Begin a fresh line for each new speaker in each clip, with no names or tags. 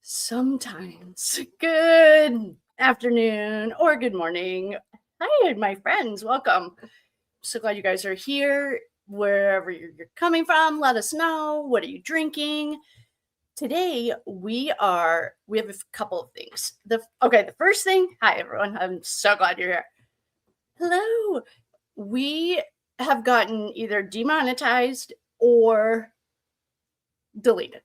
Sometimes. Good afternoon or good morning. Hi, my friends. Welcome. So glad you guys are here. Wherever you're coming from, let us know. What are you drinking? Today we have a couple of things. The first thing, hi everyone. I'm so glad you're here. Hello. We have gotten either demonetized or deleted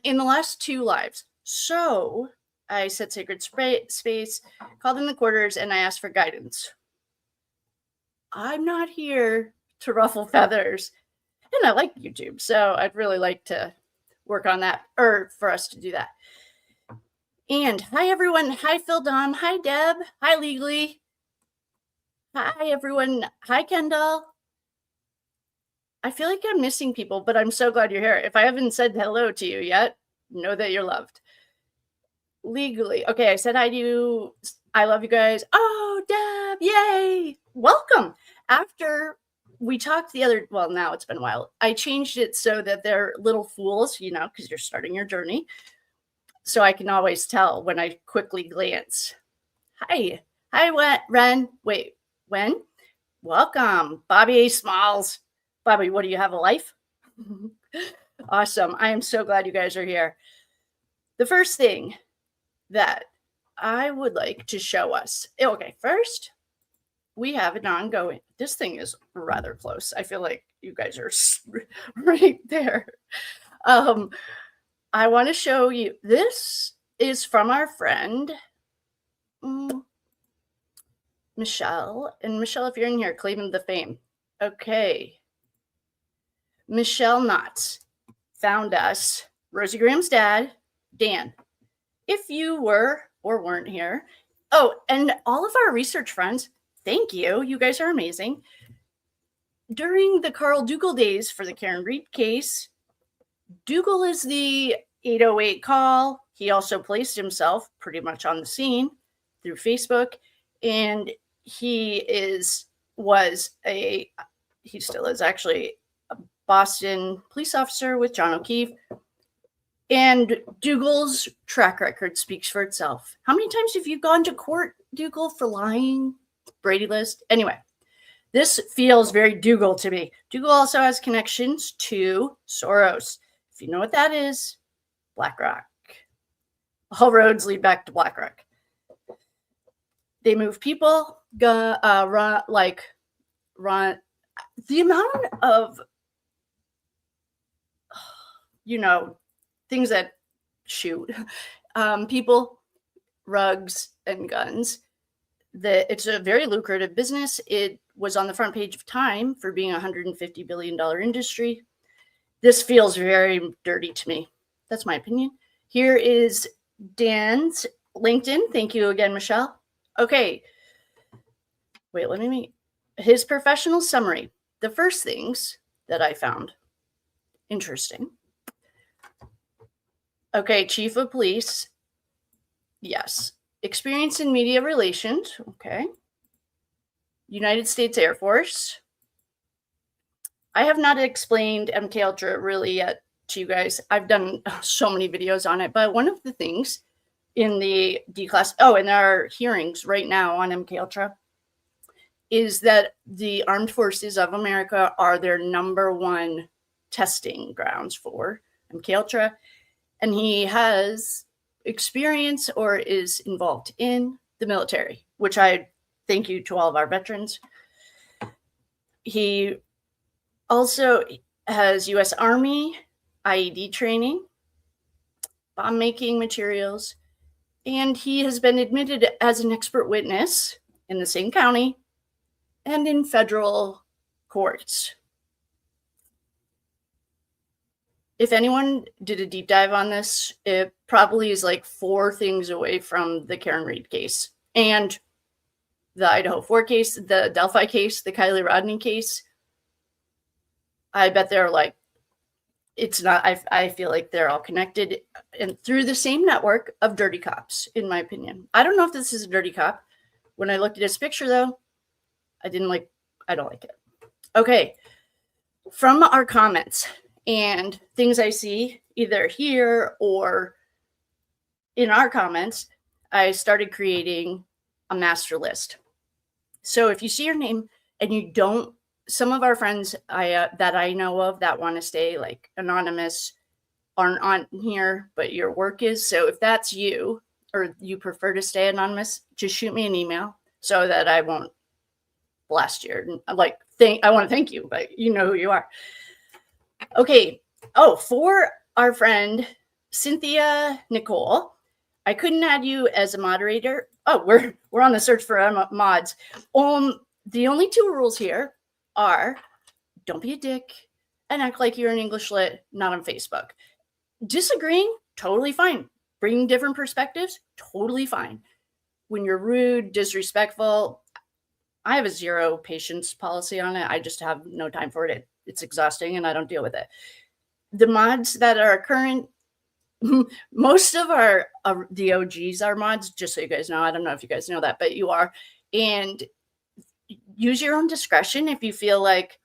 in the last two lives. So I said sacred space, called in the quarters, and I asked for guidance. I'm not here to ruffle feathers, and I like YouTube, so I'd really like to work on that, or for us to do that. And hi everyone. Hi Phil Dom. Hi Deb. Hi Legally. Hi everyone. Hi Kendall. I feel like I'm missing people, but I'm so glad you're here. If I haven't said hello to you yet, know that you're loved. Legally. Okay, I said hi to you. I love you guys. Oh, Deb, yay. Welcome. After we talked now it's been a while. I changed it so that they're little fools, because you're starting your journey. So I can always tell when I quickly glance. Hi, Ren. Wait, when? Welcome, Bobby A. Smalls. Bobby, what do you have, a life? Awesome. I am so glad you guys are here. The first thing that I would like to show us. Okay, first, we have an ongoing. This thing is rather close. I feel like you guys are right there. I want to show you. This is from our friend Michelle. And Michelle, if you're in here, claiming the fame. Okay. Michelle Knotts found us. Rosie Graham's dad, Dan. If you were or weren't here. Oh, and all of our research friends, thank you. You guys are amazing. During the Carl Dougal days for the Karen Reed case, Dougal is the 808 call. He also placed himself pretty much on the scene through Facebook. And he still is actually a Boston police officer with John O'Keefe. And Dougal's track record speaks for itself. How many times have you gone to court, Dougal, for lying? Brady List? Anyway, this feels very Dougal to me. Dougal also has connections to Soros. If you know what that is, BlackRock. All roads lead back to BlackRock. They move people, run the amount of, things that shoot people, rugs, and guns. It's a very lucrative business. It was on the front page of Time for being a $150 billion industry. This feels very dirty to me. That's my opinion. Here is Dan's LinkedIn. Thank you again, Michelle. Okay. Wait, let me meet. His professional summary. The first things that I found interesting. Okay, chief of police. Yes. Experience in media relations. Okay. United States Air Force. I have not explained MKUltra really yet to you guys. I've done so many videos on it, but one of the things in the D-class, and there are hearings right now on MKUltra, is that the Armed Forces of America are their number one testing grounds for MKUltra. And he has experience or is involved in the military, which I thank you to all of our veterans. He also has U.S. Army IED training, bomb making materials, and he has been admitted as an expert witness in the same county and in federal courts. If anyone did a deep dive on this, it probably is like 4 things away from the Karen Reed case and the Idaho 4 case, the Delphi case, the Kylie Rodney case. I bet they're like, it's not, I feel like they're all connected and through the same network of dirty cops, in my opinion. I don't know if this is a dirty cop. When I looked at his picture, though, I don't like it. Okay, from our comments and things I see either here or in our comments, I started creating a master list. So if you see your name and you don't, some of our friends that I know of that want to stay like anonymous aren't on here, but your work is. So if that's you or you prefer to stay anonymous, just shoot me an email so that I won't blast you. Like, I want to thank you, but you know who you are. Okay. Oh, for our friend Cynthia Nicole, I couldn't add you as a moderator. Oh, we're on the search for mods. The only two rules here are don't be a dick and act like you're an English lit, not on Facebook. Disagreeing, totally fine. Bringing different perspectives, totally fine. When you're rude, disrespectful, I have a zero patience policy on it. I just have no time for it. It's exhausting and I don't deal with it. The mods that are current, most of the OGs are mods, just so you guys know. I don't know if you guys know that, but you are. And use your own discretion if you feel like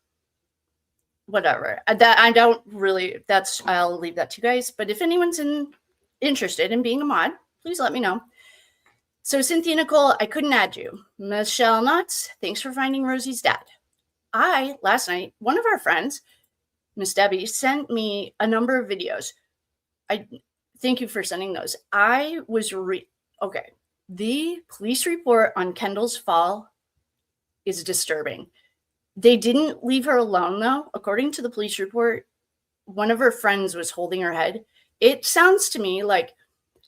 whatever. That I don't really, I'll leave that to you guys. But if anyone's interested in being a mod, please let me know. So Cynthia Nicole, I couldn't add you. Michelle Knotts, thanks for finding Rosie's dad. Last night, one of our friends, Miss Debbie, sent me a number of videos. I thank you for sending those. I was okay. The police report on Kendall's fall is disturbing. They didn't leave her alone, though. According to the police report, one of her friends was holding her head. It sounds to me like,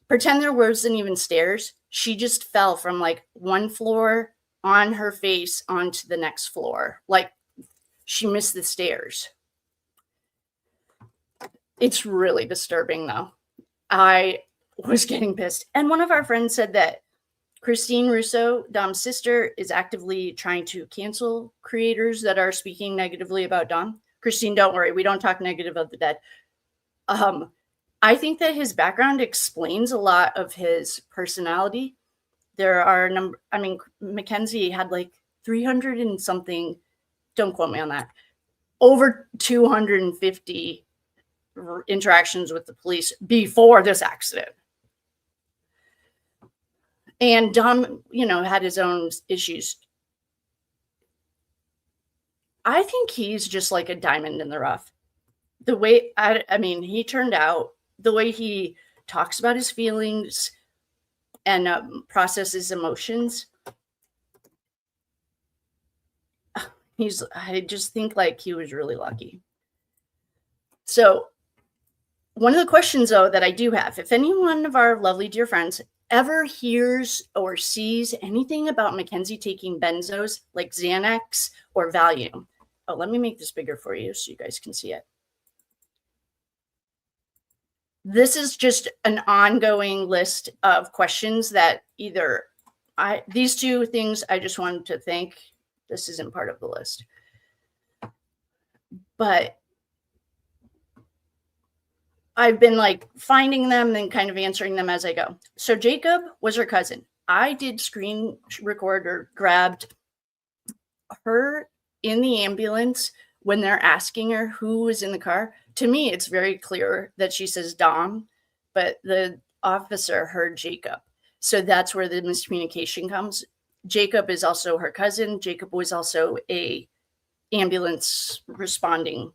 pretend there wasn't even stairs. She just fell from like one floor on her face onto the next floor. Like she missed the stairs. It's really disturbing, though. I was getting pissed. And one of our friends said that Christine Russo, Dom's sister, is actively trying to cancel creators that are speaking negatively about Dom. Christine, don't worry. We don't talk negative of the dead. I think that his background explains a lot of his personality. There are Mackenzie had like 300 and something, don't quote me on that, over 250 interactions with the police before this accident. And Dom, had his own issues. I think he's just like a diamond in the rough. The way, he turned out, the way he talks about his feelings and processes emotions. I just think like he was really lucky. So one of the questions, though, that I do have, if any one of our lovely dear friends ever hears or sees anything about Mackenzie taking benzos like Xanax or Valium. Oh, let me make this bigger for you so you guys can see it. This is just an ongoing list of questions that these two things I just wanted to thank. This isn't part of the list. But I've been like finding them and kind of answering them as I go. So Jacob was her cousin. I did screen record or grabbed her in the ambulance when they're asking her who was in the car. To me, it's very clear that she says Dom, but the officer heard Jacob. So that's where the miscommunication comes. Jacob is also her cousin. Jacob was also a ambulance responding,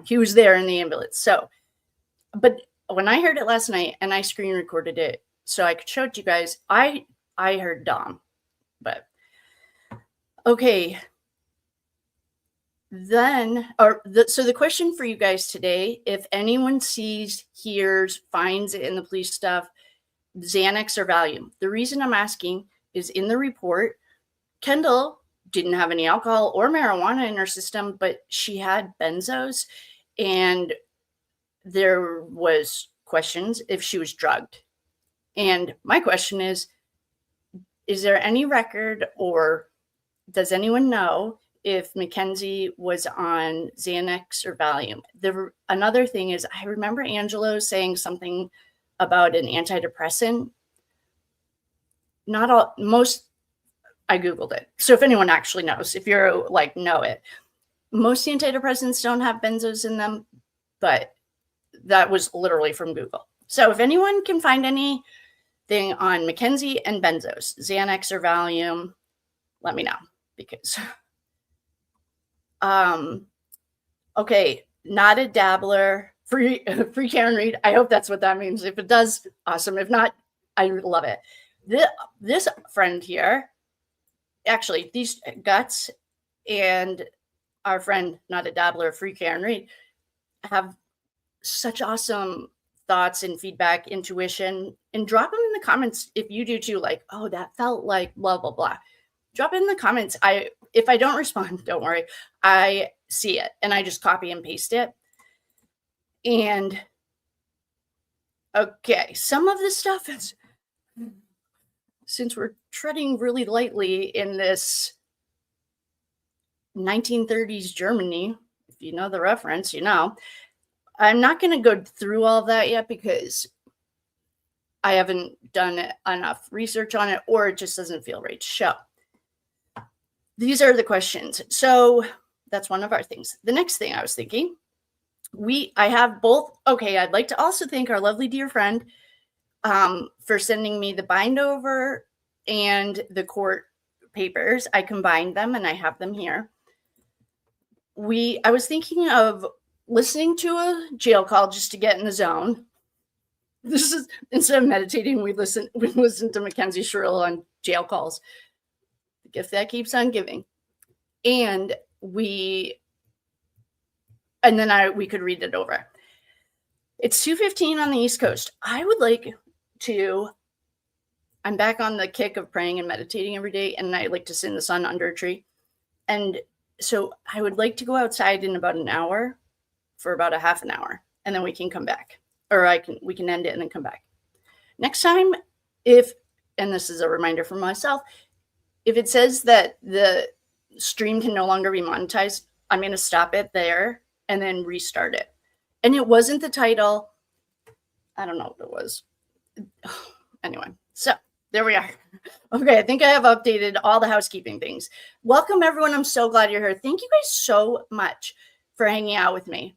he was there in the ambulance. So, but when I heard it last night and I screen recorded it so I could show it to you guys, I heard Dom, but okay. So the question for you guys today, if anyone sees, hears, finds it in the police stuff, Xanax or Valium, the reason I'm asking is in the report, Kendall didn't have any alcohol or marijuana in her system, but she had benzos, and there was questions if she was drugged. And my question is there any record or does anyone know if Mackenzie was on Xanax or Valium? Another thing is, I remember Angelo saying something about an antidepressant. I Googled it. So if anyone actually knows, if you're like, know it, most antidepressants don't have benzos in them, but that was literally from Google. So if anyone can find anything on Mackenzie and benzos, Xanax or Valium, let me know, because okay, not a dabbler, free Karen Reed. I hope that's what that means. If it does, awesome. If not, I love it. This friend here, actually, these guts and our friend, not a dabbler, free Karen Reed, have such awesome thoughts and feedback, intuition, and drop them in the comments if you do too. Like, oh, that felt like blah blah blah. Drop it in the comments. If I don't respond, don't worry. I see it and I just copy and paste it. And okay, some of this stuff is, since we're treading really lightly in this 1930s Germany, if you know the reference, you know, I'm not going to go through all of that yet because I haven't done enough research on it, or it just doesn't feel right to show. These are the questions. So that's one of our things. The next thing I was thinking, I have both. Okay, I'd like to also thank our lovely dear friend for sending me the Bindover and the court papers. I combined them and I have them here. I was thinking of listening to a jail call just to get in the zone. This is, instead of meditating, we listen to Mackenzie Shirilla on jail calls. The gift that keeps on giving. And we could read it over. It's 2:15 on the East Coast. I would like to, I'm back on the kick of praying and meditating every day, and I like to sit in the sun under a tree. And so I would like to go outside in about an hour for about a half an hour, and then we can come back, or we can end it and then come back. Next time, and this is a reminder for myself, if it says that the stream can no longer be monetized, I'm going to stop it there and then restart it. And it wasn't the title. I don't know what it was. Anyway, so there we are. Okay, I think I have updated all the housekeeping things. Welcome, everyone. I'm so glad you're here. Thank you guys so much for hanging out with me.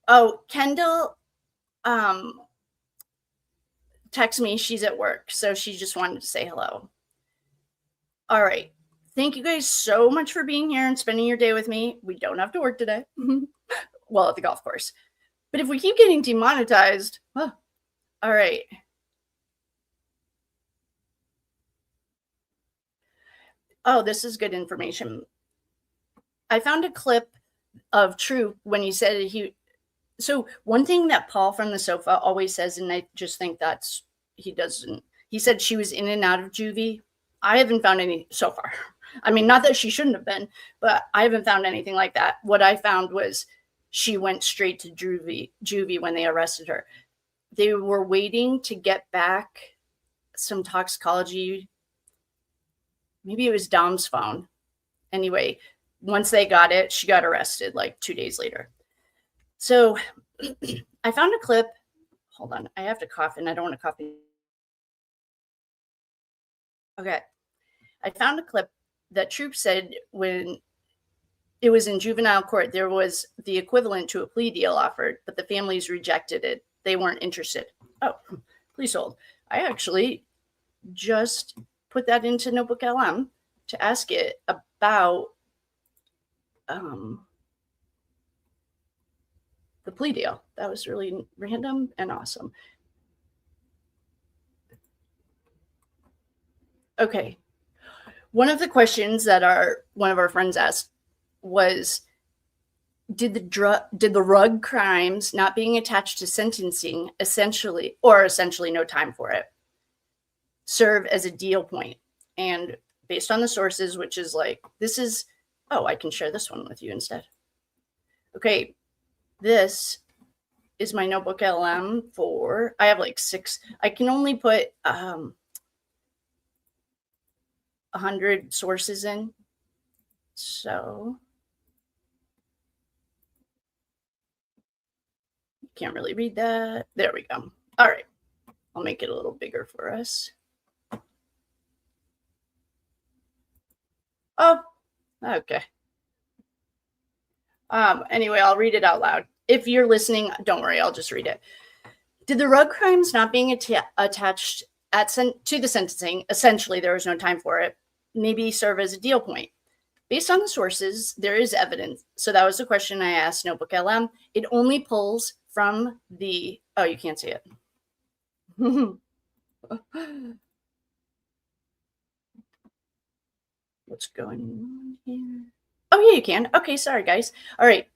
Oh, Kendall text me. She's at work, so she just wanted to say hello. All right. Thank you guys so much for being here and spending your day with me. We don't have to work today. Well, at the golf course. But if we keep getting demonetized, all right. Oh, this is good information. I found a clip of Troop when he said so one thing that Paul from the sofa always says, and I just think he said she was in and out of juvie. I haven't found any so far. I mean, not that she shouldn't have been, but I haven't found anything like that. What I found was she went straight to juvie when they arrested her. They were waiting to get back some toxicology. Maybe it was Dom's phone. Anyway, once they got it, she got arrested like 2 days later. So I found a clip. Hold on. I have to cough, and I don't want to cough. Okay. I found a clip that Troop said when it was in juvenile court, there was the equivalent to a plea deal offered, but the families rejected it. They weren't interested. Oh, please hold. I actually just put that into NotebookLM to ask it about the plea deal. That was really random and awesome. Okay. One of the questions that one of our friends asked was, did the rug crimes not being attached to sentencing essentially no time for it serve as a deal point? And based on the sources, which is like, I can share this one with you instead. Okay, this is my NotebookLM I have like 6. I can only put 100 sources in. So can't really read that. There we go. All right. I'll make it a little bigger for us. Oh, okay. Anyway, I'll read it out loud. If you're listening, don't worry, I'll just read it. Did the rug crimes not being attached to the sentencing, essentially there was no time for it, maybe serve as a deal point? Based on the sources, there is evidence. So that was the question I asked NotebookLM. It only pulls from the, oh, you can't see it. What's going on here? Oh, yeah, you can. Okay, sorry, guys. All right.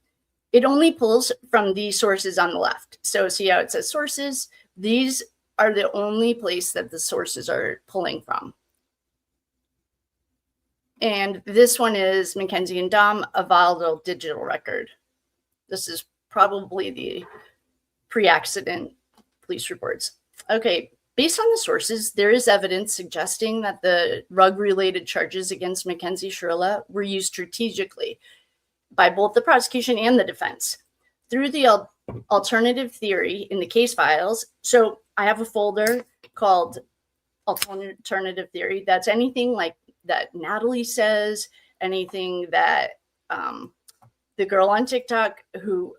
It only pulls from the sources on the left. So see how it says sources? These are the only place that the sources are pulling from. And this one is Mackenzie and Dom, a volatile digital record. This is probably the pre-accident police reports. Okay, based on the sources, there is evidence suggesting that the rug-related charges against Mackenzie Shirilla were used strategically by both the prosecution and the defense through the alternative theory in the case files. So I have a folder called alternative theory. That's anything like that Natalie says, anything that the girl on TikTok who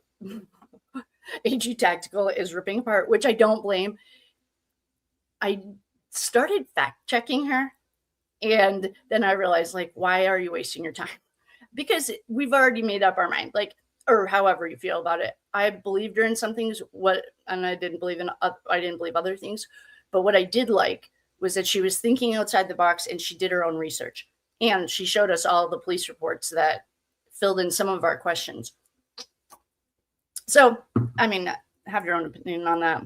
AG Tactical is ripping apart, which I don't blame. I started fact checking her, and then I realized, like, why are you wasting your time? Because we've already made up our mind, like, or however you feel about it. I believed her in some things, and I didn't believe other things. But what I did like was that she was thinking outside the box, and she did her own research, and she showed us all the police reports that filled in some of our questions. So, I mean, have your own opinion on that.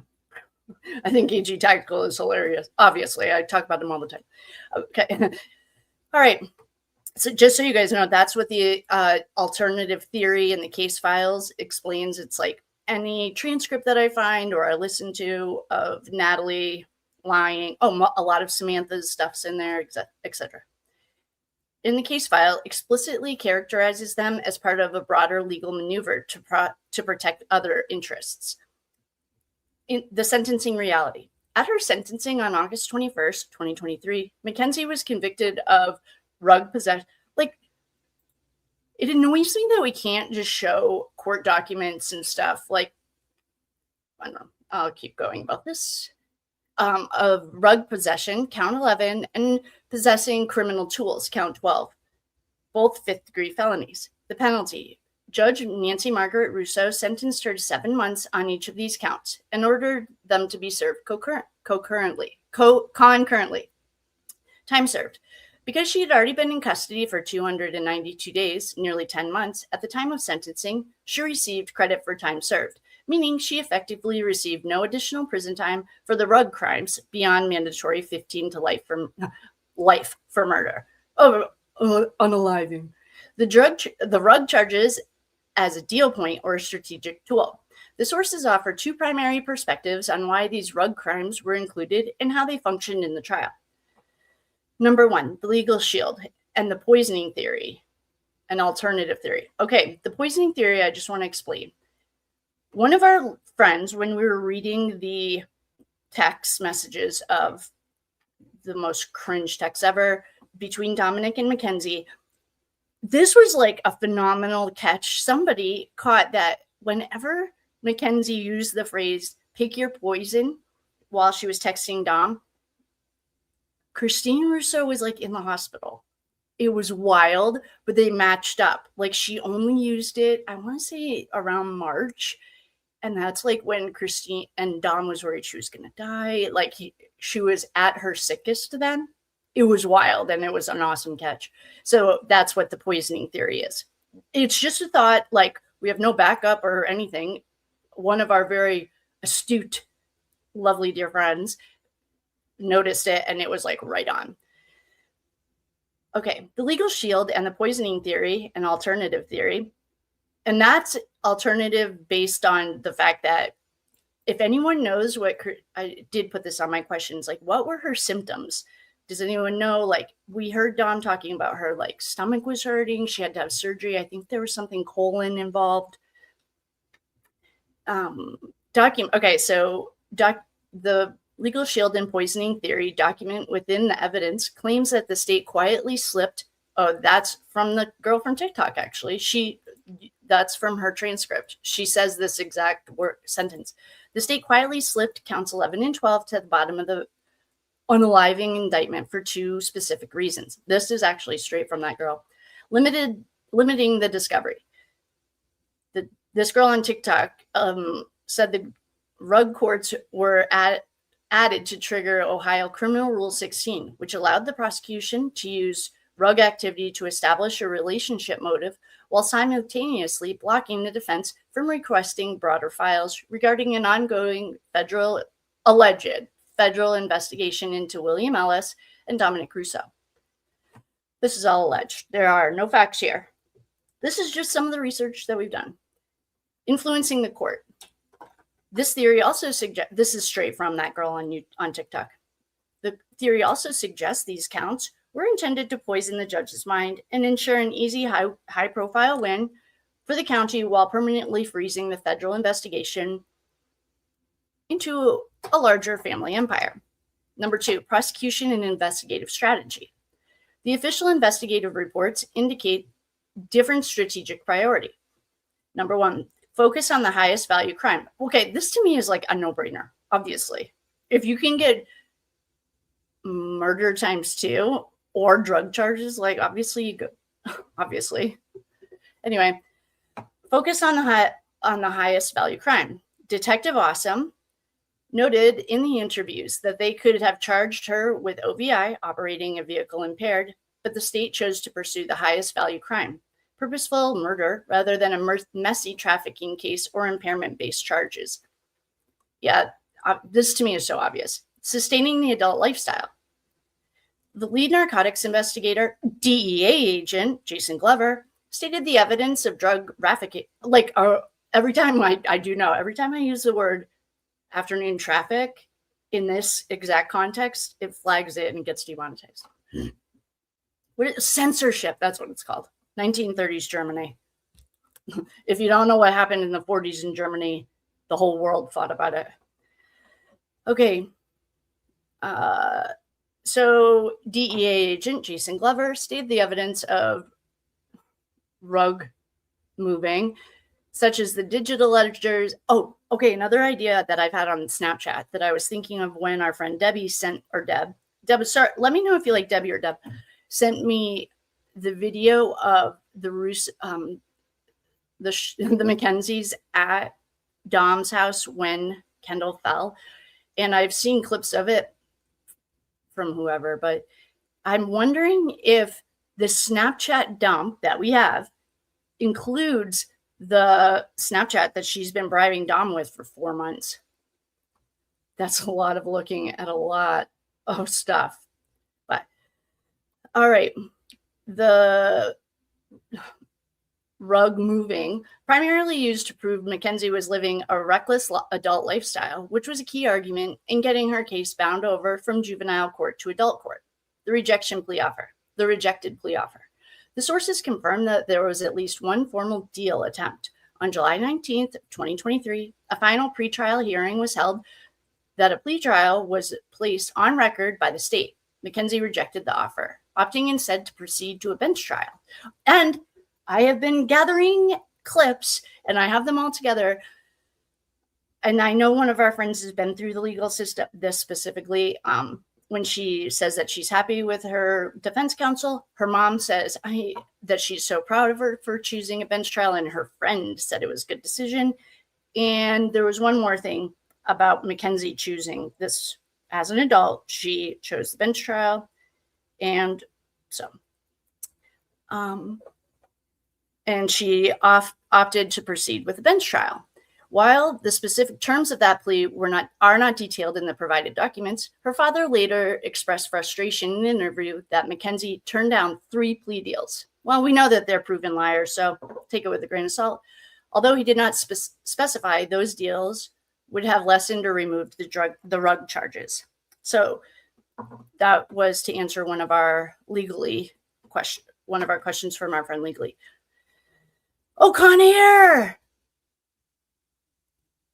I think AG Tactical is hilarious. Obviously, I talk about them all the time. Okay. All right. So just so you guys know, that's what the alternative theory in the case files explains. It's like any transcript that I find or I listen to of Natalie lying. Oh, a lot of Samantha's stuff's in there, etc. In the case file, explicitly characterizes them as part of a broader legal maneuver to protect other interests. In the sentencing reality. At her sentencing on August 21st, 2023, Mackenzie was convicted of rug possession. Like, it annoys me that we can't just show court documents and stuff. Like, I don't know. I'll keep going about this. Of rug possession, count 11, and possessing criminal tools, count 12. Both fifth-degree felonies. The penalty. Judge Nancy Margaret Russo sentenced her to 7 months on each of these counts and ordered them to be served concurrently. Time served. Because she had already been in custody for 292 days, nearly 10 months, at the time of sentencing, she received credit for time served, meaning she effectively received no additional prison time for the rug crimes beyond mandatory 15 to life for murder. Unaliving. The rug charges as a deal point or a strategic tool. The sources offer two primary perspectives on why these rug crimes were included and how they functioned in the trial. Number one, the legal shield and the poisoning theory, an alternative theory. Okay, the poisoning theory, I just want to explain. One of our friends, when we were reading the text messages of the most cringe text ever between Dominic and Mackenzie, this was like a phenomenal catch. Somebody caught that whenever Mackenzie used the phrase, pick your poison, while she was texting Dom, Christine Russo was like in the hospital. It was wild, but they matched up. Like she only used it, I want to say around March. And that's like when Christine and Dom was worried she was going to die. Like she was at her sickest then. It was wild and it was an awesome catch. So that's what the poisoning theory is. It's just a thought, like we have no backup or anything. One of our very astute, lovely dear friends noticed it and it was like right on. Okay, the legal shield and the poisoning theory, an alternative theory. And that's alternative based on the fact that if anyone knows what, I did put this on my questions, like what were her symptoms? Does anyone know? Like we heard Dom talking about her like stomach was hurting. She had to have surgery. I think there was something colon involved. Okay, so the legal shield and poisoning theory document within the evidence claims that the state quietly slipped. Oh, that's from the girl from TikTok, actually. That's from her transcript. She says this exact sentence. The state quietly slipped counts 11 and 12 to the bottom of the unaliving indictment for two specific reasons. This is actually straight from that girl. Limiting the discovery. This girl on TikTok said the rug courts were added to trigger Ohio Criminal Rule 16, which allowed the prosecution to use rug activity to establish a relationship motive while simultaneously blocking the defense from requesting broader files regarding an ongoing alleged federal investigation into William Ellis and Dominic Russo. This is all alleged. There are no facts here. This is just some of the research that we've done. Influencing the court. This theory also suggests, this is straight from that girl on TikTok. The theory also suggests these counts were intended to poison the judge's mind and ensure an easy, high-profile win for the county while permanently freezing the federal investigation into a larger family empire. Number 2, prosecution and investigative strategy. The official investigative reports indicate different strategic priority. Number 1, focus on the highest value crime. Okay, this to me is like a no-brainer, obviously. If you can get murder times 2 or drug charges, like obviously you go, obviously. Anyway, focus on the highest value crime. Detective Awesome noted in the interviews that they could have charged her with OVI, operating a vehicle impaired, but the state chose to pursue the highest value crime, purposeful murder, rather than a messy trafficking case or impairment-based charges. Yeah, this to me is so obvious. Sustaining the adult lifestyle. The lead narcotics investigator, DEA agent Jason Glover, stated the evidence of drug trafficking. Like every time every time I use the word afternoon traffic in this exact context, it flags it and gets demonetized. Censorship, that's what it's called. 1930s Germany. If you don't know what happened in the 40s in Germany, the whole world thought about it. Okay. So DEA agent Jason Glover stated the evidence of rug moving, such as the digital ledgers. Oh, okay. Another idea that I've had on Snapchat that I was thinking of when our friend Debbie sent, or Deb, sorry, let me know if you like Debbie or Deb, sent me the video of the Russo, the Mackenzies at Dom's house when Kendall fell. And I've seen clips of it from whoever, but I'm wondering if the Snapchat dump that we have includes the Snapchat that she's been bribing Dom with for 4 months. That's a lot of looking at a lot of stuff. But all right, the rug moving primarily used to prove Mackenzie was living a reckless adult lifestyle, which was a key argument in getting her case bound over from juvenile court to adult court. The rejected plea offer. The sources confirmed that there was at least one formal deal attempt. On July 19th, 2023, a final pretrial hearing was held that a plea trial was placed on record by the state. Mackenzie rejected the offer, opting instead to proceed to a bench trial. And I have been gathering clips, and I have them all together. And I know one of our friends has been through the legal system, this specifically. When she says that she's happy with her defense counsel, her mom says that she's so proud of her for choosing a bench trial, and her friend said it was a good decision. And there was one more thing about Mackenzie choosing this as an adult. She chose the bench trial, and so and she opted to proceed with the bench trial. While the specific terms of that plea are not detailed in the provided documents, her father later expressed frustration in an interview that Mackenzie turned down 3 plea deals. Well, we know that they're proven liars, so take it with a grain of salt. Although he did not specify, those deals would have lessened or removed the rug charges. So that was to answer one of our questions from our friend Legally. Oh, Con Air!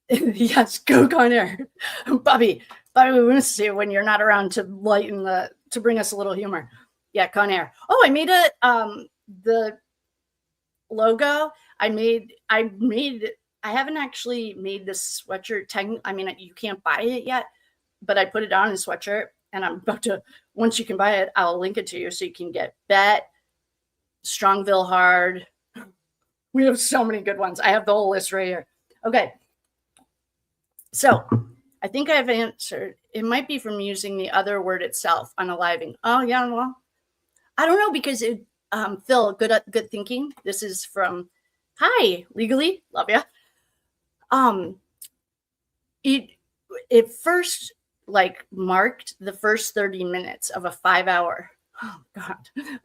Yes, go Con Air. Bobby, we miss you when you're not around to bring us a little humor. Yeah, Con Air. Oh, I made the logo. I I haven't actually made this sweatshirt. I mean, you can't buy it yet, but I put it on in sweatshirt, and I'm about to, once you can buy it, I'll link it to you so you can get Bet, Strongville Hard. We have so many good ones. I have the whole list right here. Okay. So I think I've answered. It might be from using the other word itself, unaliving. Oh, yeah, well, I don't know, because Phil, good thinking. This is from, hi, legally, love ya. It first marked the first 30 minutes of a 5-hour,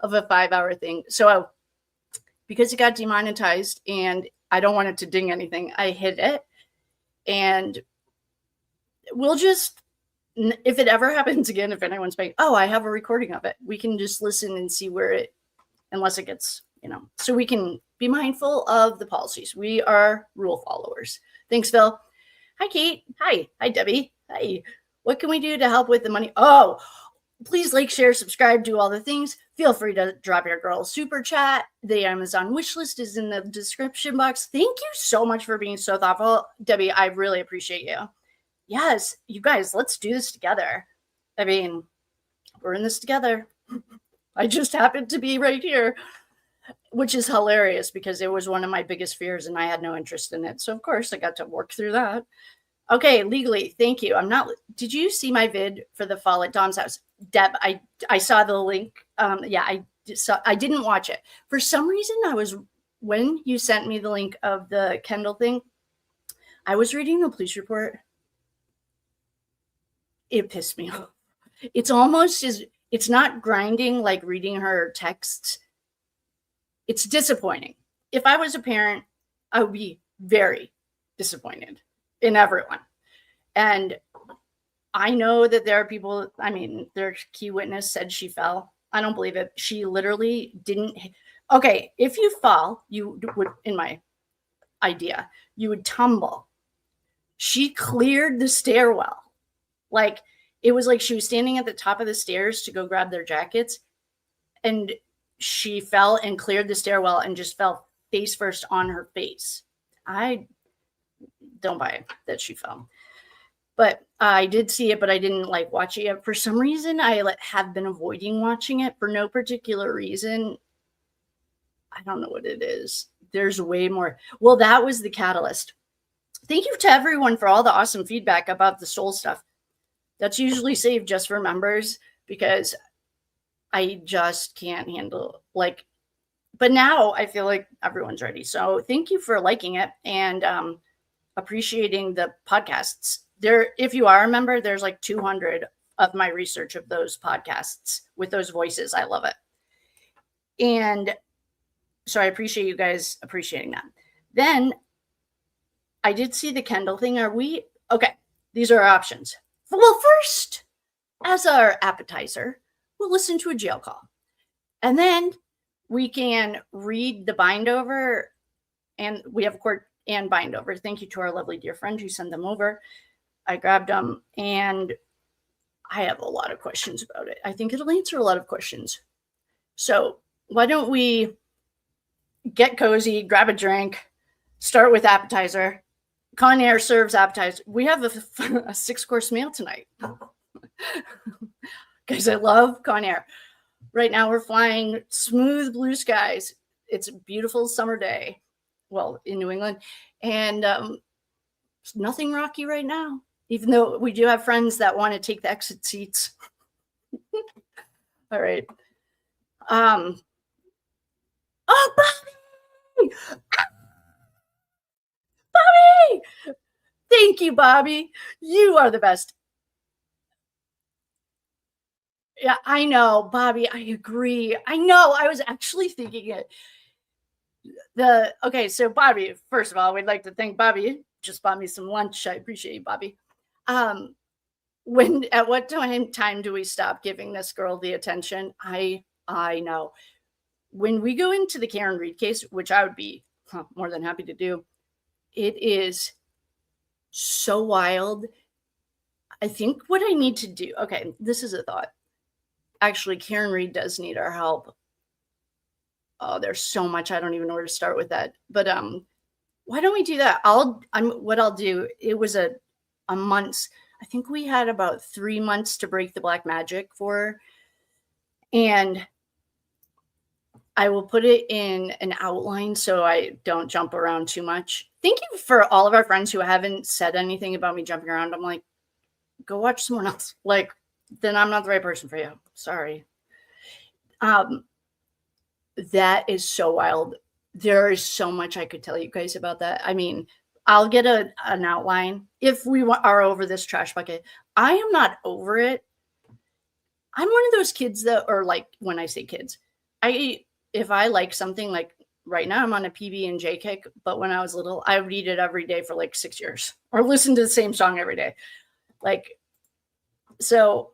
of a 5-hour thing. So because it got demonetized and I don't want it to ding anything, I hit it, and we'll just, if it ever happens again, if anyone's saying, oh, I have a recording of it, we can just listen and see where it, unless it gets, so we can be mindful of the policies. We are rule followers. Thanks, Phil. Hi, Kate. Hi, Debbie. Hi. What can we do to help with the money? Oh, please like, share, subscribe, do all the things. Feel free to drop your girl super chat. The Amazon wish list is in the description box. Thank you so much for being so thoughtful, Debbie. I really appreciate you. Yes, you guys, let's do this together. I mean, we're in this together. I just happened to be right here, which is hilarious because it was one of my biggest fears and I had no interest in it. So of course I got to work through that. Okay, legally, thank you. Did you see my vid for the fall at Dom's house? Deb, I saw the link. Yeah, I didn't watch it. For some reason, when you sent me the link of the Kendall thing, I was reading the police report. It pissed me off. It's almost it's not grinding like reading her texts. It's disappointing. If I was a parent, I would be very disappointed in everyone. And I know that there are people, I mean, their key witness said she fell. I don't believe it. She literally didn't. Okay, if you fall, you would, in my idea, you would tumble. She cleared the stairwell. It was like she was standing at the top of the stairs to go grab their jackets, and she fell and cleared the stairwell and just fell face first on her face. I don't buy it that she fell. But I did see it, but I didn't watch it yet. For some reason, I have been avoiding watching it for no particular reason. I don't know what it is. There's way more. Well, that was the catalyst. Thank you to everyone for all the awesome feedback about the soul stuff. That's usually saved just for members because I just can't handle but now I feel like everyone's ready. So thank you for liking it and appreciating the podcasts. If you are a member, there's 200 of my research of those podcasts with those voices. I love it. And so I appreciate you guys appreciating that. Then I did see the Kendall thing. Okay, these are our options. Well, first, as our appetizer, we'll listen to a jail call. And then we can read the Bindover, and we have court and Bindover. Thank you to our lovely dear friend who sent them over. I grabbed them, and I have a lot of questions about it. I think it'll answer a lot of questions. So why don't we get cozy, grab a drink, start with appetizer. Con Air serves appetizer. We have a 6-course meal tonight. Guys, I love Con Air. Right now we're flying smooth blue skies. It's a beautiful summer day. Well, in New England. And nothing rocky right now, even though we do have friends that want to take the exit seats. All right. Oh, Bobby! Bobby! Thank you, Bobby. You are the best. Yeah, I know, Bobby. I agree. I know. I was actually thinking it. Okay, so Bobby, first of all, we'd like to thank Bobby. Just bought me some lunch. I appreciate you, Bobby. At what time do we stop giving this girl the attention? I know. When we go into the Karen Reed case, which I would be more than happy to do, it is so wild. I think what I need to do, okay, this is a thought. Actually, Karen Reed does need our help. Oh, there's so much. I don't even know where to start with that. But why don't we do that? What I'll do, it was a month. I think we had about 3 months to break the black magic for her. And I will put it in an outline so I don't jump around too much. Thank you for all of our friends who haven't said anything about me jumping around. I'm like, go watch someone else. Like, then I'm not the right person for you. Sorry. That is so wild. There is so much I could tell you guys about that. I mean, I'll get an outline if we are over this trash bucket. I am not over it. I'm one of those kids that are like, when I say kids, if I like something, like right now I'm on a PB&J kick, but when I was little, I would eat it every day for like 6 years or listen to the same song every day. Like, so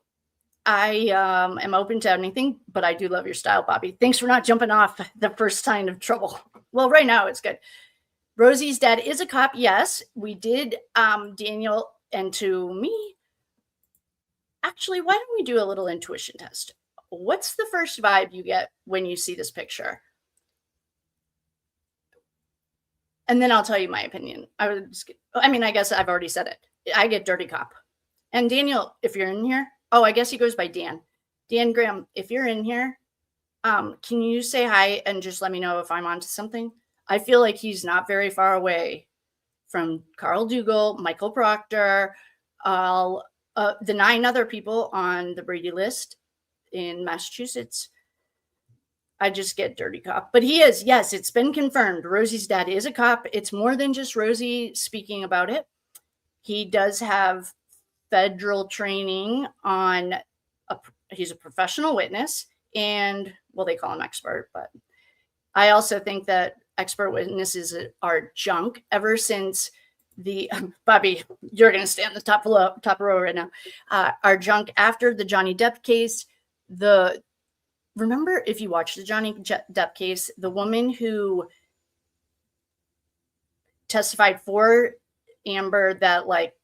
I am open to anything, but I do love your style, Bobby. Thanks for not jumping off the first sign of trouble. Well, right now it's good. Rosie's dad is a cop. Yes, we did, Daniel, and to me, actually, why don't we do a little intuition test? What's the first vibe you get when you see this picture? And then I'll tell you my opinion. I guess I've already said it. I get dirty cop. And Daniel, if you're in here, I guess he goes by Dan. Dan Graham, if you're in here, can you say hi and just let me know if I'm onto something? I feel like he's not very far away from Carl Dougal, Michael Proctor, the 9 other people on the Brady list in Massachusetts. I just get dirty cop. But he is, yes, it's been confirmed. Rosie's dad is a cop. It's more than just Rosie speaking about it. He does have federal training on, he's a professional witness, and, well, they call him expert, but I also think that expert witnesses are junk ever since the, Bobby, you're going to stay on the top row right now, are junk after the Johnny Depp case. Remember, if you watch the Johnny Depp case, the woman who testified for Amber that like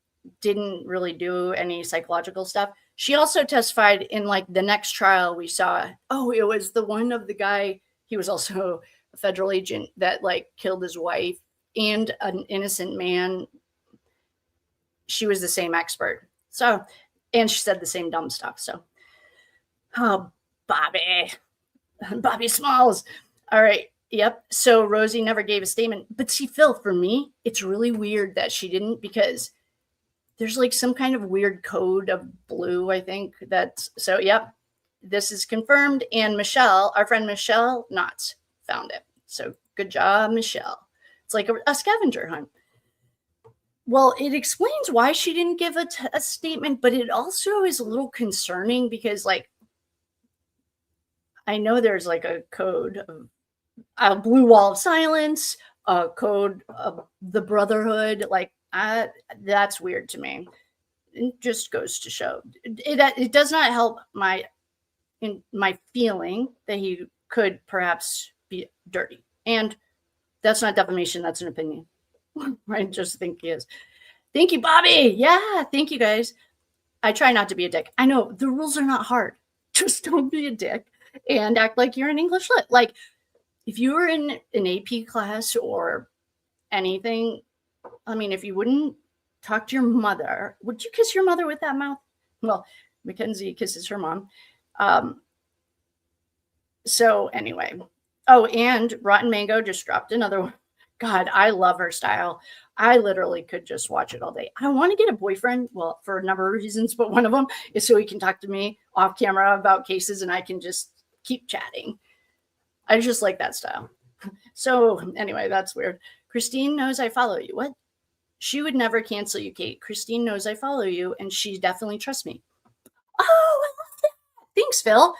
didn't really do any psychological stuff. She also testified in like the next trial we saw. Oh, it was the one of the guy. He was also a federal agent that like killed his wife and an innocent man. She was the same expert. So, and she said the same dumb stuff. So, oh, Bobby Smalls. All right. Yep. So Rosie never gave a statement, but see, Phil, for me, it's really weird that she didn't, because there's like some kind of weird code of blue, I think. So, yep, this is confirmed. And Michelle, our friend Michelle Knotts, found it. So good job, Michelle. It's like a scavenger hunt. Well, it explains why she didn't give a statement, but it also is a little concerning because, like, I know there's like a code of a blue wall of silence, a code of the Brotherhood. Like, that's weird to me. It just goes to show it does not help my feeling that he could perhaps be dirty. And that's not defamation. That's an opinion. I just think he is. Thank you, Bobby. Yeah. Thank you, guys. I try not to be a dick. I know the rules are not hard. Just don't be a dick and act like you're in English lit. Like, if you were in an AP class or anything, I mean, if you wouldn't talk to your mother, would you kiss your mother with that mouth? Well, Mackenzie kisses her mom. So anyway. Oh, and Rotten Mango just dropped another one. God, I love her style. I literally could just watch it all day. I want to get a boyfriend, well, for a number of reasons, but one of them is so he can talk to me off camera about cases and I can just keep chatting. I just like that style. So anyway, that's weird. Christine knows I follow you. What? She would never cancel you, Kate. Christine knows I follow you and she definitely trusts me. Oh, I love that. Thanks, Phil.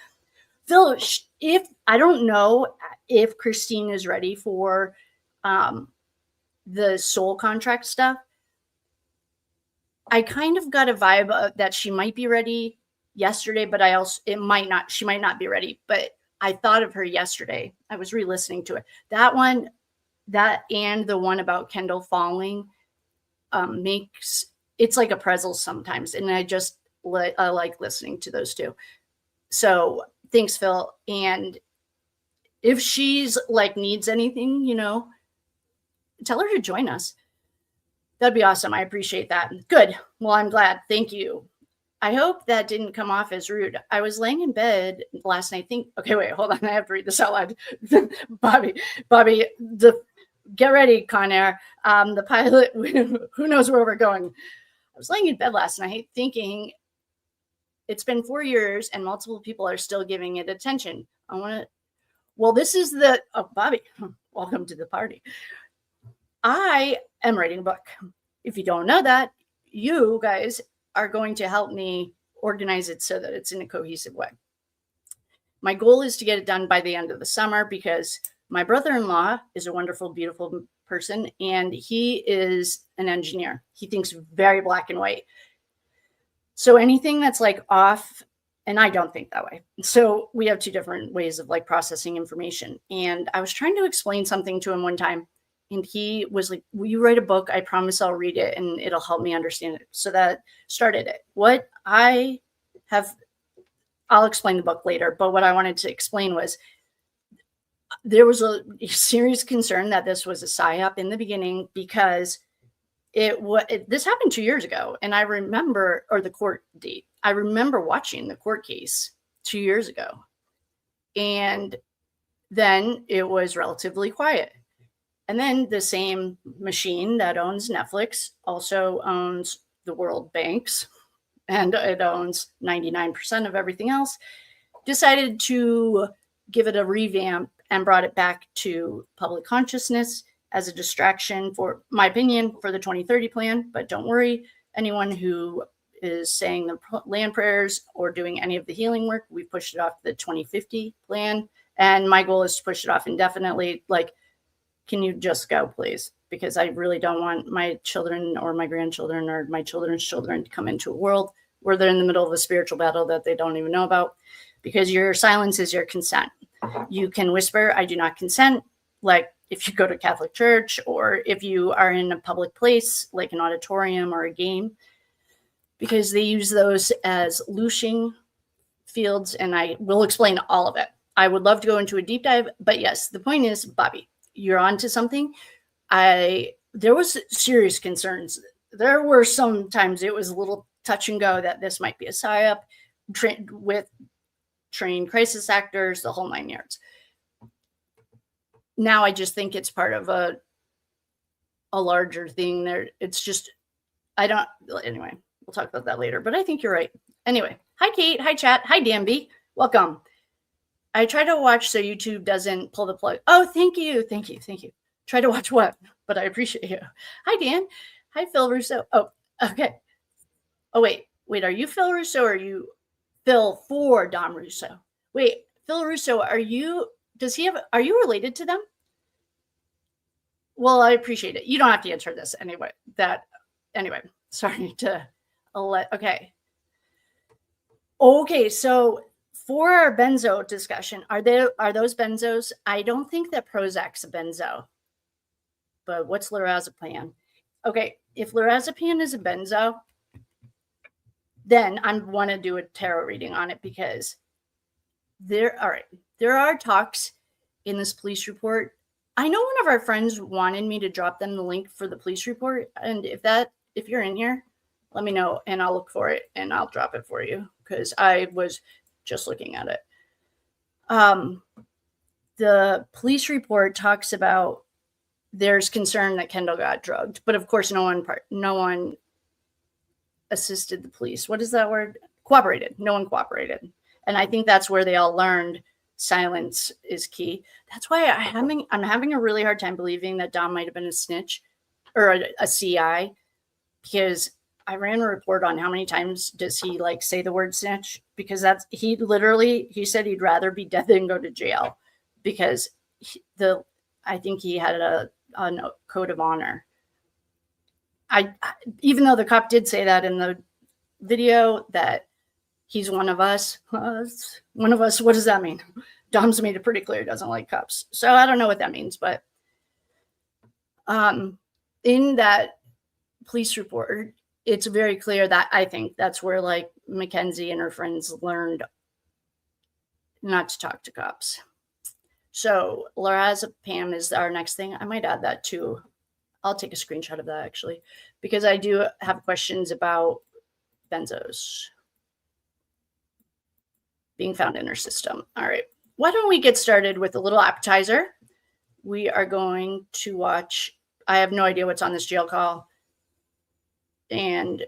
Phil, if I don't know if Christine is ready for the soul contract stuff, I kind of got a vibe that she might be ready yesterday, but she might not be ready. But I thought of her yesterday. I was re-listening to it. That one, and the one about Kendall falling makes, it's like a pretzel sometimes. And I like listening to those two. So thanks, Phil. And if she's like needs anything, tell her to join us. That'd be awesome. I appreciate that. Good. Well, I'm glad. Thank you. I hope that didn't come off as rude. I was laying in bed last night. Okay, wait, hold on. I have to read this out loud. Bobby, get ready, Con Air. The pilot, who knows where we're going. I was laying in bed last night thinking it's been 4 years and multiple people are still giving it attention. This is Bobby, welcome to the party. I am writing a book. If you don't know that, you guys are going to help me organize it so that it's in a cohesive way. My goal is to get it done by the end of the summer because my brother-in-law is a wonderful, beautiful person, and he is an engineer. He thinks very black and white. So anything that's like off, and I don't think that way. So we have two different ways of like processing information. And I was trying to explain something to him one time, and he was like, will you write a book? I promise I'll read it and it'll help me understand it. So that started it. I'll explain the book later, but what I wanted to explain was there was a serious concern that this was a psyop in the beginning because this happened 2 years ago. And I remember, or the court date, I remember watching the court case 2 years ago. And then it was relatively quiet. And then the same machine that owns Netflix also owns the world banks, and it owns 99% of everything else, decided to give it a revamp and brought it back to public consciousness as a distraction, for my opinion, for the 2030 plan. But don't worry, anyone who is saying the land prayers or doing any of the healing work, we pushed it off to the 2050 plan. And my goal is to push it off indefinitely. Like, can you just go, please? Because I really don't want my children or my grandchildren or my children's children to come into a world where they're in the middle of a spiritual battle that they don't even know about, because your silence is your consent. You can whisper, I do not consent. Like if you go to Catholic church or if you are in a public place, like an auditorium or a game, because they use those as looshing fields. And I will explain all of it. I would love to go into a deep dive, but yes, the point is, Bobby, you're onto something. There was serious concerns. There were some times it was a little touch and go that this might be a psyop with trained crisis actors, the whole 9 yards. Now I just think it's part of a larger thing there. It's just, anyway, we'll talk about that later, but I think you're right. Anyway, hi, Kate. Hi, chat. Hi, Danby. Welcome. I try to watch so YouTube doesn't pull the plug. Oh, thank you. Thank you. Thank you. Try to watch what? But I appreciate you. Hi, Dan. Hi, Phil Russo. Oh, okay. Oh, wait. Are you Phil Russo or are you Phil for Dom Russo? Wait, Phil Russo, are you related to them? Well, I appreciate it. You don't have to answer this anyway. Sorry to okay. Okay, so for our benzo discussion, are those benzos? I don't think that Prozac's a benzo, but what's lorazepam? Okay, if lorazepam is a benzo, then I want to do a tarot reading on it, because there are talks in this police report. I know one of our friends wanted me to drop them the link for the police report, and if you're in here, let me know and I'll look for it and I'll drop it for you, because I was just looking at it. The police report talks about there's concern that Kendall got drugged, but of course no one assisted the police. What is that word? Cooperated. No one cooperated. And I think that's where they all learned silence is key. That's why I'm having a really hard time believing that Dom might have been a snitch or a CI, because I ran a report on how many times does he say the word snitch, because he said he'd rather be dead than go to jail, because I think he had a code of honor. Even though the cop did say that in the video that he's one of us. One of us, what does that mean? Dom's made it pretty clear he doesn't like cops. So I don't know what that means, but in that police report, it's very clear that I think that's where Mackenzie and her friends learned not to talk to cops. So lorazepam is our next thing. I might add that too. I'll take a screenshot of that actually, because I do have questions about benzos being found in her system. All right. Why don't we get started with a little appetizer? We are going to watch, I have no idea what's on this jail call. And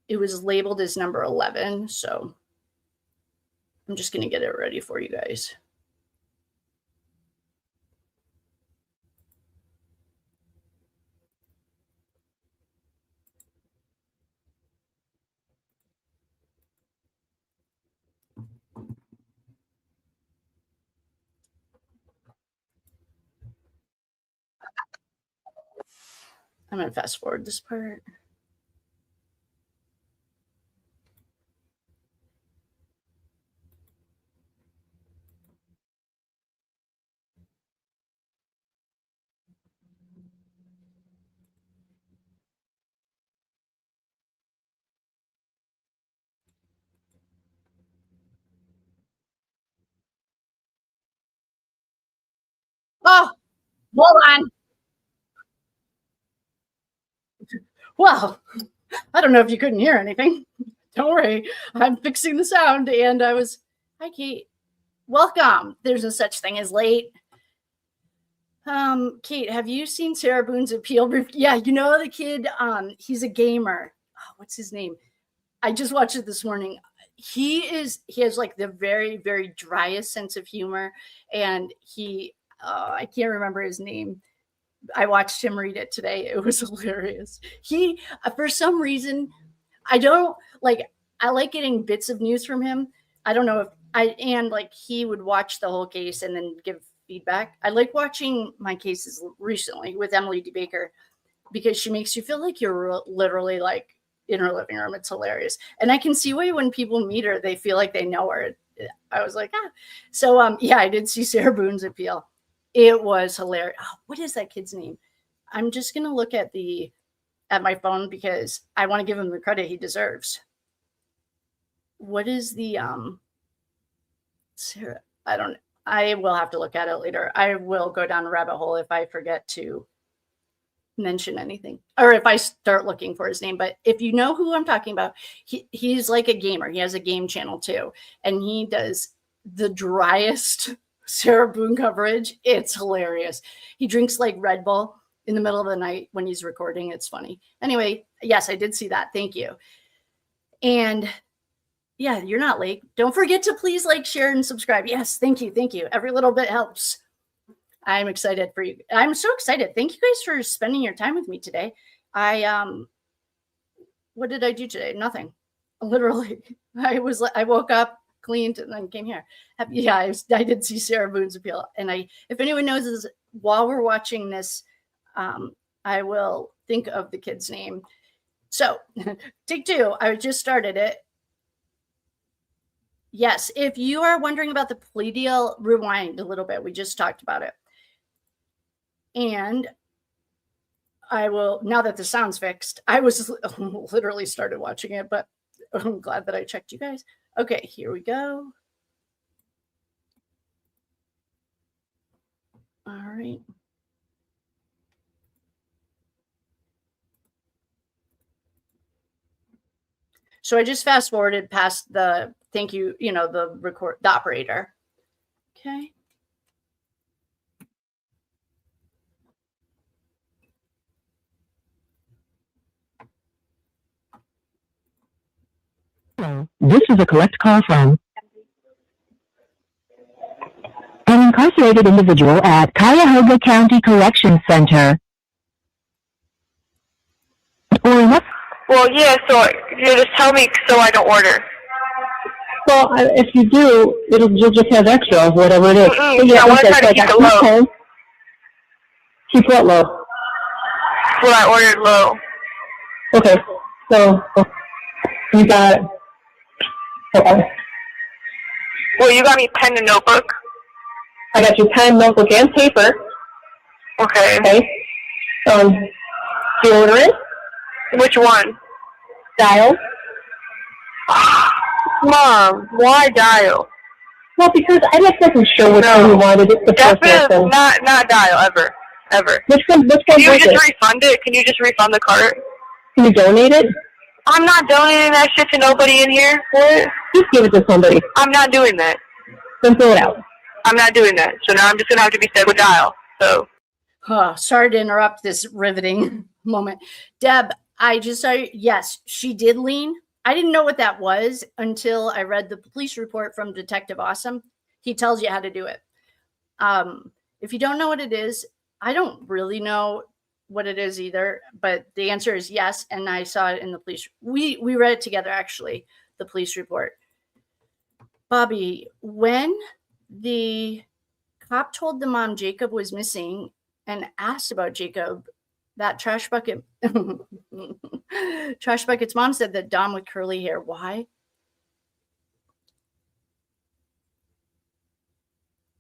it was labeled as number 11. So I'm just going to get it ready for you guys. I'm going to fast forward this part. Oh, hold on. Well, I don't know if you couldn't hear anything. Don't worry. I'm fixing the sound. And I was, hi, Kate. Welcome. There's no such thing as late. Kate, have you seen Sarah Boone's appeal brief? Yeah, you know the kid, he's a gamer. Oh, what's his name? I just watched it this morning. He has like the very, very driest sense of humor. And I can't remember his name. I watched him read it today. It was hilarious. He, for some reason, I like getting bits of news from him. I don't know if he would watch the whole case and then give feedback. I like watching my cases recently with Emily D. Baker because she makes you feel like you're literally like in her living room. It's hilarious. And I can see why when people meet her, they feel like they know her. I was like, ah. So, yeah, I did see Sarah Boone's appeal. It was hilarious. Oh, what is that kid's name? I'm just going to look at my phone because I want to give him the credit he deserves. What is the, Sarah? I will have to look at it later. I will go down a rabbit hole if I forget to mention anything or if I start looking for his name. But if you know who I'm talking about, he's like a gamer. He has a game channel too. And he does the driest Sarah Boone coverage. It's hilarious. He drinks like Red Bull in the middle of the night when he's recording. It's funny. Anyway, yes, I did see that. Thank you. And yeah, you're not late. Don't forget to please like, share, and subscribe. Yes, thank you. Thank you. Every little bit helps. I'm excited for you. I'm so excited. Thank you guys for spending your time with me today. What did I do today? Nothing. Literally. I woke up, cleaned, and then came here. Yeah, I did see Sarah Boone's appeal. And if anyone knows this, while we're watching this, I will think of the kid's name. So, take two. I just started it. Yes, if you are wondering about the plea deal, rewind a little bit. We just talked about it. And I will, now that the sound's fixed, I was literally started watching it, but I'm glad that I checked you guys. Okay, here we go. All right. So I just fast forwarded past the thank you, the operator. Okay.
Hello, this is a collect call from an incarcerated individual at Cuyahoga County Corrections Center.
Well, yeah, so you just tell me so I don't order.
Well, if you do, you'll just have extra of whatever it is.
Yeah, I want to try to keep it low.
Keep what low?
Well, I ordered low.
Okay, so you got...
Well, you got me pen and notebook.
I got you pen, notebook, and paper.
Okay.
Okay. Deodorant.
Which one?
Dial.
Mom, why dial?
Well, because I just wasn't sure which one you wanted. It's the first
definitely not dial ever. ever.
Which one's
Can you
worth
just
it?
refund it? Can you just refund the cart?
Can you donate it?
I'm not donating that shit to nobody in here. What?
Just give it to somebody.
I'm not doing that.
Then fill it out.
I'm not doing that. So now I'm just going to have to be stuck with Dial. So.
Sorry to interrupt this riveting moment. Deb, I just saw, yes, she did lean. I didn't know what that was until I read the police report from Detective Awesome. He tells you how to do it. If you don't know what it is, I don't really know what it is either, but the answer is yes. And I saw it in the police. We read it together, actually, the police report. Bobby, when the cop told the mom Jacob was missing and asked about Jacob, that trash bucket's mom said that Dom with curly hair. Why?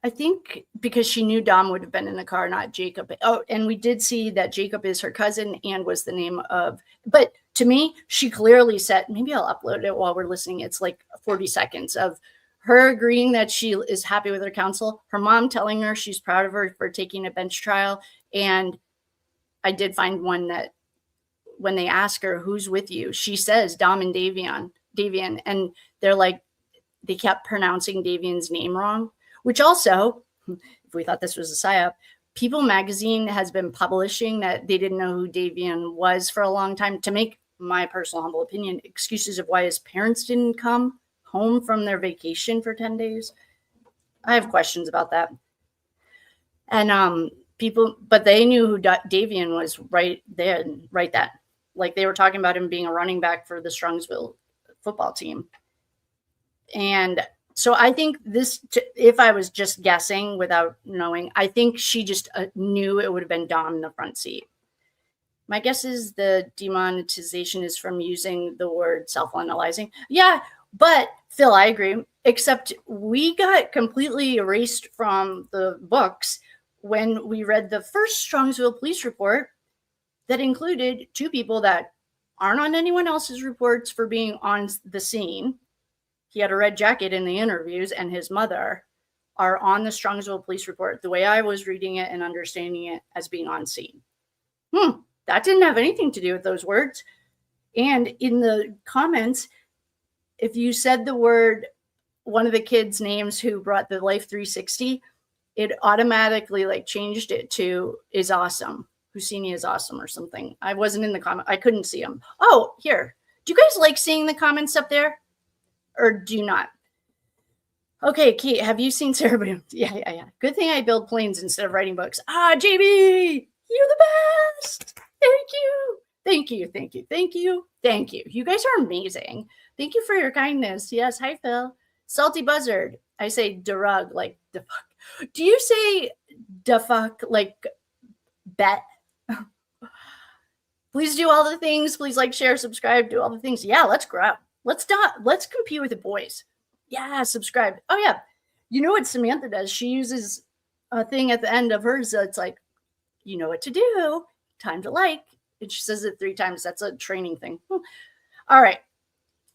I think because she knew Dom would have been in the car, not Jacob. Oh, and we did see that Jacob is her cousin and was the name of, but to me, she clearly said, maybe I'll upload it while we're listening. It's like 40 seconds of her agreeing that she is happy with her counsel, her mom telling her she's proud of her for taking a bench trial. And I did find one that when they ask her, who's with you? She says Dom and Davian. And they're like, they kept pronouncing Davian's name wrong. Which also, if we thought this was a psyop, People Magazine has been publishing that they didn't know who Davian was for a long time to make, my personal humble opinion, excuses of why his parents didn't come home from their vacation for 10 days. I have questions about that. And but they knew who Davian was right there, right then. Like they were talking about him being a running back for the Strongsville football team. And so I think this, if I was just guessing without knowing, I think she just knew it would have been Dom in the front seat. My guess is the demonetization is from using the word self-analyzing. Yeah, but Phil, I agree, except we got completely erased from the books when we read the first Strongsville police report that included two people that aren't on anyone else's reports for being on the scene. He had a red jacket in the interviews, and his mother are on the Strongsville police report, the way I was reading it and understanding it as being on scene. That didn't have anything to do with those words. And in the comments, if you said the word, one of the kids' names who brought the Life 360, it automatically like changed it to is awesome. Husseini is awesome or something. I wasn't in the comment. I couldn't see them. Oh, here. Do you guys like seeing the comments up there? Or do you not? Okay, Kate, have you seen Sarah Boone? Yeah. Good thing I build planes instead of writing books. JB, you're the best. Thank you. You guys are amazing. Thank you for your kindness. Yes, hi, Phil. Salty Buzzard. I say derug, like the fuck. Do you say the fuck, like bet? Please do all the things. Please like, share, subscribe, do all the things. Yeah, let's grow. Let's compete with the boys. Yeah, subscribe. Oh, yeah. You know what Samantha does? She uses a thing at the end of hers. It's like, you know what to do. Time to like. And she says it 3 times. That's a training thing. All right.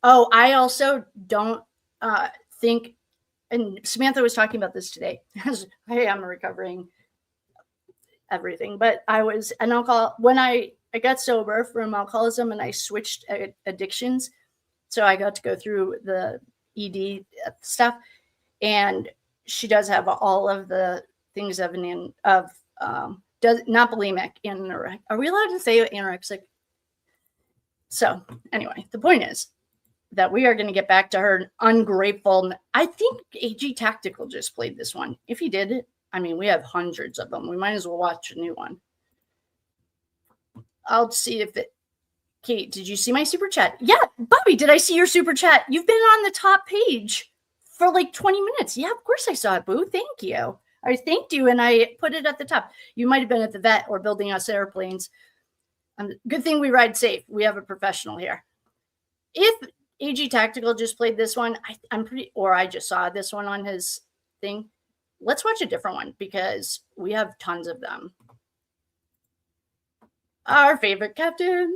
Oh, I also don't think, and Samantha was talking about this today. Hey, I'm recovering everything. But I was an alcohol, when I got sober from alcoholism and I switched addictions. So I got to go through the ED stuff, and she does have all of the things of does not bulimic, anorexic. Are we allowed to say anorexic? So anyway, the point is that we are going to get back to her ungrateful. I think AG Tactical just played this one. If he did, I mean, we have hundreds of them. We might as well watch a new one. I'll see if it. Kate, did you see my super chat? Yeah, Bobby, did I see your super chat? You've been on the top page for like 20 minutes. Yeah, of course I saw it, boo. Thank you. I thanked you and I put it at the top. You might have been at the vet or building us airplanes. Good thing we ride safe. We have a professional here. If AG Tactical just played this one, I just saw this one on his thing. Let's watch a different one because we have tons of them. Our favorite captain.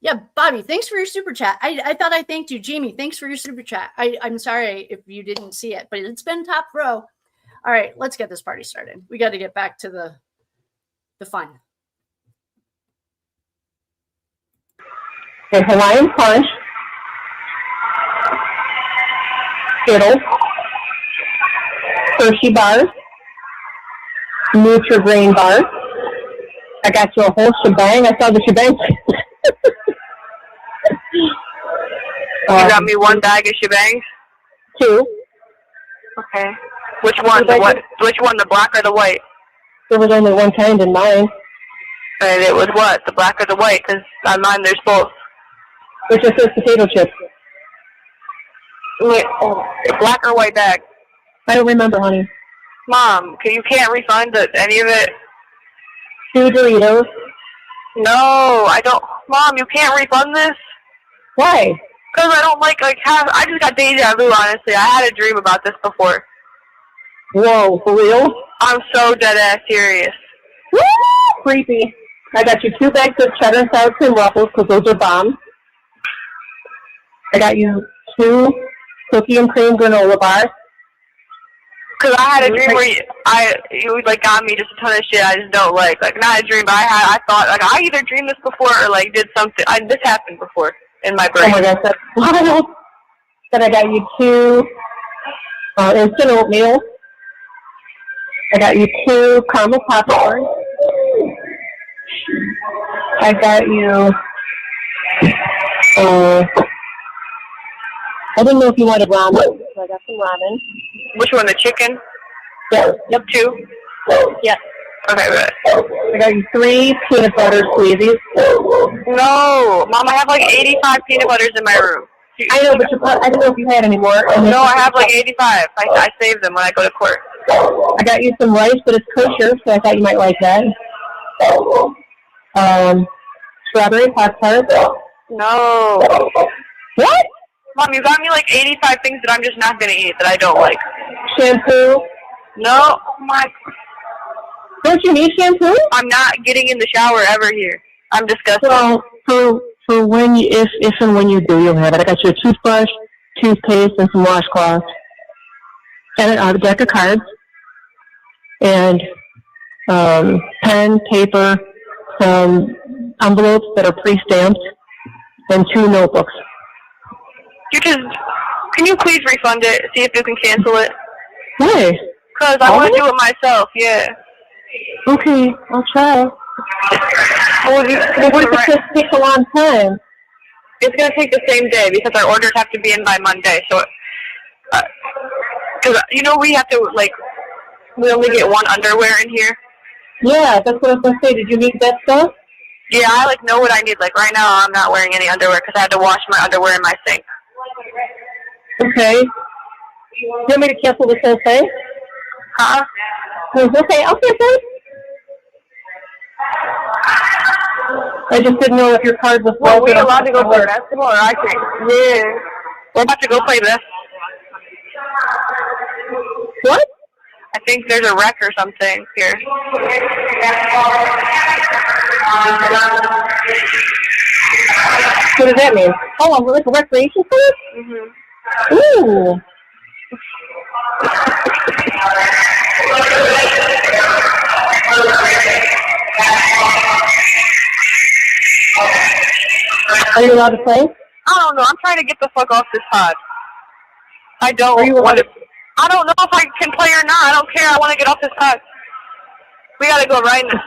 Yeah, Bobby, thanks for your super chat. I thought I thanked you. Jamie, thanks for your super chat. I'm sorry if you didn't see it, but it's been top row. All right, let's get this party started. We got to get back to the the fun.
Okay, Hawaiian Punch, Skittles, Hershey bars, Nutri-Grain bars. I got you a whole shebang. I saw the shebang.
You got me one bag of shebangs?
2.
Okay. Which one? Which one, the black or the white?
There was only one kind in mine.
And it was what? The black or the white? Because on mine there's both.
Which just says potato chips.
Wait, black or white bag?
I don't remember, honey.
Mom, you can't refund any of it?
2 Doritos.
No, I don't. Mom, you can't refund this?
Why?
Because I don't like I just got deja vu, honestly. I had a dream about this before.
Whoa, for real?
I'm so dead-ass serious.
Woo! Creepy. I got you 2 bags of cheddar and sour cream waffles, because those are bomb. I got you 2 cookie and cream granola bars.
Because I had a dream where you got me just a ton of shit I just don't like. Like, not a dream, but I thought, I either dreamed this before or, did something. This happened before in my brain.
Oh my gosh, that's wild. Then I got you 2 instant oatmeal. I got you 2 caramel popcorn. I got you, I didn't know if you wanted ramen, so I got some ramen.
Which one, the chicken?
Yeah.
Yep, 2?
Yeah.
Okay, good.
I got you 3 peanut butter squeezies.
No, Mom, I have 85 peanut butters in my room.
I know, but I don't know if you had any more.
No, I have 85. I save them when I go to court.
I got you some rice, but it's kosher, so I thought you might like that. Strawberry Pop-Tarts.
No.
What?
Mom, you got me 85 things that I'm just not going to eat that I don't like.
Shampoo.
No, my.
Don't you need shampoo?
I'm not getting in the shower ever here. I'm disgusted.
Well, for when you, if and when you do, you'll have it. I got you a toothbrush, toothpaste, and some washcloths, and a deck of cards, and pen, paper, some envelopes that are pre-stamped, and 2 notebooks.
Can you please refund it? See if you can cancel it.
Why?
Because I want to do it myself. Yeah.
Okay, I'll try. What if it just takes a long time?
It's going to take the same day because our orders have to be in by Monday. So, because we have to we only get 1 underwear in here.
Yeah, that's what I was going to say. Did you need that stuff?
Yeah, I know what I need. Right now, I'm not wearing any underwear because I had to wash my underwear in my sink.
Okay. You want me to cancel this whole thing?
Huh?
Okay, I'll cancel it. I just didn't know if your card was...
Well, we're allowed to go play basketball, or I can't. Yeah. We're about to go play this.
What?
I think there's a wreck or something here.
What does that mean? Oh, like a recreation place?
Mm-hmm.
Ooh. Are you allowed to play?
I don't know. I'm trying to get the fuck off this pod. I don't want to. I don't know if I can play or not. I don't care. I want to get off this pod. We gotta go right now.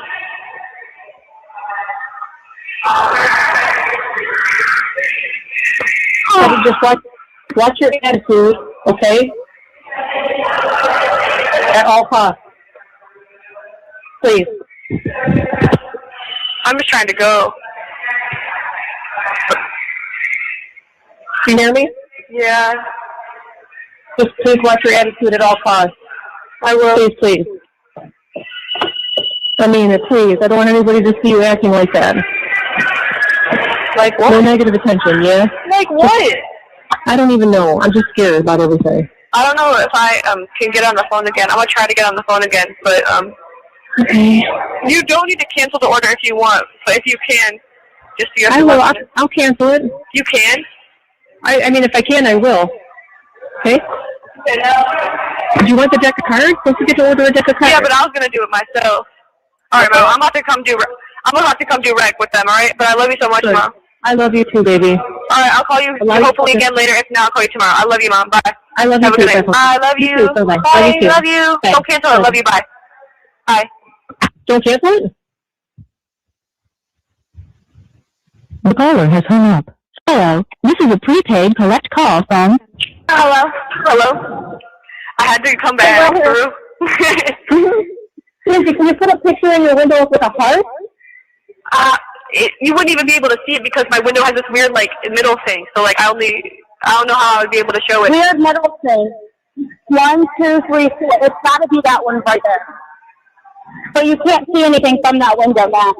Just watch your attitude, okay? At all costs. Please.
I'm just trying to go.
Do you hear me?
Yeah.
Just please watch your attitude at all costs.
I will.
Please. I mean it, please. I don't want anybody to see you acting like that.
Like what?
No negative attention, yeah?
Like what?
I don't even know. I'm just scared about everything.
I don't know if I can get on the phone again. I'm going to try to get on the phone again, but
Okay.
You don't need to cancel the order if you want, but if you can, just so you have
I
to
will.
let me know.
I'll cancel it.
You can?
I mean, if I can, I will. Okay? Do you want the deck of cards? Don't forget to order a deck of cards.
Yeah, but I was going to do it myself. All right, Mom. I'm about to come do rec with them. All right, but I love you so much, Mom.
I love you too, baby.
All right, I'll call you hopefully again later. If not, I'll call you tomorrow. I love you, Mom. Bye.
I love you too.
I love you.
Bye.
Bye. Love you.
Bye.
Don't cancel. I love you. Bye. Bye.
Don't cancel it? The caller has hung up. Hello, this is a prepaid collect call from...
Hello. I had to come back through.
Lindsay, can you put a picture in your window with a heart?
You wouldn't even be able to see it because my window has this weird, like, middle thing. So, like, I don't know how I would be able to show it.
Weird middle thing. 1, 2, 3, 4. It's got to be that one right there. But you can't see anything from that window now.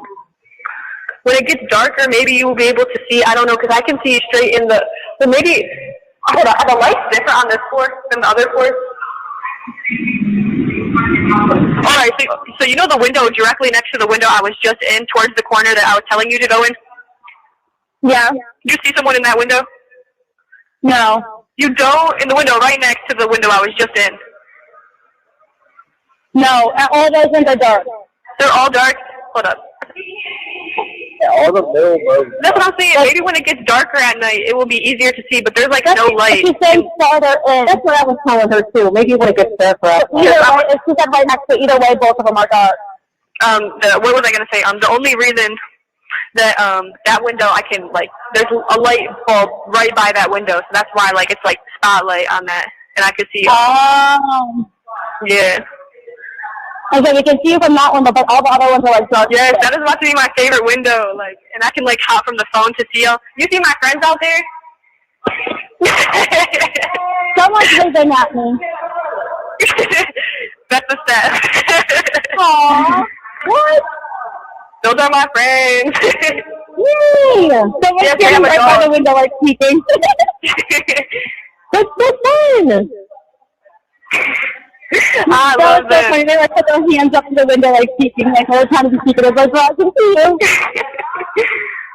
When it gets darker, maybe you will be able to see. I don't know, because I can see straight in the... Well, maybe... Hold on, are the lights different on this floor than the other floors? Alright, so you know the window directly next to the window I was just in, towards the corner that I was telling you to go in?
Yeah.
Did you see someone in that window?
No.
You don't? In the window right next to the window I was just in.
No, all those windows are dark.
They're all dark? Hold up. That's what I'm saying. Maybe when it gets darker at night, it will be easier to see, but there's like no light.
She's saying farther in. That's what I was telling her too. Maybe when it gets darker. She said right next to either way, both of them are dark.
What was I gonna say? The only reason that that window I can like, there's a light bulb right by that window, so that's why like it's like spotlight on that, and I could see.
Oh.
Yeah.
Okay, we can see you from that window, but all the other ones are like dark.
Yes, that is about to be my favorite window. Like, and I can like hop from the phone to see you. You see my friends out there?
Someone's waving at me.
That's the step.
Aww. What?
Those are my friends.
Yay! Someone's standing right by the window like peeking. That's so fun.
I love
that. So funny. They like put their hands up to the window like peeking, like all the time to peek. It was like, I can see you.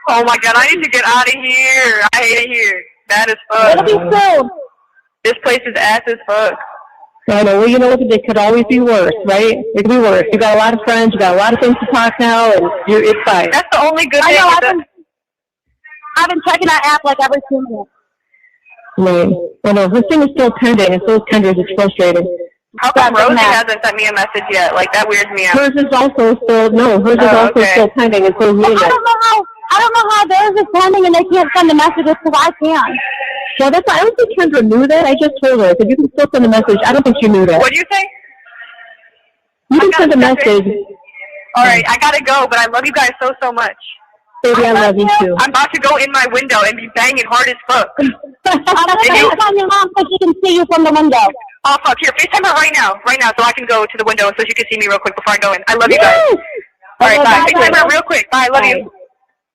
Oh my god, I need to get out of here. I hate it here. That is fun.
It'll be soon.
This place is ass as fuck.
I know. Well, you know what? It could always be worse, right? It could be worse. You got a lot of friends. You got a lot of things to talk now, and it's fine.
That's the only good thing.
I've been checking that app like every 2 minutes. Right. Well, no, her thing is still pending. It's so tender. It's frustrating.
How come Rosie hasn't sent me a message yet? Like, that weirds me out.
Hers is also still, still pending until we I don't know how theirs is pending and they can't send the messages because I can. Well, I don't think Kendra knew that. I just told her that you can still send a message. I don't think she knew that.
What do you say?
You can send a message.
All right, I gotta go, but I love you guys so, so much.
Baby, I love you too.
I'm about to go in my window and be banging hard as fuck.
I'm going to FaceTime your mom so she can see you from the window.
Oh, fuck. Here, FaceTime her right now, so I can go to the window so she can see me real quick before I go in. I love you guys. All right, bye. FaceTime her real quick. Bye, I love you.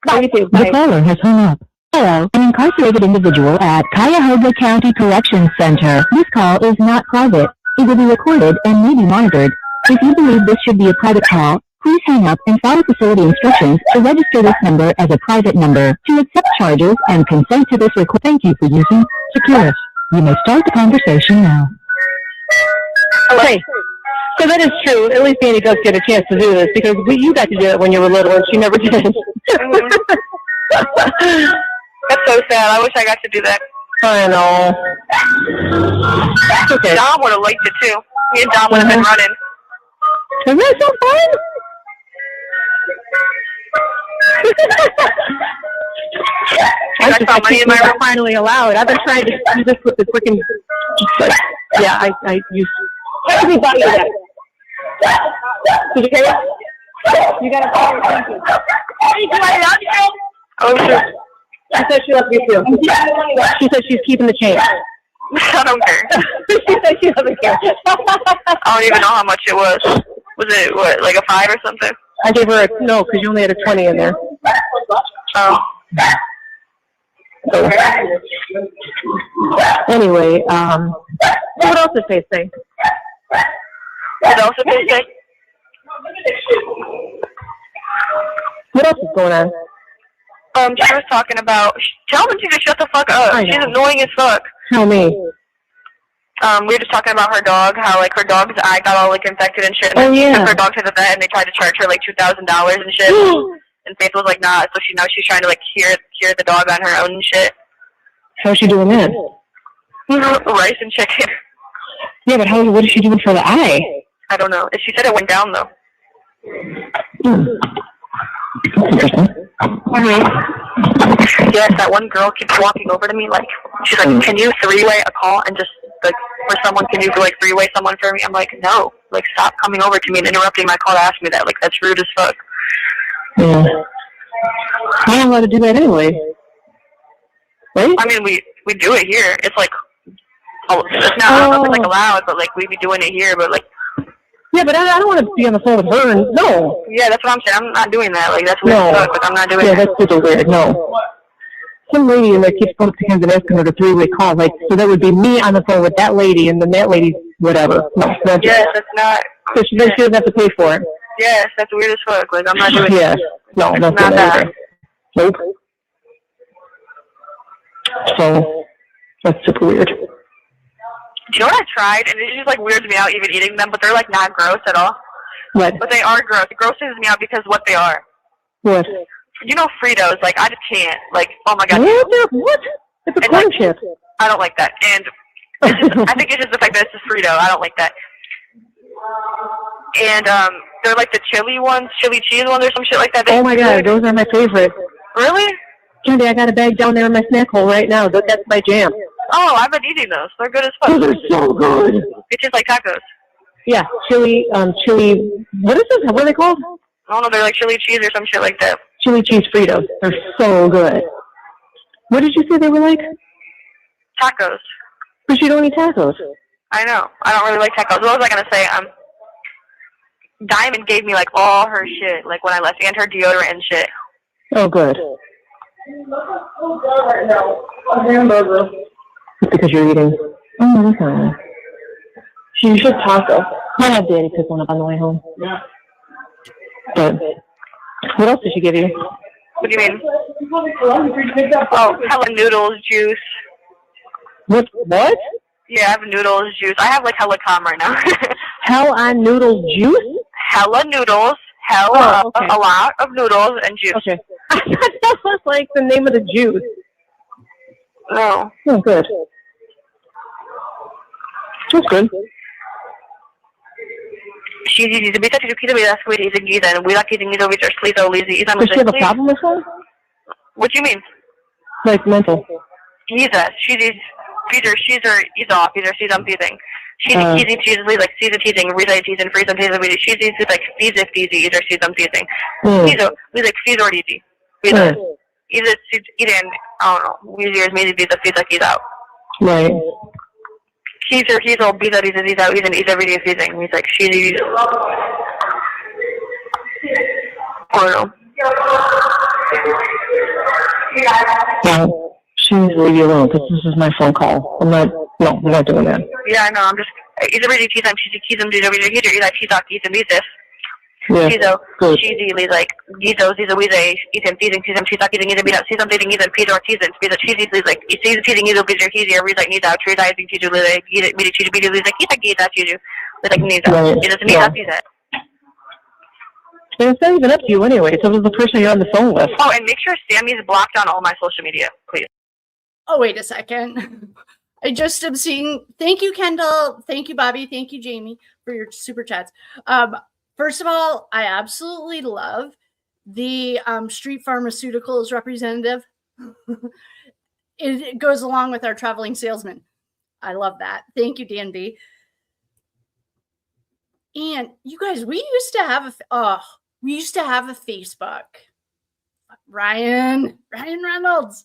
Bye. The caller has hung up. Hello, an incarcerated individual at Cuyahoga County Corrections Center. This call is not private. It will be recorded and may be monitored. If you believe this should be a private call, please hang up and follow facility instructions to register this number as a private number. To accept charges and consent to this request, thank you for using Securus. You may start the conversation now. Okay, so that is true. At least Annie does get a chance to do this because you got to do it when you were little and she never did.
That's so sad. I wish I got to do that.
I know. It's okay.
Dom would have liked it too. Me and Dom would have been running.
Isn't that so fun? I finally allowed. I've been trying to do this with the freaking. Yeah, I use. Everybody. Did you hear it? You got to follow attention.
Oh, sure.
She said she loves you too. She said she's keeping the change.
I don't care.
She said she doesn't care.
I don't even know how much it was. Was it, what, like a 5 or something?
I gave her no, because you only had a 20 in there.
Oh.
So, anyway, what else did Faith say?
What else did Faith say?
What else is going on?
She was talking about, tell Lindsay to shut the fuck up. She's annoying as fuck.
Tell me.
we were just talking about her dog, how, like, her dog's eye got all, like, infected and shit, and then she took her dog to the vet, and they tried to charge her, like, $2,000 and shit, and Faith was like, nah, so now she's trying to, like, cure the dog on her own and shit.
How's she doing that?
Rice and chicken.
Yeah, but what is she doing for the eye?
I don't know. She said it went down, though. Yes, that one girl keeps walking over to me, like, she's like, can you three-way a call and just, like, for someone, can you, like, three-way someone for me? I'm like, no. Like, stop coming over to me and interrupting my call to ask me that. Like, that's rude as fuck.
Yeah. I'm not allowed to do that anyway. Right?
I mean, we do it here. It's like, it's not, I don't know if it's, like, allowed, but, like, we be doing it here, but, like.
Yeah, but I don't want to be on the phone with her. No.
Yeah, that's what I'm saying. I'm not doing that. Like, that's weird as fuck. Like, I'm not doing that.
Yeah, that's super weird. No. Some lady in there keeps going to him and asking her to three-way call. Like, so that would be me on the phone with that lady, and then that lady, whatever. No,
yes, that's not.
So she doesn't have to pay for it.
Yes, that's weird as fuck. Like, I'm not doing
yeah. No, not that. Nope. So, that's super weird.
Do you know what I tried? And it just, like, weirds me out even eating them, but they're, like, not gross at all.
What?
But they are gross. It grosses me out because what they are.
What?
You know Fritos. Like, I just can't. Like, oh, my God.
What? It's a corn chip.
I don't like that. And it's just, I think it's just the fact that it's a Frito. I don't like that. And they're, like, the chili ones, chili cheese ones or some shit like that.
Oh, my God. Those are my favorite.
Really?
Candy, I got a bag down there in my snack hole right now. That's my jam.
Oh, I've been eating those. They're good as fuck.
Those are so good.
It tastes like tacos.
Yeah, chili, what is this? What are they called?
I don't know, they're like chili cheese or some shit like that.
Chili cheese Fritos. They're so good. What did you say they were like?
Tacos.
But you don't eat tacos.
I know. I don't really like tacos. What was I going to say? Diamond gave me, like, all her shit, like, when I left, and her deodorant and shit.
Oh, good. A hamburger. Because you're eating. Oh, okay. She should taco. I had Daddy pick one up on the way home. Yeah. But what else did she give you?
What do you mean? Oh, hella noodles, juice.
What?
Yeah, I have noodles, juice. I have, like, hella calm right now.
Hell on noodles juice?
Hella noodles, a lot of noodles and juice.
Okay. I thought that was, like, the name of the juice.
No.
Oh, good. That's good.
She's easy to be such a kid, that's what he's a geezer, and we like eating these over here, sleep over lazy.
Does she have a problem with her?
What do you mean?
Like mental.
She's off, she's I'm teasing. She's easy teasing, like season teasing, relay teasing, free some teasing, she's easy, like fees if easy, either she's I'm teasing. We like fees or easy. Either eating, I don't know, easier is maybe the fees like he's out.
Right.
He's all beat out, he's out, he's every day feasing. He's like, she's I don't know.
Well, she needs to leave you alone because this is my phone call. I'm not doing that.
Yeah, I know, I'm just, he's every day teasing, she's every day he's like, he's not teasing, he's this.
Yeah, good.
She's easily like, he's a teasing, she's not eating either, she's not eating either, Peter or teasing, because she's easily like, she's teasing either, because he's here, he's like, needs out, she's like, he's like, he's like, he's like, needs out. He doesn't need out, he's that.
And it's not even up to you anyway, so it was the person you're on the phone with.
Oh, and make sure Sammy's blocked on all my social media, please.
Oh, wait a second. I just am seeing, thank you, Kendall. Thank you, Bobby. Thank you, Jamie, for your super chats. First of all, I absolutely love the street pharmaceuticals representative. It goes along with our traveling salesman. I love that. Thank you, DNB. And you guys, we used to have a Facebook. Ryan Reynolds.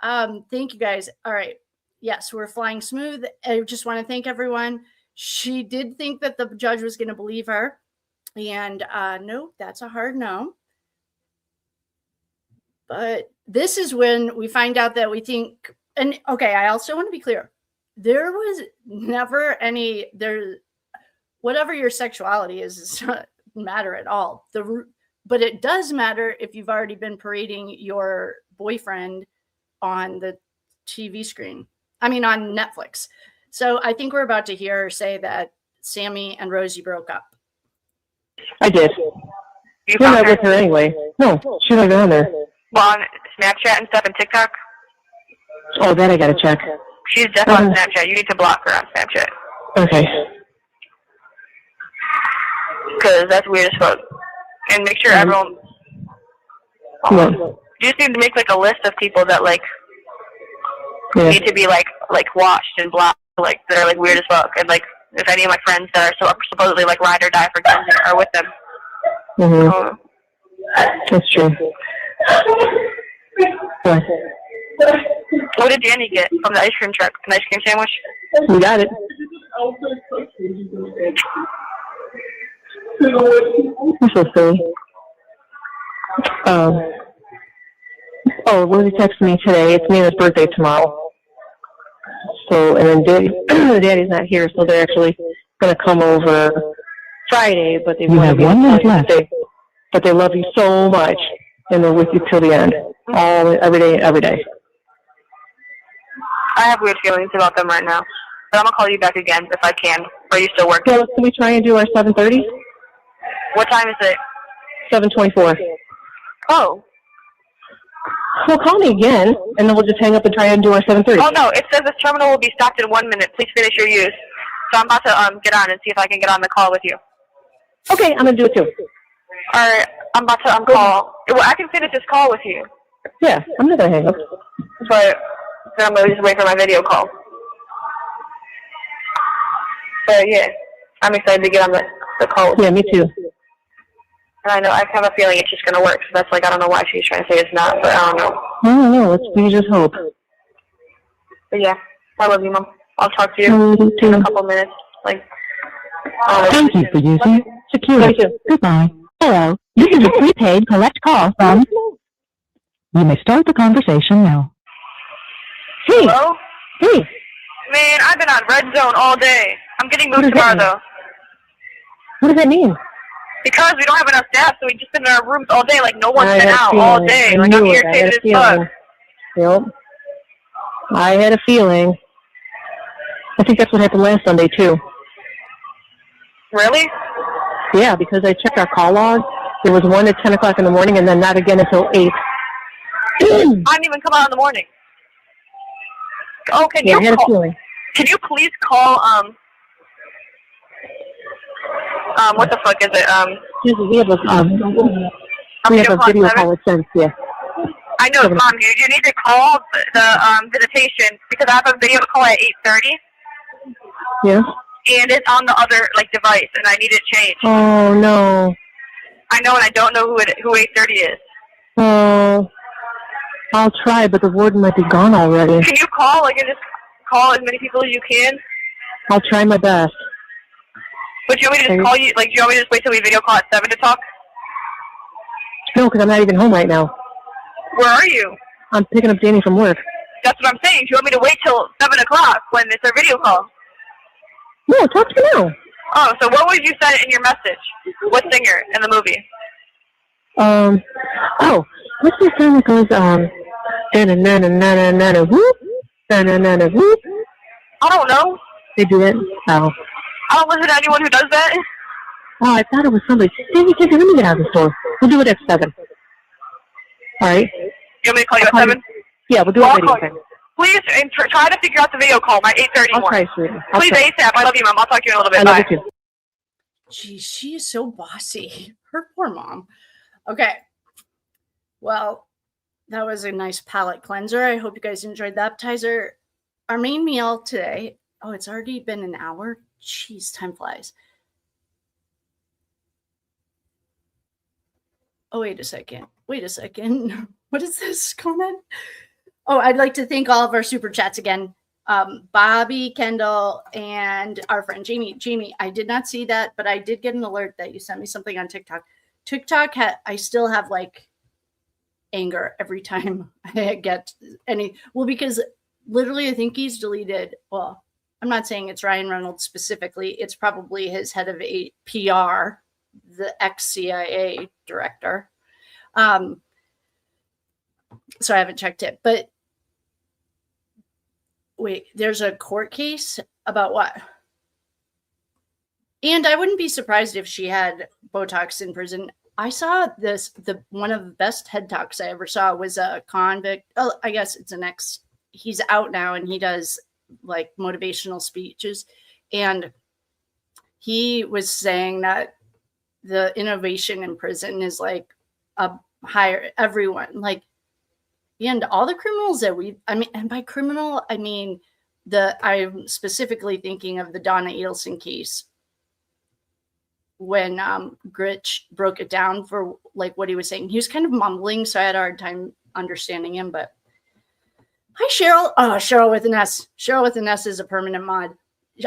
Thank you guys. All right. Yes, we're flying smooth. I just want to thank everyone. She did think that the judge was going to believe her. And no, that's a hard no. But this is when we find out that we think, and okay, I also want to be clear. There was never whatever your sexuality is, does not matter at all. But it does matter if you've already been parading your boyfriend on the TV screen. I mean, on Netflix. So I think we're about to hear her say that Sammy and Rosie broke up.
I did.
You
You're
found
not with her anyway. No, she's not on there.
Well, on Snapchat and stuff and TikTok?
Oh, that I gotta check.
She's definitely on Snapchat. You need to block her on Snapchat.
Okay.
Because that's weird as fuck. And make sure everyone...
Yeah.
You just need to make, like, a list of people that, like,
Yeah.
need to be, like watched and blocked. Like, they're, like, weird as fuck. And, like, if any of my friends that are supposedly, like, ride or die for guns are with them.
Mm-hmm. That's true. What?
What did Danny get from the ice cream truck? An ice cream sandwich?
You got it. You're so silly. Rosie texted me today. It's Nina's birthday tomorrow. So, and then Daddy's not here, so they're actually going to come over Friday, but they want to be 1 minute left. But they love you so much, and they're with you till the end, every day.
I have weird feelings about them right now, but I'm gonna call you back again if I can. Are you still working?
So, can we try and do our 7:30?
What time is it?
7:24.
Oh.
Well, call me again, and then we'll just hang up and try and do our 7:30.
Oh no, it says this terminal will be stopped in 1 minute. Please finish your use. So I'm about to get on and see if I can get on the call with you.
Okay, I'm gonna do it too.
Alright, I'm about to call. Well, I can finish this call with you.
Yeah, I'm not gonna hang up.
But then I'm gonna just wait for my video call. But yeah, I'm excited to get on the call.
Yeah, me too.
And I know, I have a feeling it's just gonna work. So that's like, I don't know why she's trying to say it's not, but I don't know.
I don't know, we just hope.
But yeah, I love you, Mom. I'll talk to you in a couple minutes.
Thank you for using security. Goodbye. Hello, this is a prepaid collect call from... You may start the conversation now.
Hey!
Hello?
Hey!
Man, I've been on red zone all day. I'm getting moved tomorrow, though.
What does that mean?
Because we don't have enough staff, so we've just been in our rooms all day. Like, no one's been out all day. Like, I'm irritated as fuck.
Yep. I had a feeling. I think that's what happened last Sunday, too.
Really?
Yeah, because I checked our call log. There was one at 10 o'clock in the morning, and then not again until 8.
I didn't even come out in the morning. Oh, can you Can you please call, what the fuck is it?
We have a video call at 7, yeah.
I know, Mom, you need to call the visitation, because I have a video call at 8:30.
Yeah?
And it's on the other, device, and I need it changed.
Oh, no.
I know, and I don't know who 8:30 is.
Oh, I'll try, but the warden might be gone already.
Can you call, and just call as many people as you can?
I'll try my best.
But do you want me to just call you, do you want me to just wait till we video call at 7 to talk?
No, because I'm not even home right now.
Where are you?
I'm picking up Danny from work.
That's what I'm saying. Do you want me to wait till 7 o'clock when it's our video call?
No, talk to me now.
Oh, so what would you say in your message? What singer in the movie?
What's the song that goes, na-na-na-na-na-na-na, whoop, na-na-na-na, whoop?
I don't know.
They do it? Oh.
I don't listen to anyone who does that.
Oh, I thought it was somebody. Danny, let me get out of the store. We'll do it at 7. All right?
You want me to call you at 7?
Yeah, we'll do it at 7.
Please, and try to figure out the video call, my 8:30
I'll
one.
try, sweetie.
Please, ASAP. I love you, Mom. I'll talk to you in a little bit.
I love you too.
Geez, she is so bossy. Her poor mom. Okay. Well, that was a nice palate cleanser. I hope you guys enjoyed the appetizer. Our main meal today. Oh, it's already been an hour. Jeez, time flies. Oh, wait a second. What is this comment? Oh, I'd like to thank all of our super chats again. Bobby, Kendall, and our friend Jamie. Jamie, I did not see that, but I did get an alert that you sent me something on TikTok. I still have anger every time I get any. Well, because literally I think he's deleted. Well, I'm not saying it's Ryan Reynolds specifically. It's probably his head of PR, the ex-CIA director. So I haven't checked it. But wait, there's a court case About what? And I wouldn't be surprised if she had Botox in prison. I saw this, one of the best head talks I ever saw was a convict. Oh, I guess it's an ex. He's out now and he does like motivational speeches. And he was saying that the innovation in prison is like a higher everyone, like, and all the criminals that and by criminal, I mean, I'm specifically thinking of the Donna Adelson case when Gritch broke it down for like what he was saying. He was kind of mumbling, so I had a hard time understanding him. But hi, Cheryl. Oh, Cheryl with an S. Cheryl with an S is a permanent mod.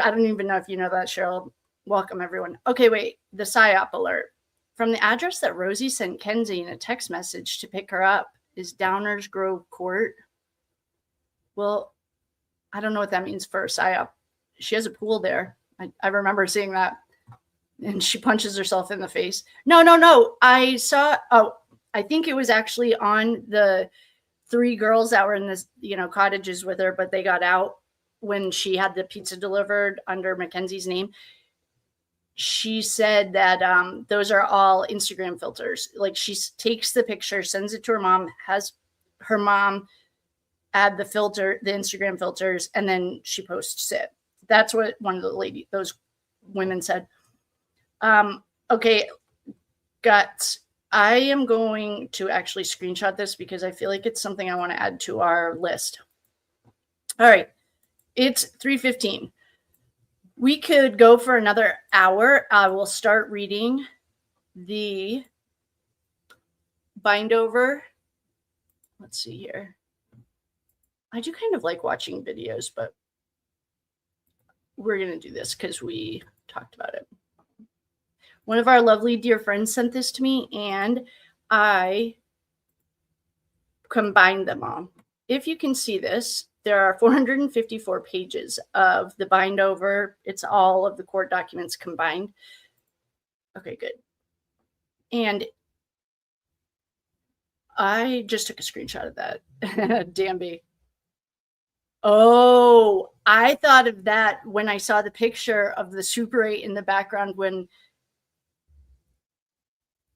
I don't even know if you know that, Cheryl. Welcome, everyone. Okay, wait. The PSYOP alert. From the address that Rosie sent Kenzie in a text message to pick her up is Downers Grove Court. Well, I don't know what that means for a PSYOP. She has a pool there. I remember seeing that. And she punches herself in the face. No. I saw, I think it was actually on the 3 girls that were in this, cottages with her, but they got out when she had the pizza delivered under Mackenzie's name. She said that those are all Instagram filters. Like she takes the picture, sends it to her mom, has her mom add the Instagram filters, and then she posts it. That's what one of those women said. Okay, Guts. I am going to actually screenshot this because I feel like it's something I want to add to our list. All right. It's 3:15. We could go for another hour. I will start reading the Bindover. Let's see here. I do kind of like watching videos, but we're going to do this because we talked about it. One of our lovely dear friends sent this to me, and I combined them all. If you can see this, there are 454 pages of the Bindover. It's all of the court documents combined. Okay, good. And I just took a screenshot of that. Danby. Oh, I thought of that when I saw the picture of the Super 8 in the background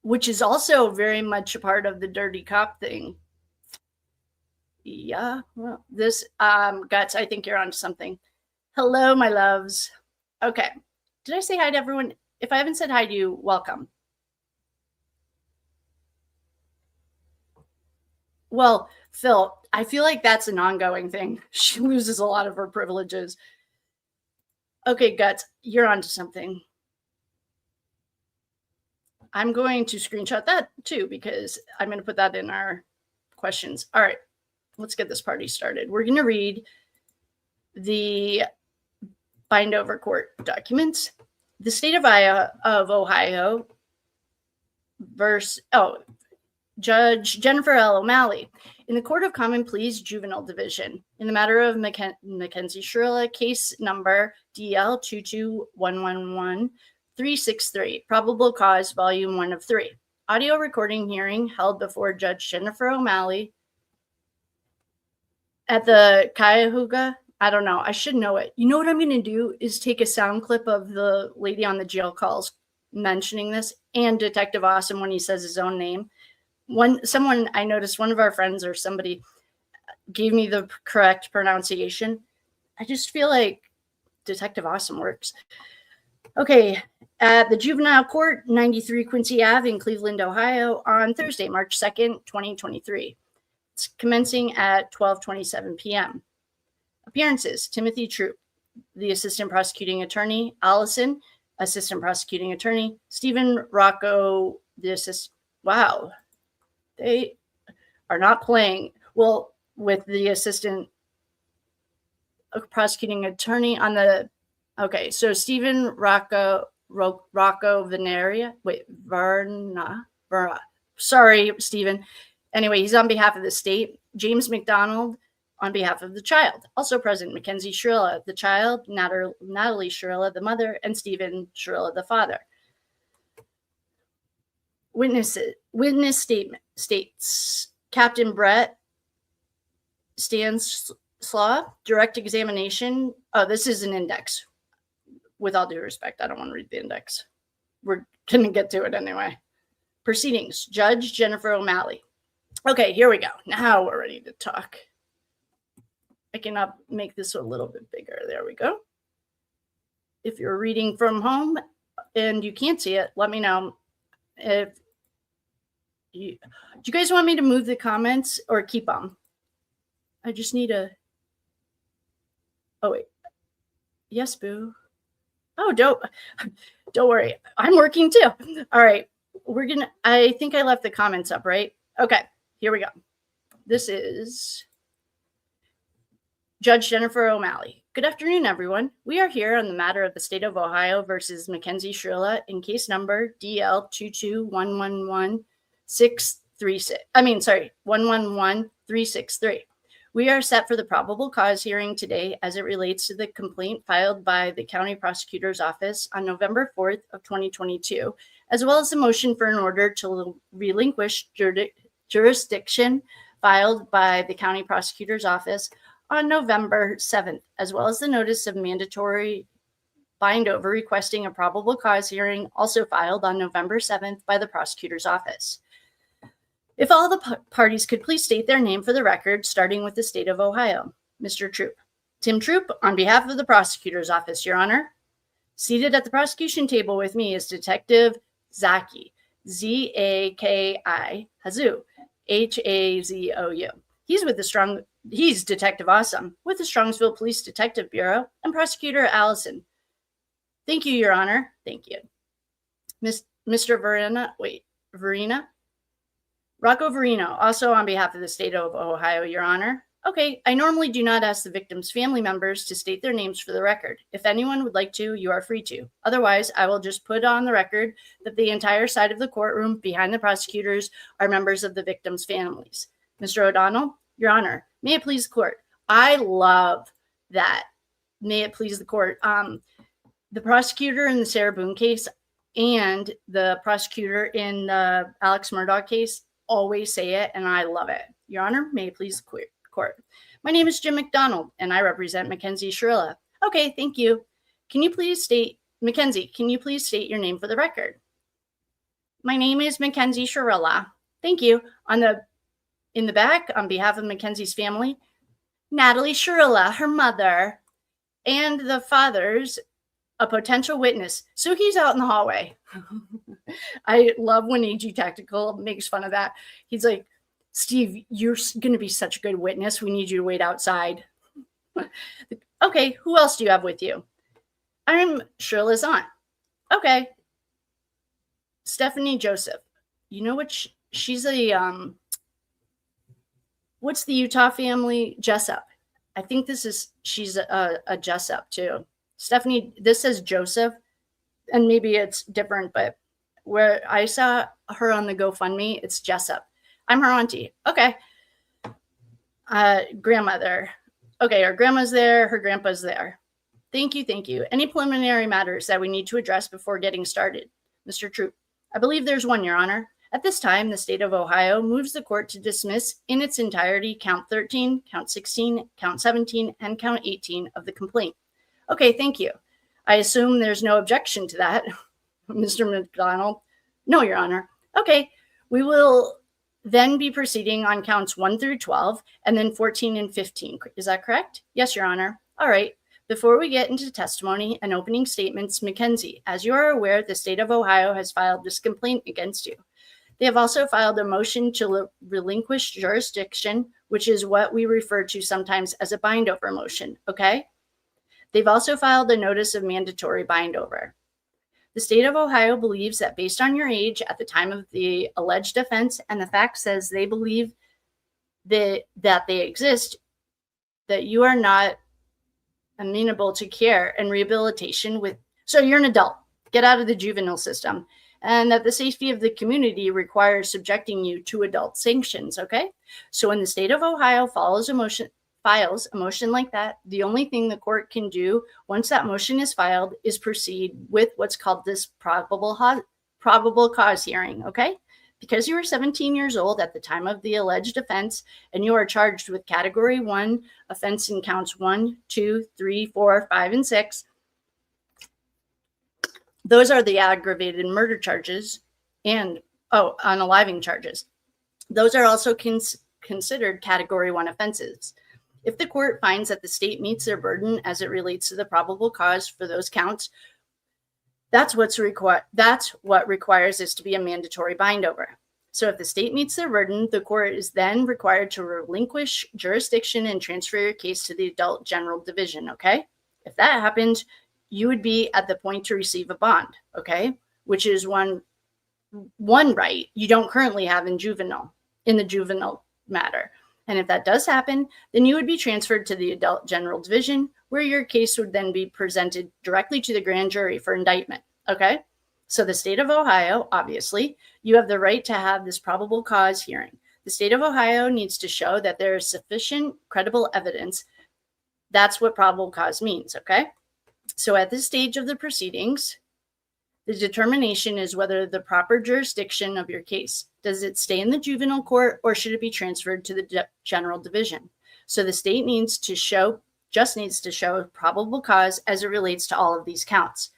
which is also very much a part of the dirty cop thing. Yeah, well, this, Guts, I think you're onto something. Hello, my loves. Okay. Did I say hi to everyone? If I haven't said hi to you, welcome. Well, Phil, I feel like that's an ongoing thing. She loses a lot of her privileges. Okay, Guts, you're onto something. I'm going to screenshot that too, because I'm going to put that in our questions. All right, let's get this party started. We're going to read the Bindover court documents. The state of Ohio versus, Judge Jennifer L. O'Malley. In the Court of Common Pleas Juvenile Division, in the matter of Mackenzie Shirilla, case number DL 22111-363, probable cause, volume 1 of 3. Audio recording hearing held before Judge Jennifer O'Malley at the Cuyahoga. I don't know. I should know it. You know what I'm going to do is take a sound clip of the lady on the jail calls mentioning this and Detective Awesome when he says his own name. Someone, I noticed one of our friends or somebody gave me the correct pronunciation. I just feel like Detective Awesome works. Okay, at the Juvenile Court, 93 Quincy Ave in Cleveland, Ohio, on Thursday, March 2nd, 2023. It's commencing at 12:27 p.m. Appearances: Timothy Troop, the Assistant Prosecuting Attorney; Allison, Assistant Prosecuting Attorney; Stephen Rocco, the Assistant. Wow, they are not playing well with the Assistant Prosecuting Attorney on the. Okay, so Stephen Rocco Veneria. Wait, Verna. Sorry, Stephen. Anyway, he's on behalf of the state. James McDonald on behalf of the child. Also present, Mackenzie Shirilla, the child, Natalie Shirilla, the mother, and Stephen Shirilla, the father. Witness statement states Captain Brett Slaw, direct examination. Oh, this is an index. With all due respect, I don't want to read the index. We're going to get to it anyway. Proceedings. Judge Jennifer O'Malley. Okay, here we go. Now we're ready to talk. I can make this a little bit bigger. There we go. If you're reading from home and you can't see it, let me know. Do you guys want me to move the comments or keep them? I just need a... Oh, wait. Yes, boo. Oh, don't worry. I'm working too. All right. I think I left the comments up, right? Okay, here we go. This is Judge Jennifer O'Malley. Good afternoon, everyone. We are here on the matter of the state of Ohio versus Mackenzie Shirilla in case number DL2211163. 111363. We are set for the probable cause hearing today as it relates to the complaint filed by the County Prosecutor's Office on November 4th of 2022, as well as the motion for an order to relinquish jurisdiction filed by the County Prosecutor's Office on November 7th, as well as the notice of mandatory Bindover requesting a probable cause hearing also filed on November 7th by the Prosecutor's Office. If all the parties could please state their name for the record, starting with the state of Ohio. Mr. Troop. Tim Troop, on behalf of the Prosecutor's Office, Your Honor. Seated at the prosecution table with me is Detective Zaki, Z-A-K-I, Hazoo, H-A-Z-O-U. He's Detective Awesome with the Strongsville Police Detective Bureau and Prosecutor Allison. Thank you, Your Honor. Thank you. Mr. Verena? Rocco Verino, also on behalf of the state of Ohio, Your Honor. Okay, I normally do not ask the victim's family members to state their names for the record. If anyone would like to, you are free to. Otherwise, I will just put on the record that the entire side of the courtroom behind the prosecutors are members of the victim's families. Mr. O'Donnell, Your Honor, may it please the court. I love that. May it please the court. The prosecutor in the Sarah Boone case and the prosecutor in the Alex Murdaugh case always say it, and I love it. Your Honor, may it please the court. My name is Jim McDonald, and I represent Mackenzie Shirilla. Okay, thank you. Mackenzie, can you please state your name for the record? My name is Mackenzie Shirilla. Thank you. In the back, on behalf of Mackenzie's family, Natalie Shirilla, her mother, and the father's a potential witness. So he's out in the hallway. I love when AG Tactical makes fun of that. He's like, Steve, you're going to be such a good witness. We need you to wait outside. Okay, who else do you have with you? I'm Shirley's aunt. Okay. Stephanie Joseph. You know what? She's a, what's the Utah family? Jessup. I think she's a Jessup too. Stephanie, this says Joseph, and maybe it's different, but where I saw her on the GoFundMe, it's Jessup. I'm her auntie. Okay. Grandmother. Okay, our grandma's there, her grandpa's there. Thank you, thank you. Any preliminary matters that we need to address before getting started? Mr. Troop. I believe there's one, Your Honor. At this time, the state of Ohio moves the court to dismiss in its entirety count 13, count 16, count 17, and count 18 of the complaint. Okay, thank you. I assume there's no objection to that, Mr. McDonald. No, Your Honor. Okay, we will then be proceeding on counts 1 through 12 and then 14 and 15. Is that correct? Yes, Your Honor. All right. Before we get into testimony and opening statements, Mackenzie, as you are aware, the state of Ohio has filed this complaint against you. They have also filed a motion to relinquish jurisdiction, which is what we refer to sometimes as a bindover motion, okay? They've also filed a notice of mandatory bindover. The state of Ohio believes that based on your age at the time of the alleged offense and the fact says they believe that they exist, that you are not amenable to care and rehabilitation so you're an adult, get out of the juvenile system, and that the safety of the community requires subjecting you to adult sanctions, okay? So when the state of Ohio files a motion like that, the only thing the court can do once that motion is filed is proceed with what's called this probable cause hearing, okay? Because you were 17 years old at the time of the alleged offense and you are charged with Category 1 offense in counts 1, 2, 3, 4, 5, and 6, those are the aggravated murder charges and, unaliving charges. Those are also considered Category 1 offenses. If the court finds that the state meets their burden as it relates to the probable cause for those counts, that's what requires this to be a mandatory bindover. So if the state meets their burden, the court is then required to relinquish jurisdiction and transfer your case to the Adult General Division, okay? If that happened, you would be at the point to receive a bond, okay? Which is one right you don't currently have in the juvenile matter. And if that does happen, then you would be transferred to the Adult General Division, where your case would then be presented directly to the grand jury for indictment, okay? So the state of Ohio, obviously, you have the right to have this probable cause hearing. The state of Ohio needs to show that there is sufficient credible evidence. That's what probable cause means, okay? So at this stage of the proceedings, the determination is whether the proper jurisdiction of your case. Does it stay in the juvenile court or should it be transferred to the general division? So the state needs to show probable cause as it relates to all of these counts.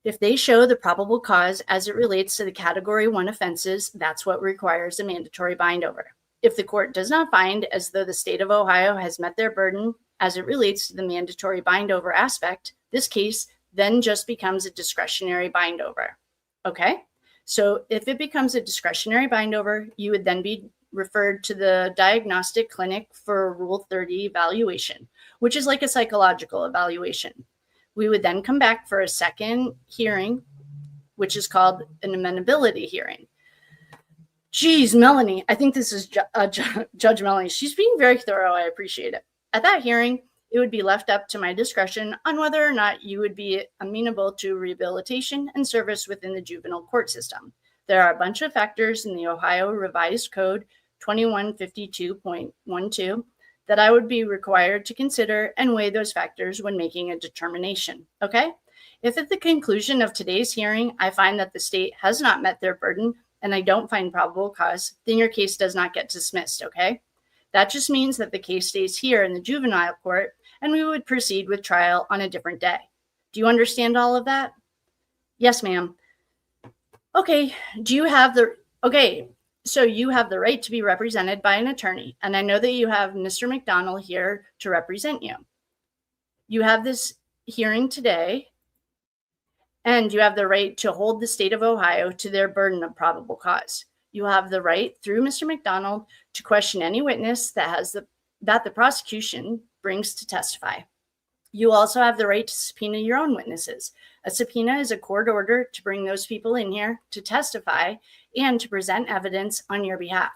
If they show the probable cause as it relates to the Category 1 offenses, that's what requires a mandatory bindover. If the court does not find as though the state of Ohio has met their burden as it relates to the mandatory bindover aspect, this case then just becomes a discretionary bindover. Okay? So if it becomes a discretionary bindover, you would then be referred to the diagnostic clinic for a Rule 30 evaluation, which is like a psychological evaluation. We would then come back for a second hearing, which is called an amenability hearing. Geez, Melanie, I think this is Judge Melanie. She's being very thorough. I appreciate it. At that hearing, it would be left up to my discretion on whether or not you would be amenable to rehabilitation and service within the juvenile court system. There are a bunch of factors in the Ohio Revised Code 2152.12 that I would be required to consider and weigh those factors when making a determination, okay? If at the conclusion of today's hearing, I find that the state has not met their burden and I don't find probable cause, then your case does not get dismissed, okay? That just means that the case stays here in the juvenile court and we would proceed with trial on a different day. Do you understand all of that? Yes, ma'am. Okay, so you have the right to be represented by an attorney, and I know that you have Mr. McDonald here to represent you. You have this hearing today, and you have the right to hold the state of Ohio to their burden of probable cause. You have the right, through Mr. McDonald, to question any witness that the prosecution brings to testify. You also have the right to subpoena your own witnesses. A subpoena is a court order to bring those people in here to testify and to present evidence on your behalf.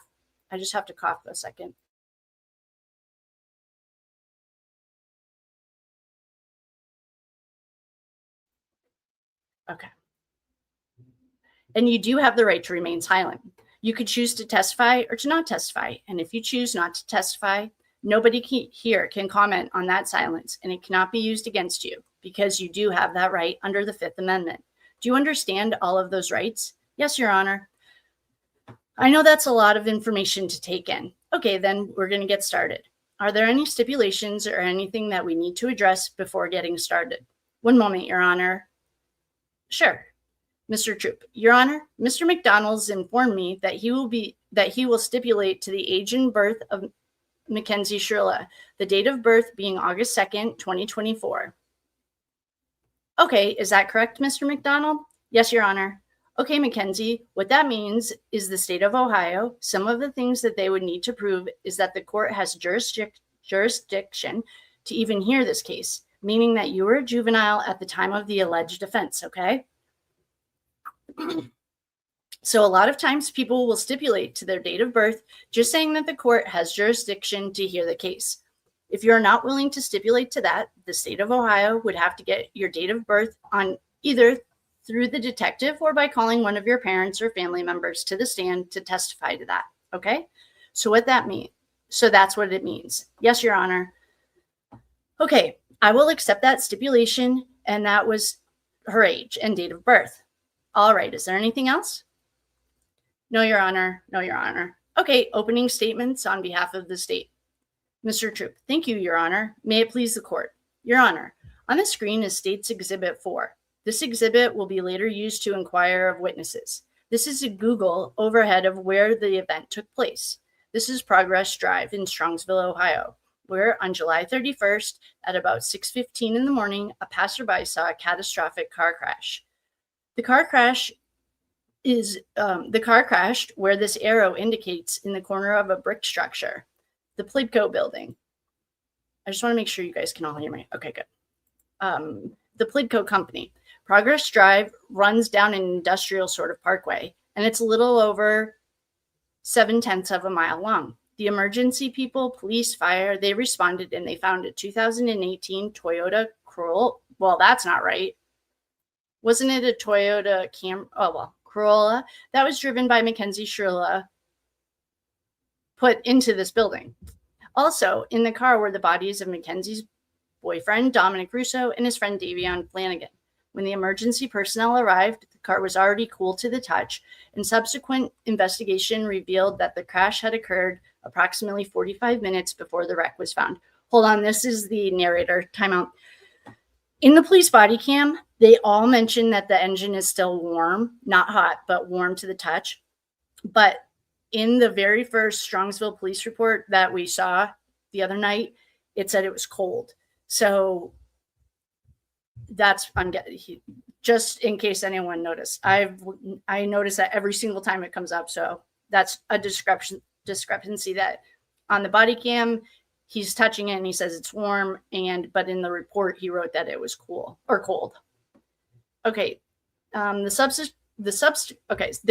I just have to cough for a second. Okay. And you do have the right to remain silent. You could choose to testify or to not testify. And if you choose not to testify, nobody here can comment on that silence, and it cannot be used against you because you do have that right under the Fifth Amendment. Do you understand all of those rights? Yes, Your Honor. I know that's a lot of information to take in. Okay, then we're going to get started. Are there any stipulations or anything that we need to address before getting started? One moment, Your Honor. Sure. Mr. Troop, Your Honor, Mr. McDonald's informed me that he will stipulate to the age and birth of Mackenzie Shirilla, the date of birth being August 2nd, 2024. Okay, is that correct, Mr. McDonald? Yes, Your Honor. Okay, Mackenzie, what that means is the state of Ohio, some of the things that they would need to prove is that the court has jurisdiction to even hear this case, meaning that you were a juvenile at the time of the alleged offense, okay? So a lot of times people will stipulate to their date of birth, just saying that the court has jurisdiction to hear the case. If you're not willing to stipulate to that, the state of Ohio would have to get your date of birth on either through the detective or by calling one of your parents or family members to the stand to testify to that, okay? So what that means, so that's what it means. Yes, Your Honor. Okay, I will accept that stipulation, and that was her age and date of birth. All right, is there anything else? No, Your Honor. No, Your Honor. Okay, opening statements on behalf of the state. Mr. Troop, thank you, Your Honor. May it please the court. Your Honor, on the screen is State's Exhibit 4. This exhibit will be later used to inquire of witnesses. This is a Google overhead of where the event took place. This is Progress Drive in Strongsville, Ohio, where on July 31st at about 6:15 in the morning, a passerby saw a catastrophic car crash. The car crashed where this arrow indicates in the corner of a brick structure, the Plea building. I just want to make sure you guys can all hear me. Okay, good. The Plea company. Progress Drive runs down an industrial sort of parkway, and it's a little over 0.7 of a mile long. The emergency people, police, fire, they responded and they found a 2018 Toyota Corolla. Well, that's not right. Wasn't it a Toyota Corolla that was driven by Mackenzie Shirilla put into this building? Also, in the car were the bodies of Mackenzie's boyfriend, Dominic Russo, and his friend Davion Flanagan. When the emergency personnel arrived, the car was already cool to the touch, and subsequent investigation revealed that the crash had occurred approximately 45 minutes before the wreck was found. Hold on, this is the narrator. Timeout. In the police body cam, they all mention that the engine is still warm, not hot, but warm to the touch. But in the very first Strongsville police report that we saw the other night, it said it was cold. So that's just in case anyone noticed. I notice that every single time it comes up. So that's a discrepancy that on the body cam, he's touching it and he says it's warm, but in the report he wrote that it was cool or cold. Okay, the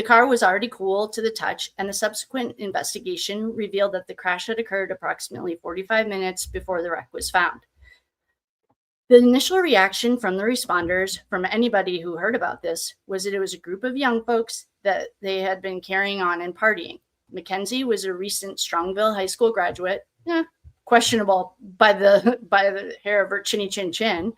car was already cool to the touch, and the subsequent investigation revealed that the crash had occurred approximately 45 minutes before the wreck was found. The initial reaction from the responders, from anybody who heard about this, was that it was a group of young folks that they had been carrying on and partying. Mackenzie was a recent Strongville High School graduate, questionable by the hair of her chinny chin chin,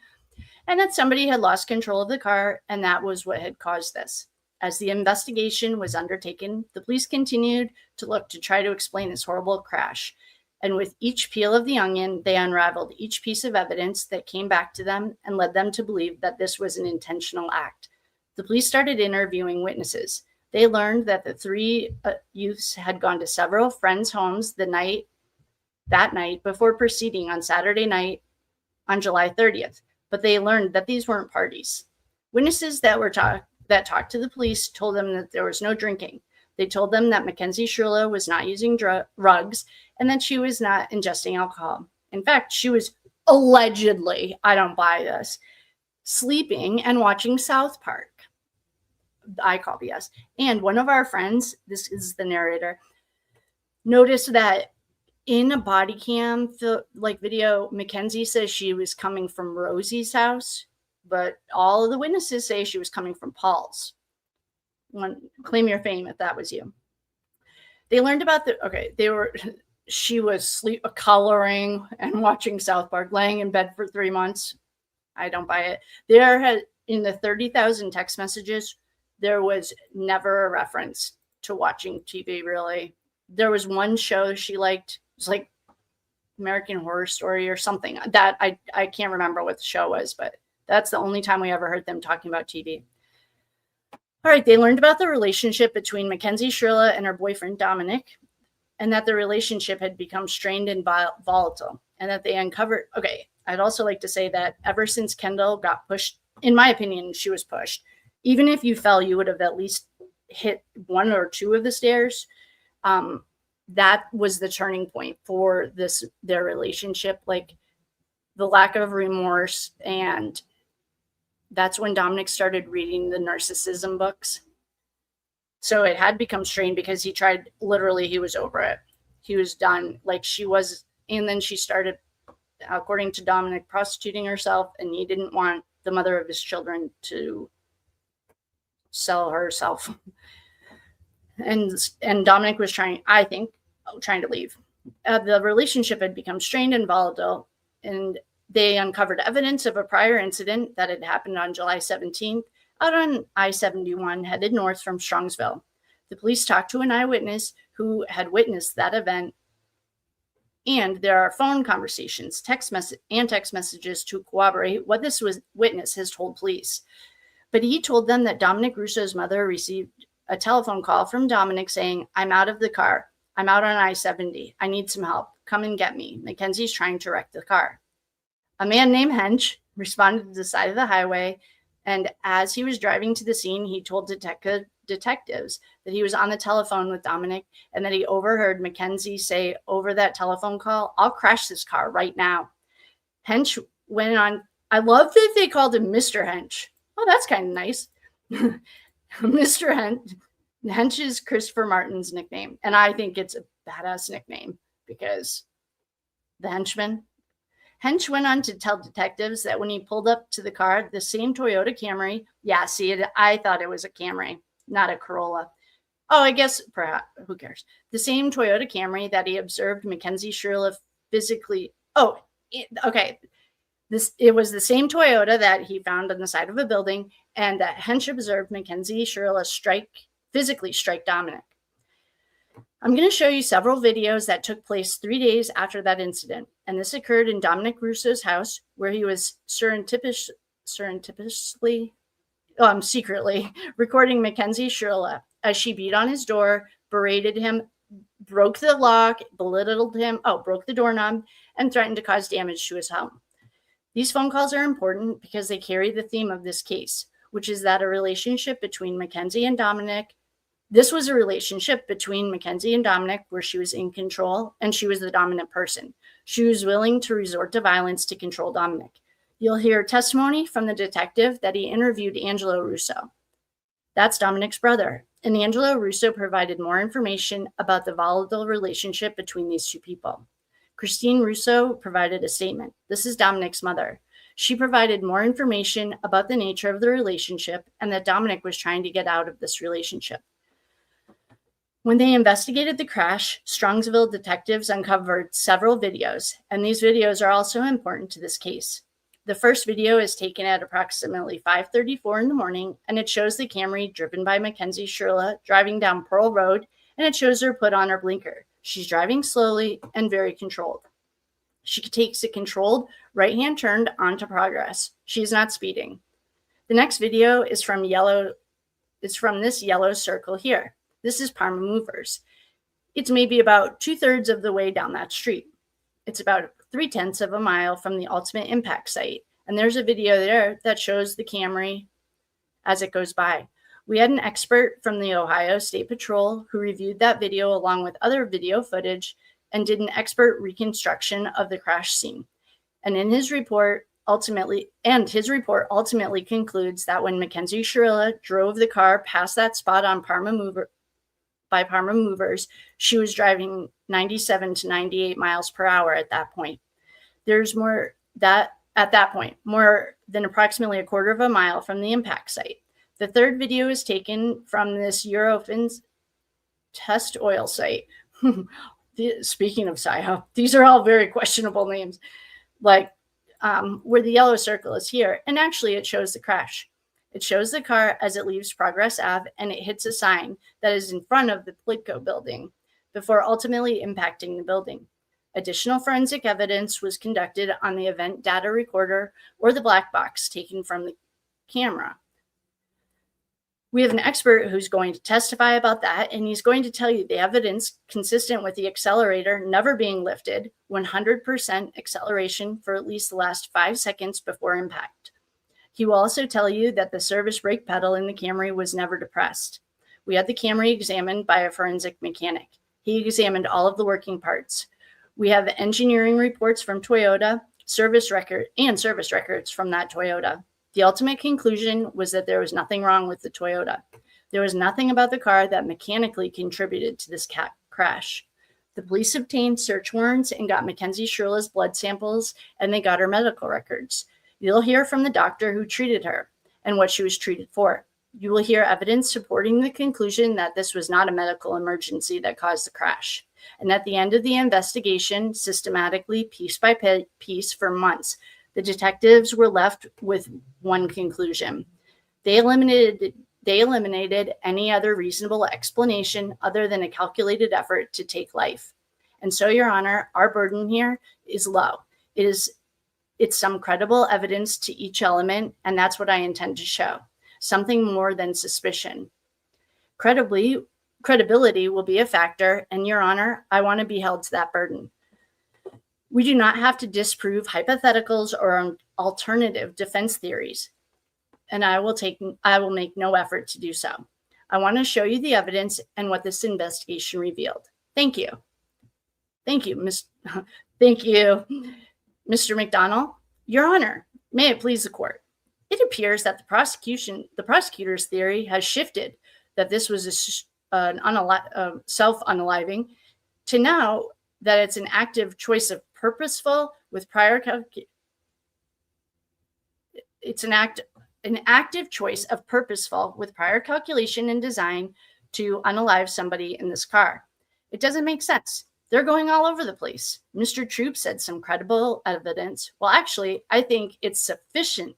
and that somebody had lost control of the car, and that was what had caused this. As the investigation was undertaken, the police continued to look to try to explain this horrible crash. And with each peel of the onion, they unraveled each piece of evidence that came back to them and led them to believe that this was an intentional act. The police started interviewing witnesses. They learned that the three youths had gone to several friends' homes that night before proceeding on Saturday night on July 30th. But they learned that these weren't parties. Witnesses that talked to the police told them that there was no drinking. They told them that Mackenzie Shirilla was not using drugs and that she was not ingesting alcohol. In fact, she was allegedly, I don't buy this, sleeping and watching South Park. I call BS. And one of our friends, this is the narrator, noticed that in a body cam video, Mackenzie says she was coming from Rosie's house, but all of the witnesses say she was coming from Paul's. Claim your fame if that was you. They learned about she was coloring and watching South Park, laying in bed for 3 months. I don't buy it. In the 30,000 text messages, there was never a reference to watching TV, really. There was one show she liked. It was like American Horror Story or something. That I can't remember what the show was, but that's the only time we ever heard them talking about TV. All right, they learned about the relationship between Mackenzie Shirilla and her boyfriend, Dominic, and that the relationship had become strained and volatile, and that they uncovered... Okay, I'd also like to say that ever since Kendall got pushed, in my opinion, she was pushed. Even if you fell, you would have at least hit one or two of the stairs. That was the turning point for their relationship, like the lack of remorse. And that's when Dominic started reading the narcissism books. So it had become strained because he was over it. He was done like she was. And then she started, according to Dominic, prostituting herself. And he didn't want the mother of his children to sell herself. And Dominic was trying to leave. The relationship had become strained and volatile, and they uncovered evidence of a prior incident that had happened on July 17th out on I-71 headed north from Strongsville. The police talked to an eyewitness who had witnessed that event, and there are phone conversations, text messages to corroborate what this witness has told police. But he told them that Dominic Russo's mother received a telephone call from Dominic saying, "I'm out of the car. I'm out on I-70. I need some help. Come and get me. Mackenzie's trying to wreck the car." A man named Hench responded to the side of the highway, and as he was driving to the scene, he told detectives that he was on the telephone with Dominic and that he overheard Mackenzie say over that telephone call, "I'll crash this car right now." Hench went on. I love that they called him Mr. Hench. Oh, that's kind of nice. Mr. Hench. Hench is Christopher Martin's nickname, and I think it's a badass nickname because the henchman. Hench went on to tell detectives that when he pulled up to the car, the same Toyota Camry, I thought it was a Camry, not a Corolla. Oh, I guess, perhaps, who cares? The same Toyota Camry that he observed Mackenzie Shirilla physically. Okay. It was the same Toyota that he found on the side of a building, and that Hench observed Mackenzie Shirilla physically strike Dominic. I'm going to show you several videos that took place 3 days after that incident, and this occurred in Dominic Russo's house, where he was secretly recording Mackenzie Shirilla as she beat on his door, berated him, broke the lock, belittled him, broke the doorknob, and threatened to cause damage to his home. These phone calls are important because they carry the theme of this case, which is that a relationship between Mackenzie and Dominic. This was a relationship between Mackenzie and Dominic where she was in control and she was the dominant person. She was willing to resort to violence to control Dominic. You'll hear testimony from the detective that he interviewed Angelo Russo. That's Dominic's brother. And Angelo Russo provided more information about the volatile relationship between these two people. Christine Russo provided a statement. This is Dominic's mother. She provided more information about the nature of the relationship and that Dominic was trying to get out of this relationship. When they investigated the crash, Strongsville detectives uncovered several videos, and these videos are also important to this case. The first video is taken at approximately 5:34 in the morning, and it shows the Camry driven by Mackenzie Shirilla driving down Pearl Road, and it shows her put on her blinker. She's driving slowly and very controlled. She takes a controlled right-hand turn onto Progress. She's not speeding. The next video is from this yellow circle here. This is Parma Movers. It's maybe about 2/3 of the way down that street. It's about 3/10 of a mile from the ultimate impact site. And there's a video there that shows the Camry as it goes by. We had an expert from the Ohio State Patrol who reviewed that video along with other video footage and did an expert reconstruction of the crash scene. And his report ultimately concludes that when Mackenzie Shirilla drove the car past that spot on Parma Movers, she was driving 97 to 98 miles per hour at that point. There's more than approximately a quarter of a mile from the impact site. The third video is taken from this Eurofins test oil site. Speaking of PSYOP, these are all very questionable names. Where the yellow circle is here, and actually it shows the crash. It shows the car as it leaves Progress Ave, and it hits a sign that is in front of the Plea building before ultimately impacting the building. Additional forensic evidence was conducted on the event data recorder or the black box taken from the camera. We have an expert who's going to testify about that, and he's going to tell you the evidence consistent with the accelerator never being lifted, 100% acceleration for at least the last 5 seconds before impact. He will also tell you that the service brake pedal in the Camry was never depressed. We had the Camry examined by a forensic mechanic. He examined all of the working parts. We have engineering reports from Toyota, service records from that Toyota. The ultimate conclusion was that there was nothing wrong with the Toyota. There was nothing about the car that mechanically contributed to this crash. The police obtained search warrants and got Mackenzie Shirilla's blood samples, and they got her medical records. You'll hear from the doctor who treated her and what she was treated for. You will hear evidence supporting the conclusion that this was not a medical emergency that caused the crash. And at the end of the investigation, systematically, piece by piece, for months, the detectives were left with one conclusion. They eliminated They eliminated any other reasonable explanation other than a calculated effort to take life. And so, Your Honor, our burden here is low. It's some credible evidence to each element, and that's what I intend to show. Something more than suspicion. Credibility will be a factor, and Your Honor, I want to be held to that burden. We do not have to disprove hypotheticals or alternative defense theories, and I will make no effort to do so. I want to show you the evidence and what this investigation revealed. Thank you. Thank you, Thank you, Mr. McDonald. Your Honor, may it please the court. It appears that the prosecutor's theory has shifted, that this was self-unaliving, to now that it's an active choice of purposeful with prior an active choice of purposeful with prior calculation and design to unalive somebody in this car. It doesn't make sense. They're going all over the place. Mr. Troop said some credible evidence. Well, actually, I think it's sufficient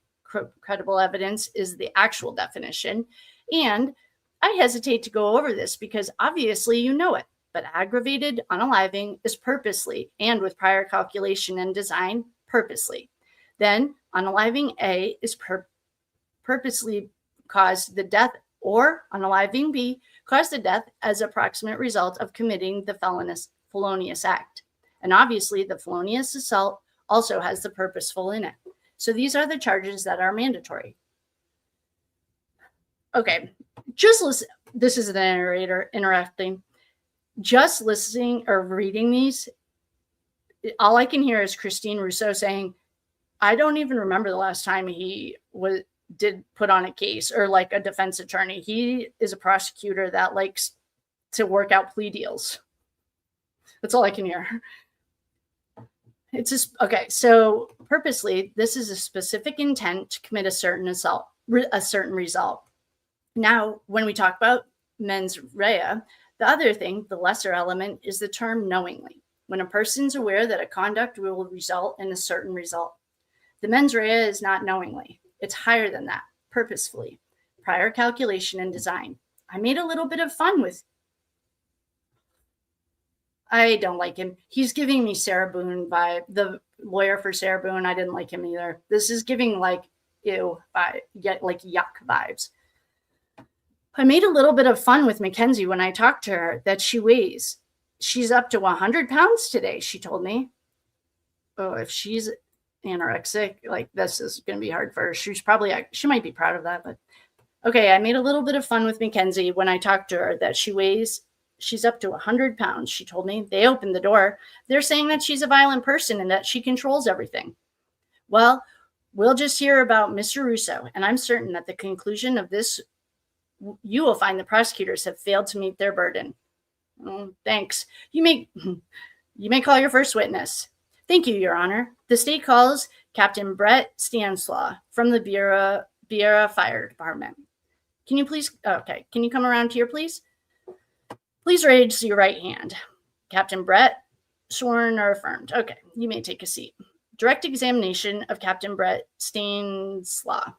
credible evidence is the actual definition. And I hesitate to go over this because obviously you know it, but aggravated unaliving is purposely and with prior calculation and design purposely. Then unaliving A is purposely caused the death, or unaliving B caused the death as approximate result of committing the felonious act. And obviously the felonious assault also has the purposeful in it. So these are the charges that are mandatory. Okay, just listen. This is the narrator interrupting. Just listening or reading these, all I can hear is Christine Russo saying, I don't even remember the last time he did put on a case, or like a defense attorney. He is a prosecutor that likes to work out plea deals. That's all I can hear. It's just, okay, so purposely, this is a specific intent to commit a certain result. Now, when we talk about mens rea, the other thing, the lesser element, is the term knowingly. When a person's aware that a conduct will result in a certain result. The mens rea is not knowingly. It's higher than that, purposefully. Prior calculation and design. I made a little bit of fun with. I don't like him. He's giving me Sarah Boone vibe. The lawyer for Sarah Boone, I didn't like him either. This is giving like ew, like yuck vibes. I made a little bit of fun with Mackenzie when I talked to her that she's up to 100 pounds today, she told me. Oh, if she's anorexic, like this is going to be hard for her. She might be proud of that, but okay. I made a little bit of fun with Mackenzie when I talked to her that she's up to 100 pounds. She told me. They opened the door. They're saying that she's a violent person and that she controls everything. Well, we'll just hear about Mr. Russo, and I'm certain that the conclusion of this, you will find the prosecutors have failed to meet their burden. Oh, thanks. You may call your first witness. Thank you, Your Honor. The state calls Captain Brett Stanislaw from the Beera Fire Department. Can you come around here, please? Please raise your right hand. Captain Brett, sworn or affirmed. Okay, you may take a seat. Direct examination of Captain Brett Stanislaw.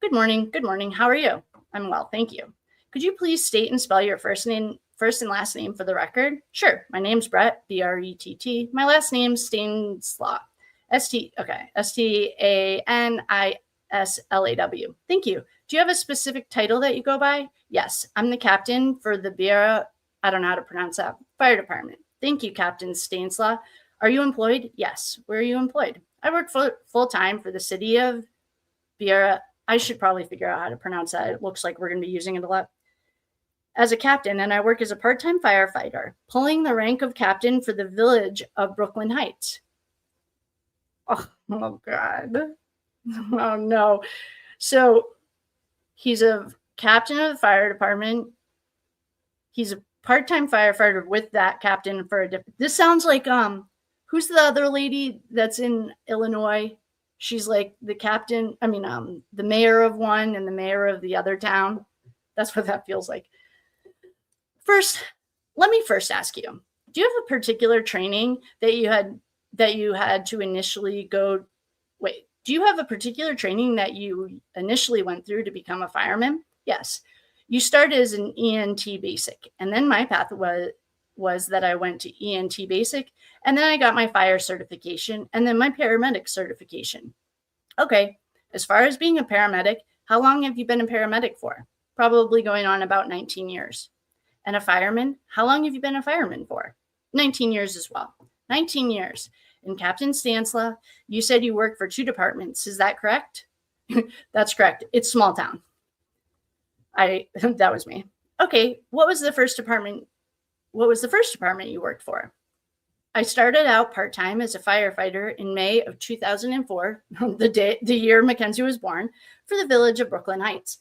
Good morning. Good morning. How are you? I'm well, thank you. Could you please state and spell your first and last name for the record? Sure. My name's Brett, B-R-E-T-T. My last name's Stanislaw. S-T-A-N-I-S-L-A-W. Thank you. Do you have a specific title that you go by? Yes, I'm the captain for the Beera, I don't know how to pronounce that, fire department. Thank you, Captain Stanislaw. Are you employed? Yes. Where are you employed? I work full-time for the city of Beera. I should probably figure out how to pronounce that. It looks like we're going to be using it a lot. As a captain, and I work as a part-time firefighter, pulling the rank of captain for the village of Brooklyn Heights. Oh God. Oh, no. So he's a captain of the fire department. He's a part-time firefighter with that captain for a different. This sounds like, who's the other lady that's in Illinois? She's like the captain, the mayor of one and the mayor of the other town. That's what that feels like. First, let me ask you, do you have a particular training that you had to initially go, do you have a particular training that you initially went through to become a fireman? Yes. You started as an ENT basic, and then my path was that I went to ENT basic, and then I got my fire certification, and then my paramedic certification. Okay. As far as being a paramedic, how long have you been a paramedic for? Probably going on about 19 years. And a fireman, how long have you been a fireman for? 19 years as well. 19 years. And Captain Stansla, you said you work for 2 departments. Is that correct? That's correct. It's small town. That was me. Okay. What was the first department you worked for? I started out part-time as a firefighter in May of 2004, the year Mackenzie was born, for the village of Brooklyn Heights.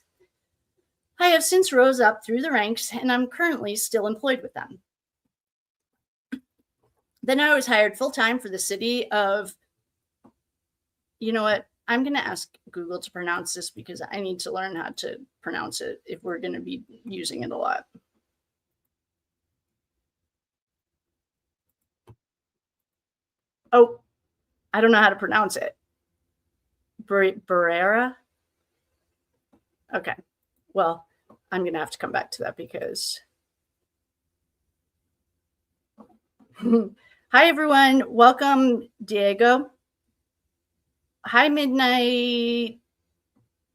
I have since rose up through the ranks, and I'm currently still employed with them. Then I was hired full-time for the city of, you know what? I'm going to ask Google to pronounce this because I need to learn how to pronounce it if we're going to be using it a lot. Oh, I don't know how to pronounce it. Barrera? Okay. Well, I'm going to have to come back to that because... Hi, everyone. Welcome, Diego. Hi, Midnight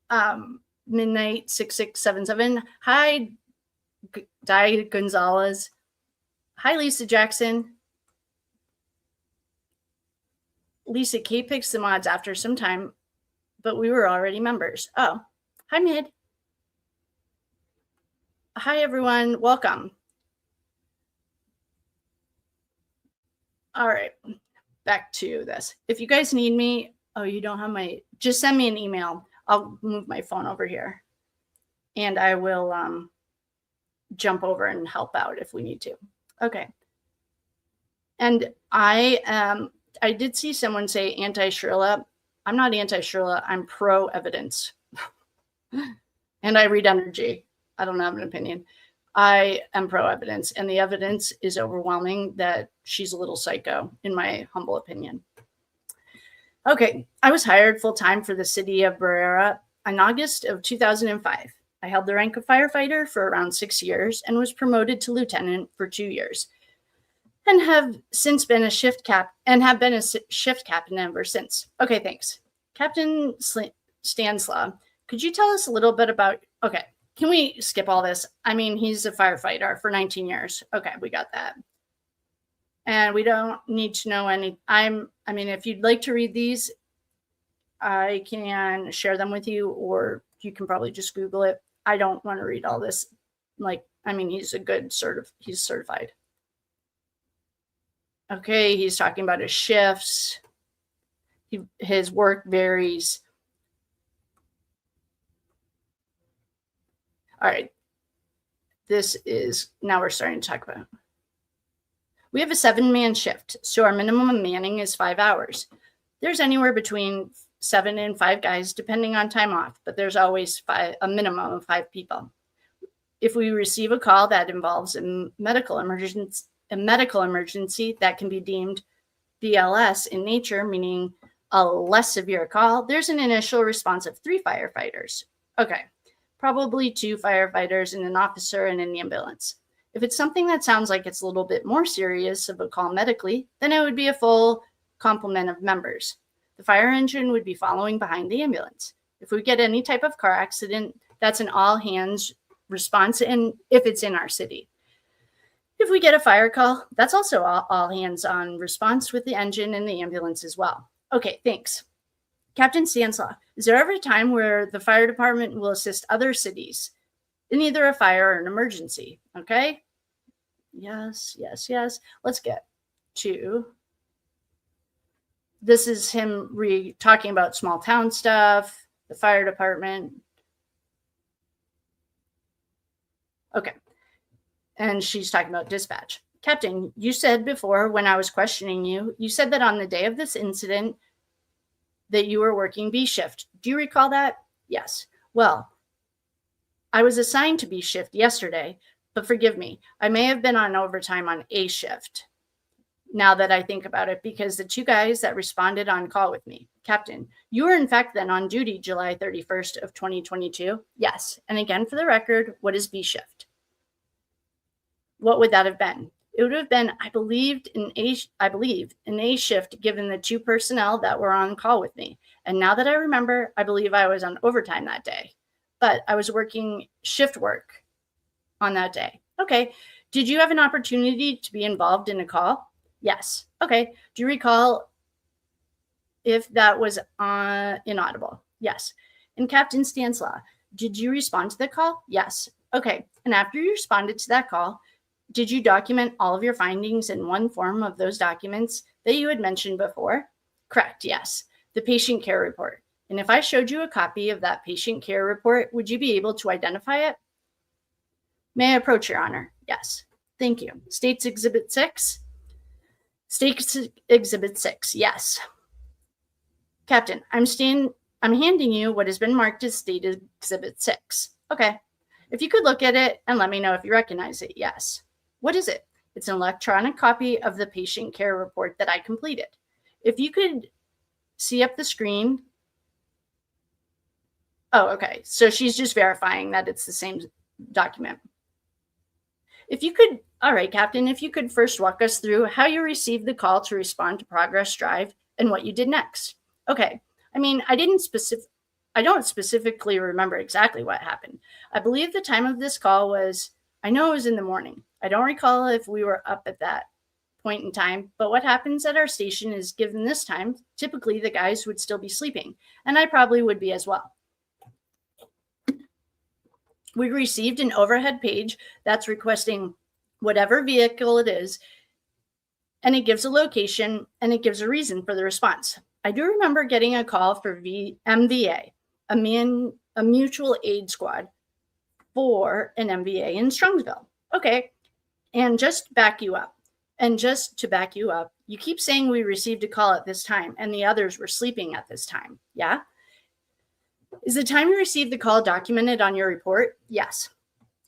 6677. Hi, Di Gonzalez. Hi, Lisa Jackson. Lisa K picks the mods after some time, but we were already members. Oh, hi, Mid. Hi, everyone. Welcome. All right. Back to this. If you guys need me, oh, you don't have my, just send me an email. I'll move my phone over here and I will jump over and help out if we need to. Okay. And I did see someone say anti-Shirilla. I'm not anti-Shirilla. I'm pro-evidence. And I read energy. I don't have an opinion. I am pro-evidence, and the evidence is overwhelming that she's a little psycho, in my humble opinion. Okay, I was hired full-time for the city of Barrera in August of 2005. I held the rank of firefighter for around 6 years and was promoted to lieutenant for 2 years, and have since been a shift captain ever since. Okay, thanks. Captain Stanislaw, could you tell us a little bit about, okay, can we skip all this? I mean, he's a firefighter for 19 years. Okay, we got that. And we don't need to know any, I mean, if you'd like to read these, I can share them with you, or you can probably just Google it. I don't want to read all this. Like, I mean, he's a good he's certified. Okay, he's talking about his shifts. His work varies. All right. This is, now we're starting to talk about. We have a 7-man shift, so our minimum manning is 5 hours. There's anywhere between 7 and 5 guys, depending on time off, but there's always a minimum of 5 people. If we receive a call that involves a medical emergency that can be deemed BLS in nature, meaning a less severe call, there's an initial response of 3 firefighters. Okay, probably 2 firefighters and an officer and an ambulance. If it's something that sounds like it's a little bit more serious of a call medically, then it would be a full complement of members. The fire engine would be following behind the ambulance. If we get any type of car accident, that's an all-hands response, and if it's in our city. If we get a fire call, that's also all hands on response with the engine and the ambulance as well. Okay, thanks. Captain Stanislaw, is there ever a time where the fire department will assist other cities in either a fire or an emergency? Okay. Yes, yes, yes. Let's get to, this is him talking about small town stuff, the fire department. Okay. And she's talking about dispatch. Captain, you said before when I was questioning you, you said that on the day of this incident that you were working B shift. Do you recall that? Yes. Well, I was assigned to B shift yesterday, but forgive me, I may have been on overtime on A shift. now that I think about it, because the two guys that responded on call with me, Captain, you were in fact then on duty July 31st of 2022? Yes. And again, for the record, what is B shift? What would that have been? It would have been, I believe, an A shift, given the two personnel that were on call with me. And now that I remember, I believe I was on overtime that day, but I was working shift work on that day. Okay. Did you have an opportunity to be involved in a call? Yes. Okay. Do you recall if that was inaudible? Yes. And Captain Stanislaw, did you respond to the call? Yes. Okay. And after you responded to that call, did you document all of your findings in one form of those documents that you had mentioned before? Correct. Yes. The patient care report. And if I showed you a copy of that patient care report, would you be able to identify it? May I approach, Your Honor? Yes. Thank you. State's Exhibit 6? State's Exhibit 6, yes. Captain, I'm handing you what has been marked as State Exhibit 6. Okay. If you could look at it and let me know if you recognize it, yes. What is it? It's an electronic copy of the patient care report that I completed. If you could see up the screen. Oh, okay. So she's just verifying that it's the same document. If you could, all right, Captain, if you could first walk us through how you received the call to respond to Progress Drive and what you did next. Okay. I mean, I don't specifically remember exactly what happened. I believe the time of this call was, I know it was in the morning. I don't recall if we were up at that point in time, but what happens at our station is, given this time, typically the guys would still be sleeping, and I probably would be as well. We received an overhead page that's requesting whatever vehicle it is, and it gives a location and it gives a reason for the response. I do remember getting a call for MVA, a mutual aid squad for an MVA in Strongsville. Okay. And just to back you up, you keep saying we received a call at this time and the others were sleeping at this time. Yeah. Is the time you received the call documented on your report? Yes.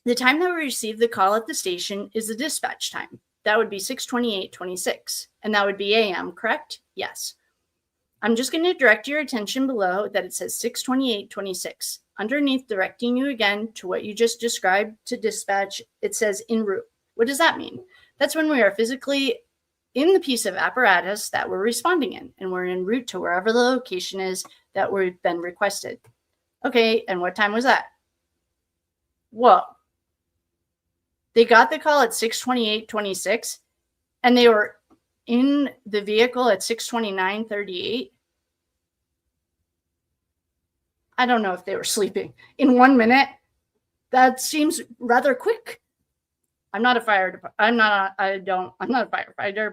The time that we received the call at the station is the dispatch time. That would be 6:28:26, and that would be AM, correct? Yes. I'm just going to direct your attention below that it says 6:28:26. Underneath, directing you again to what you just described to dispatch, it says en route. What does that mean? That's when we are physically in the piece of apparatus that we're responding in, and we're en route to wherever the location is that we've been requested. Okay, and what time was that? Whoa. They got the call at 6:28:26, and they were in the vehicle at 6:29:38. I don't know if they were sleeping. In 1 minute, that seems rather quick. I'm not a firefighter,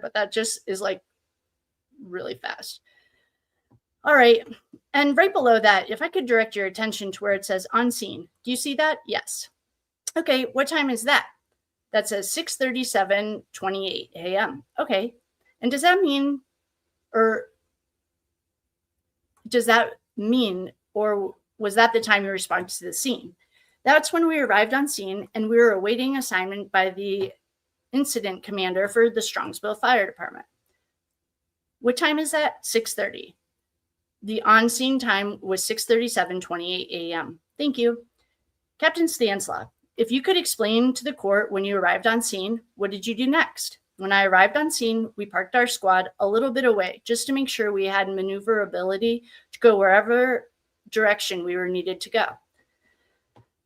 but that just is like really fast. All right. And right below that, if I could direct your attention to where it says on scene. Do you see that? Yes. Okay. What time is that? That says 6:37:28 a.m. Okay. And does that mean, or was that the time you responded to the scene? That's when we arrived on scene and we were awaiting assignment by the incident commander for the Strongsville Fire Department. What time is that? 6:30. The on-scene time was 6:37:28 a.m. Thank you. Captain Stanislaw, if you could explain to the court when you arrived on scene, what did you do next? When I arrived on scene, we parked our squad a little bit away just to make sure we had maneuverability to go wherever direction we were needed to go.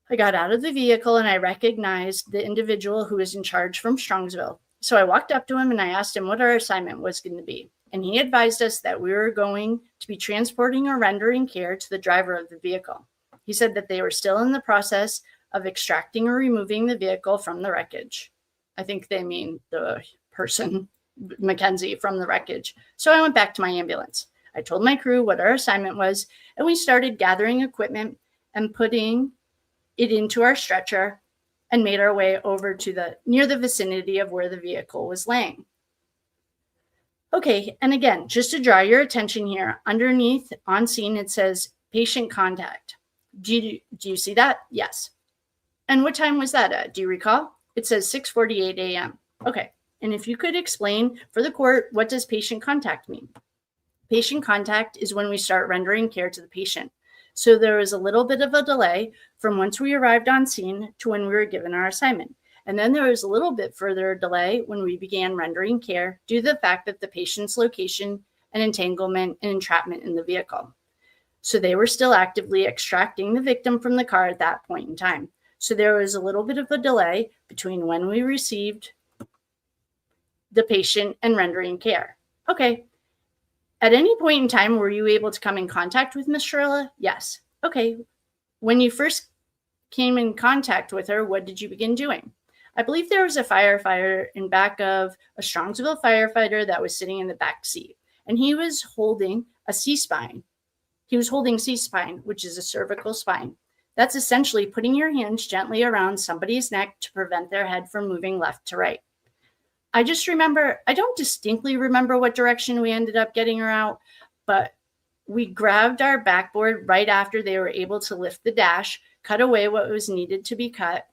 I got out of the vehicle and I recognized the individual who was in charge from Strongsville. So I walked up to him and I asked him what our assignment was going to be. And he advised us that we were going to be transporting or rendering care to the driver of the vehicle. He said that they were still in the process of extracting or removing the vehicle from the wreckage. I think they mean the person, Mackenzie, from the wreckage. So I went back to my ambulance. I told my crew what our assignment was, and we started gathering equipment and putting it into our stretcher and made our way over to near the vicinity of where the vehicle was laying. Okay, and again, just to draw your attention here, underneath on scene, it says patient contact. Do you see that? Yes. And what time was that at? Do you recall? It says 6:48 a.m. Okay. And if you could explain for the court, what does patient contact mean? Patient contact is when we start rendering care to the patient. So there is a little bit of a delay from once we arrived on scene to when we were given our assignment. And then there was a little bit further delay when we began rendering care due to the fact that the patient's location and entanglement and entrapment in the vehicle. So they were still actively extracting the victim from the car at that point in time. So there was a little bit of a delay between when we received the patient and rendering care. Okay. At any point in time, were you able to come in contact with Ms. Shirilla? Yes. Okay. When you first came in contact with her, what did you begin doing? I believe there was a firefighter in back of a Strongsville firefighter that was sitting in the back seat, and he was holding a C-spine. He was holding C-spine, which is a cervical spine. That's essentially putting your hands gently around somebody's neck to prevent their head from moving left to right. I just remember, I don't distinctly remember what direction we ended up getting her out, but we grabbed our backboard right after they were able to lift the dash, cut away what was needed to be cut,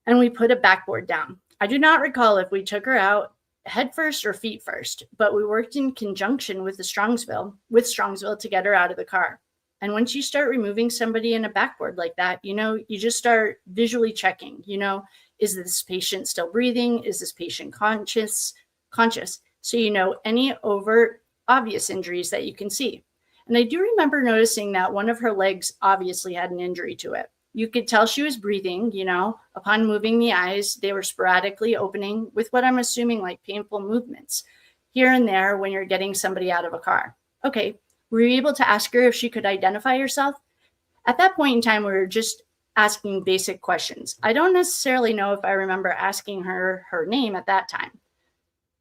and we put a backboard down. I do not recall if we took her out head first or feet first, but we worked in conjunction with Strongsville to get her out of the car. And once you start removing somebody in a backboard like that, you just start visually checking, is this patient still breathing? Is this patient conscious? So, any overt, obvious injuries that you can see. And I do remember noticing that one of her legs obviously had an injury to it. You could tell she was breathing, upon moving the eyes, they were sporadically opening with what I'm assuming like painful movements here and there when you're getting somebody out of a car. Okay, were you able to ask her if she could identify herself? At that point in time, we were just asking basic questions. I don't necessarily know if I remember asking her her name at that time.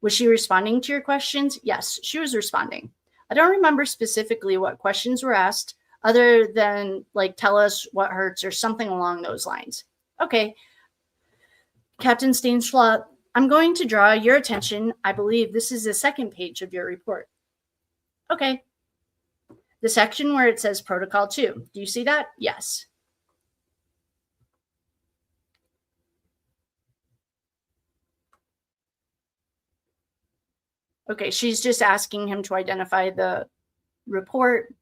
Was she responding to your questions? Yes, she was responding. I don't remember specifically what questions were asked other than tell us what hurts or something along those lines. Okay. Captain Stainsflaw, I'm going to draw your attention. I believe this is the second page of your report. Okay. The section where it says Protocol 2. Do you see that? Yes. Okay, she's just asking him to identify the report.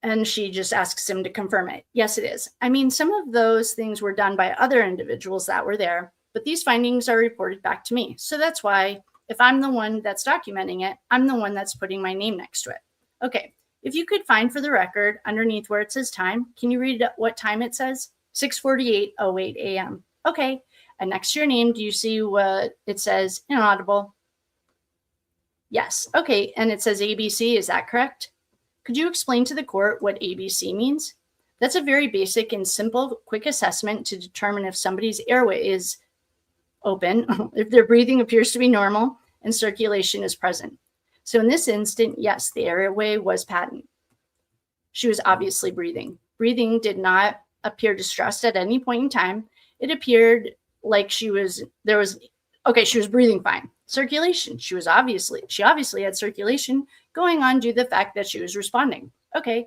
And she just asks him to confirm it. Yes, it is. I mean, some of those things were done by other individuals that were there, but these findings are reported back to me. So that's why if I'm the one that's documenting it, I'm the one that's putting my name next to it. Okay, if you could find for the record underneath where it says time, can you read what time it says? 6:48:08 a.m. Okay. And next to your name, do you see what it says? Inaudible. Yes. Okay. And it says ABC. Is that correct? Could you explain to the court what ABC means? That's a very basic and simple, quick assessment to determine if somebody's airway is open, if their breathing appears to be normal, and circulation is present. So in this instant, yes, the airway was patent. She was obviously breathing. Breathing did not appear distressed at any point in time. It appeared like she was breathing fine. Circulation, she obviously had circulation going on due to the fact that she was responding. Okay.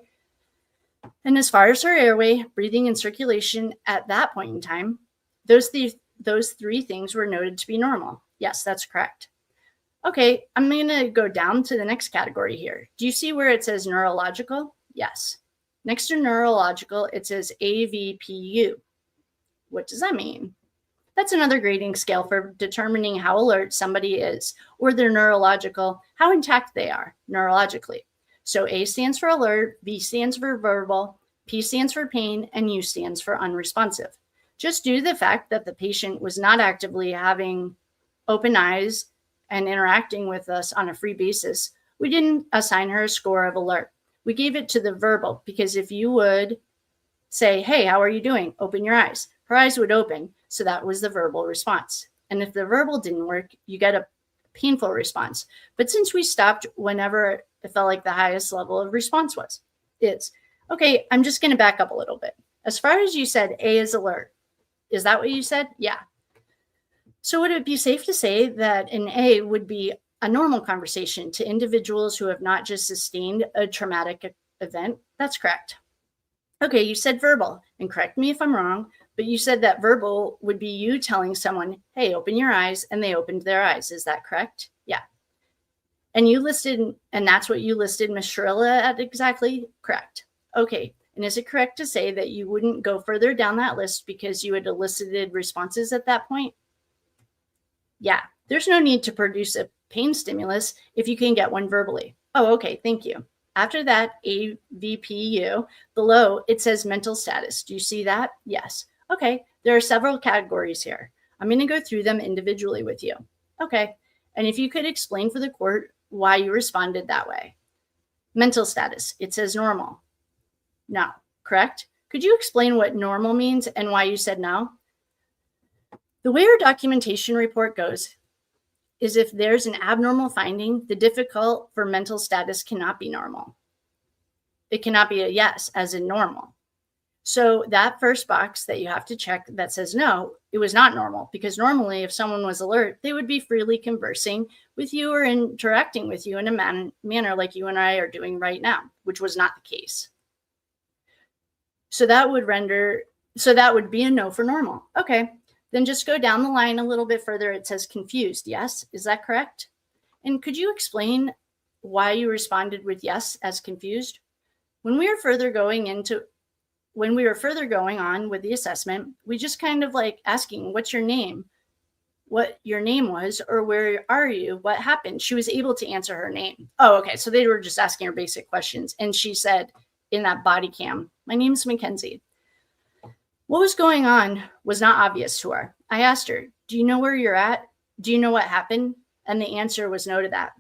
And as far as her airway, breathing, and circulation at that point in time, those three things were noted to be normal. Yes, that's correct. Okay, I'm going to go down to the next category here. Do you see where it says neurological? Yes. Next to neurological, it says AVPU. What does that mean? That's another grading scale for determining how alert somebody is, or their neurological, how intact they are neurologically. So A stands for alert, V stands for verbal, P stands for pain, and U stands for unresponsive. Just due to the fact that the patient was not actively having open eyes and interacting with us on a free basis, we didn't assign her a score of alert. We gave it to the verbal, because if you would say, hey, how are you doing? Open your eyes. Her eyes would open. So that was the verbal response. And if the verbal didn't work, you get a painful response. But since we stopped whenever it felt like the highest level of response is. Okay, I'm just going to back up a little bit. As far as you said, A is alert. Is that what you said? Yeah. So would it be safe to say that an A would be a normal conversation to individuals who have not just sustained a traumatic event? That's correct. Okay, you said verbal, and correct me if I'm wrong, But you said that verbal would be you telling someone, hey, open your eyes, and they opened their eyes. Is that correct? Yeah. And you listed, and that's what you listed Ms. Shirilla at exactly? Correct. Okay. And is it correct to say that you wouldn't go further down that list because you had elicited responses at that point? Yeah. There's no need to produce a pain stimulus if you can get one verbally. Oh, okay. Thank you. After that, AVPU, below, it says mental status. Do you see that? Yes. Okay. There are several categories here. I'm going to go through them individually with you. Okay. And if you could explain for the court why you responded that way. Mental status. It says normal. No. Correct? Could you explain what normal means and why you said no? The way our documentation report goes is if there's an abnormal finding, the difficult for mental status cannot be normal. It cannot be a yes, as in normal. So that first box that you have to check that says no, it was not normal, because normally if someone was alert, they would be freely conversing with you or interacting with you in a manner like you and I are doing right now, which was not the case. So that would be a no for normal. Okay. Then just go down the line a little bit further. It says confused. Yes. Is that correct? And could you explain why you responded with yes as confused? When we were further going on with the assessment, we just kind of like asking, what's your name? What your name was, or where are you? What happened? She was able to answer her name. Oh, okay. So they were just asking her basic questions. And she said in that body cam, my name's Mackenzie. What was going on was not obvious to her. I asked her, do you know where you're at? Do you know what happened? And the answer was no to that.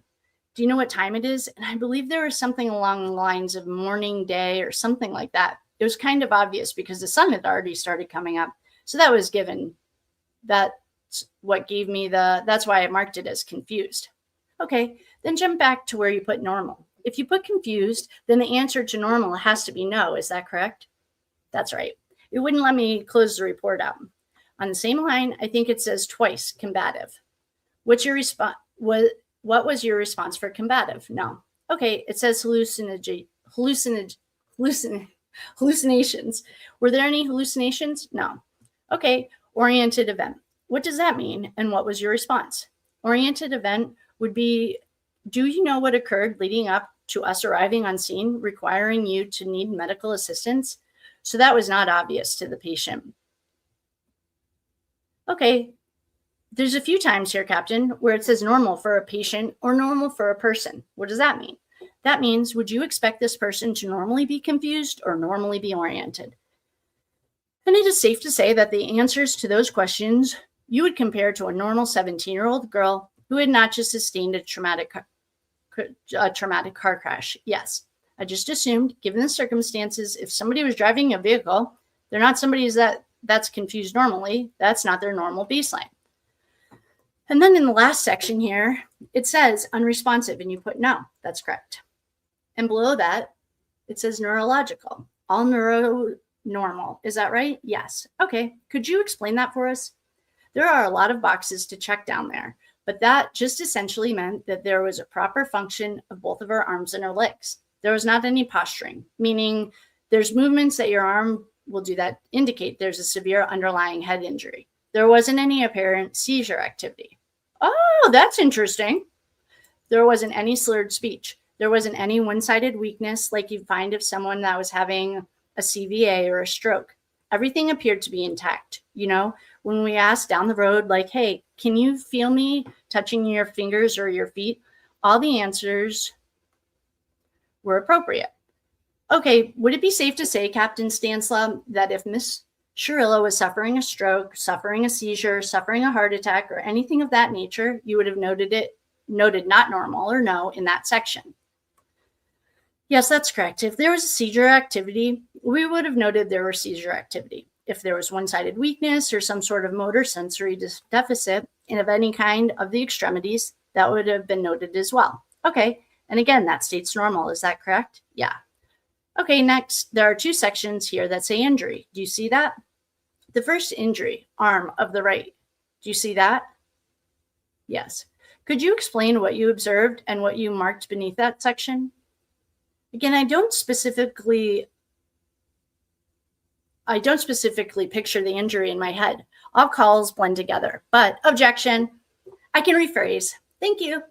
Do you know what time it is? And I believe there was something along the lines of morning, day, or something like that. It was kind of obvious because the sun had already started coming up. So that was given. That's what gave me that's why I marked it as confused. Okay, then jump back to where you put normal. If you put confused, then the answer to normal has to be no. Is that correct? That's right. It wouldn't let me close the report out. On the same line, I think it says twice combative. What's your response? What was your response for combative? No. Okay, it says hallucinations. Were there any hallucinations? No. Okay, oriented event. What does that mean? And what was your response? Oriented event would be, do you know what occurred leading up to us arriving on scene, requiring you to need medical assistance? So that was not obvious to the patient. Okay, there's a few times here, Captain, where it says normal for a patient or normal for a person. What does that mean? That means, would you expect this person to normally be confused or normally be oriented? And it is safe to say that the answers to those questions you would compare to a normal 17-year-old girl who had not just sustained a traumatic car crash. Yes. I just assumed, given the circumstances, if somebody was driving a vehicle, they're not somebody that's confused normally. That's not their normal baseline. And then in the last section here, it says unresponsive, and you put no. That's correct. And below that, it says neurological. All normal. Is that right? Yes. Okay. Could you explain that for us? There are a lot of boxes to check down there, but that just essentially meant that there was a proper function of both of her arms and her legs. There was not any posturing, meaning there's movements that your arm will do that indicate there's a severe underlying head injury. There wasn't any apparent seizure activity. Oh, that's interesting. There wasn't any slurred speech. There wasn't any one-sided weakness like you'd find if someone that was having a CVA or a stroke. Everything appeared to be intact. You know, when we asked down the road, like, hey, can you feel me touching your fingers or your feet? All the answers were appropriate. Okay, would it be safe to say, Captain Stanislaw, that if Miss Shirilla was suffering a stroke, suffering a seizure, suffering a heart attack, or anything of that nature, you would have noted not normal or no in that section? Yes, that's correct. If there was a seizure activity, we would have noted there was seizure activity. If there was one-sided weakness or some sort of motor sensory deficit and of any kind of the extremities, that would have been noted as well. Okay, and again, that states normal. Is that correct? Yeah. Okay, next, there are two sections here that say injury. Do you see that? The first injury, arm of the right. Do you see that? Yes. Could you explain what you observed and what you marked beneath that section? Again, I don't specifically I don't specifically picture the injury in my head. All calls blend together, but objection. I can rephrase. Thank you.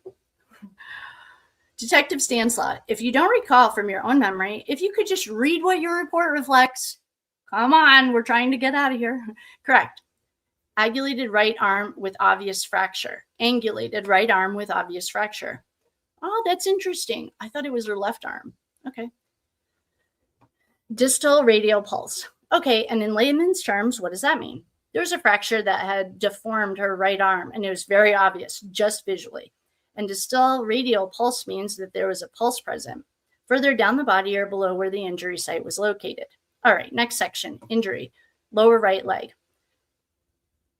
Detective Stanislaw, if you don't recall from your own memory, if you could just read what your report reflects. Come on, we're trying to get out of here. Correct. Angulated right arm with obvious fracture. Angulated right arm with obvious fracture. Oh, that's interesting. I thought it was her left arm. Okay. Distal radial pulse. Okay, and in layman's terms, what does that mean? There was a fracture that had deformed her right arm, and it was very obvious, just visually. And distal radial pulse means that there was a pulse present, further down the body or below where the injury site was located. All right, next section, injury, lower right leg.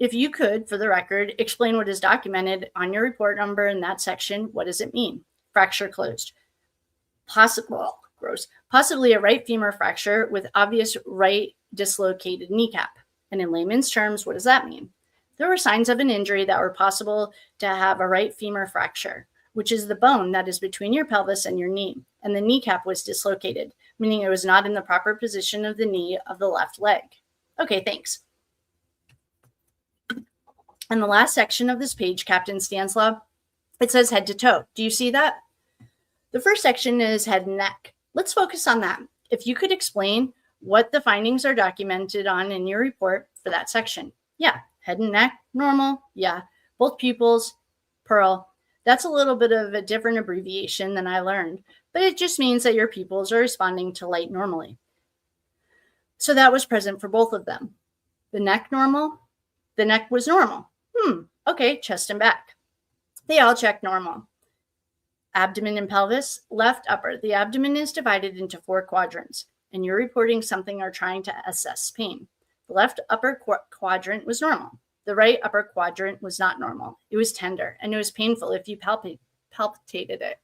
If you could, for the record, explain what is documented on your report number in that section, what does it mean? Fracture closed. Possibly a right femur fracture with obvious right dislocated kneecap. And in layman's terms, what does that mean? There were signs of an injury that were possible to have a right femur fracture, which is the bone that is between your pelvis and your knee. And the kneecap was dislocated, meaning it was not in the proper position of the knee of the left leg. Okay, thanks. And the last section of this page, Captain Stanislaw, it says head to toe. Do you see that? The first section is head and neck. Let's focus on that. If you could explain what the findings are documented on in your report for that section. Yeah, head and neck, normal. Yeah, both pupils, pearl. That's a little bit of a different abbreviation than I learned, but it just means that your pupils are responding to light normally. So that was present for both of them. The neck normal, the neck was normal. Okay, chest and back. They all check normal. Abdomen and pelvis, left upper. The abdomen is divided into 4 quadrants, and you're reporting something or trying to assess pain. The left upper quadrant was normal. The right upper quadrant was not normal. It was tender, and it was painful if you palpitated it.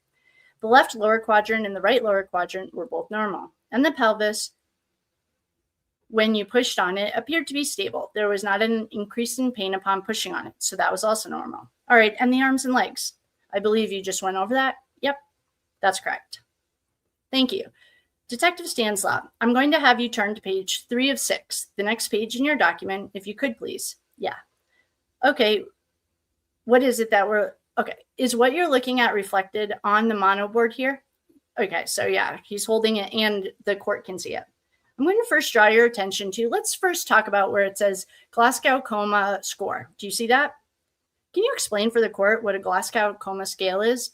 The left lower quadrant and the right lower quadrant were both normal, and the pelvis, when you pushed on it, appeared to be stable. There was not an increase in pain upon pushing on it, so that was also normal. All right, and the arms and legs. I believe you just went over that. Yep, that's correct. Thank you. Detective Stanislaw, I'm going to have you turn to page 3 of 6, the next page in your document, if you could, please. Yeah. Okay, what is it that is what you're looking at reflected on the monoboard here? Okay, so yeah, he's holding it and the court can see it. I'm going to first draw your attention to, let's first talk about where it says Glasgow Coma score. Do you see that? Can you explain for the court what a Glasgow Coma scale is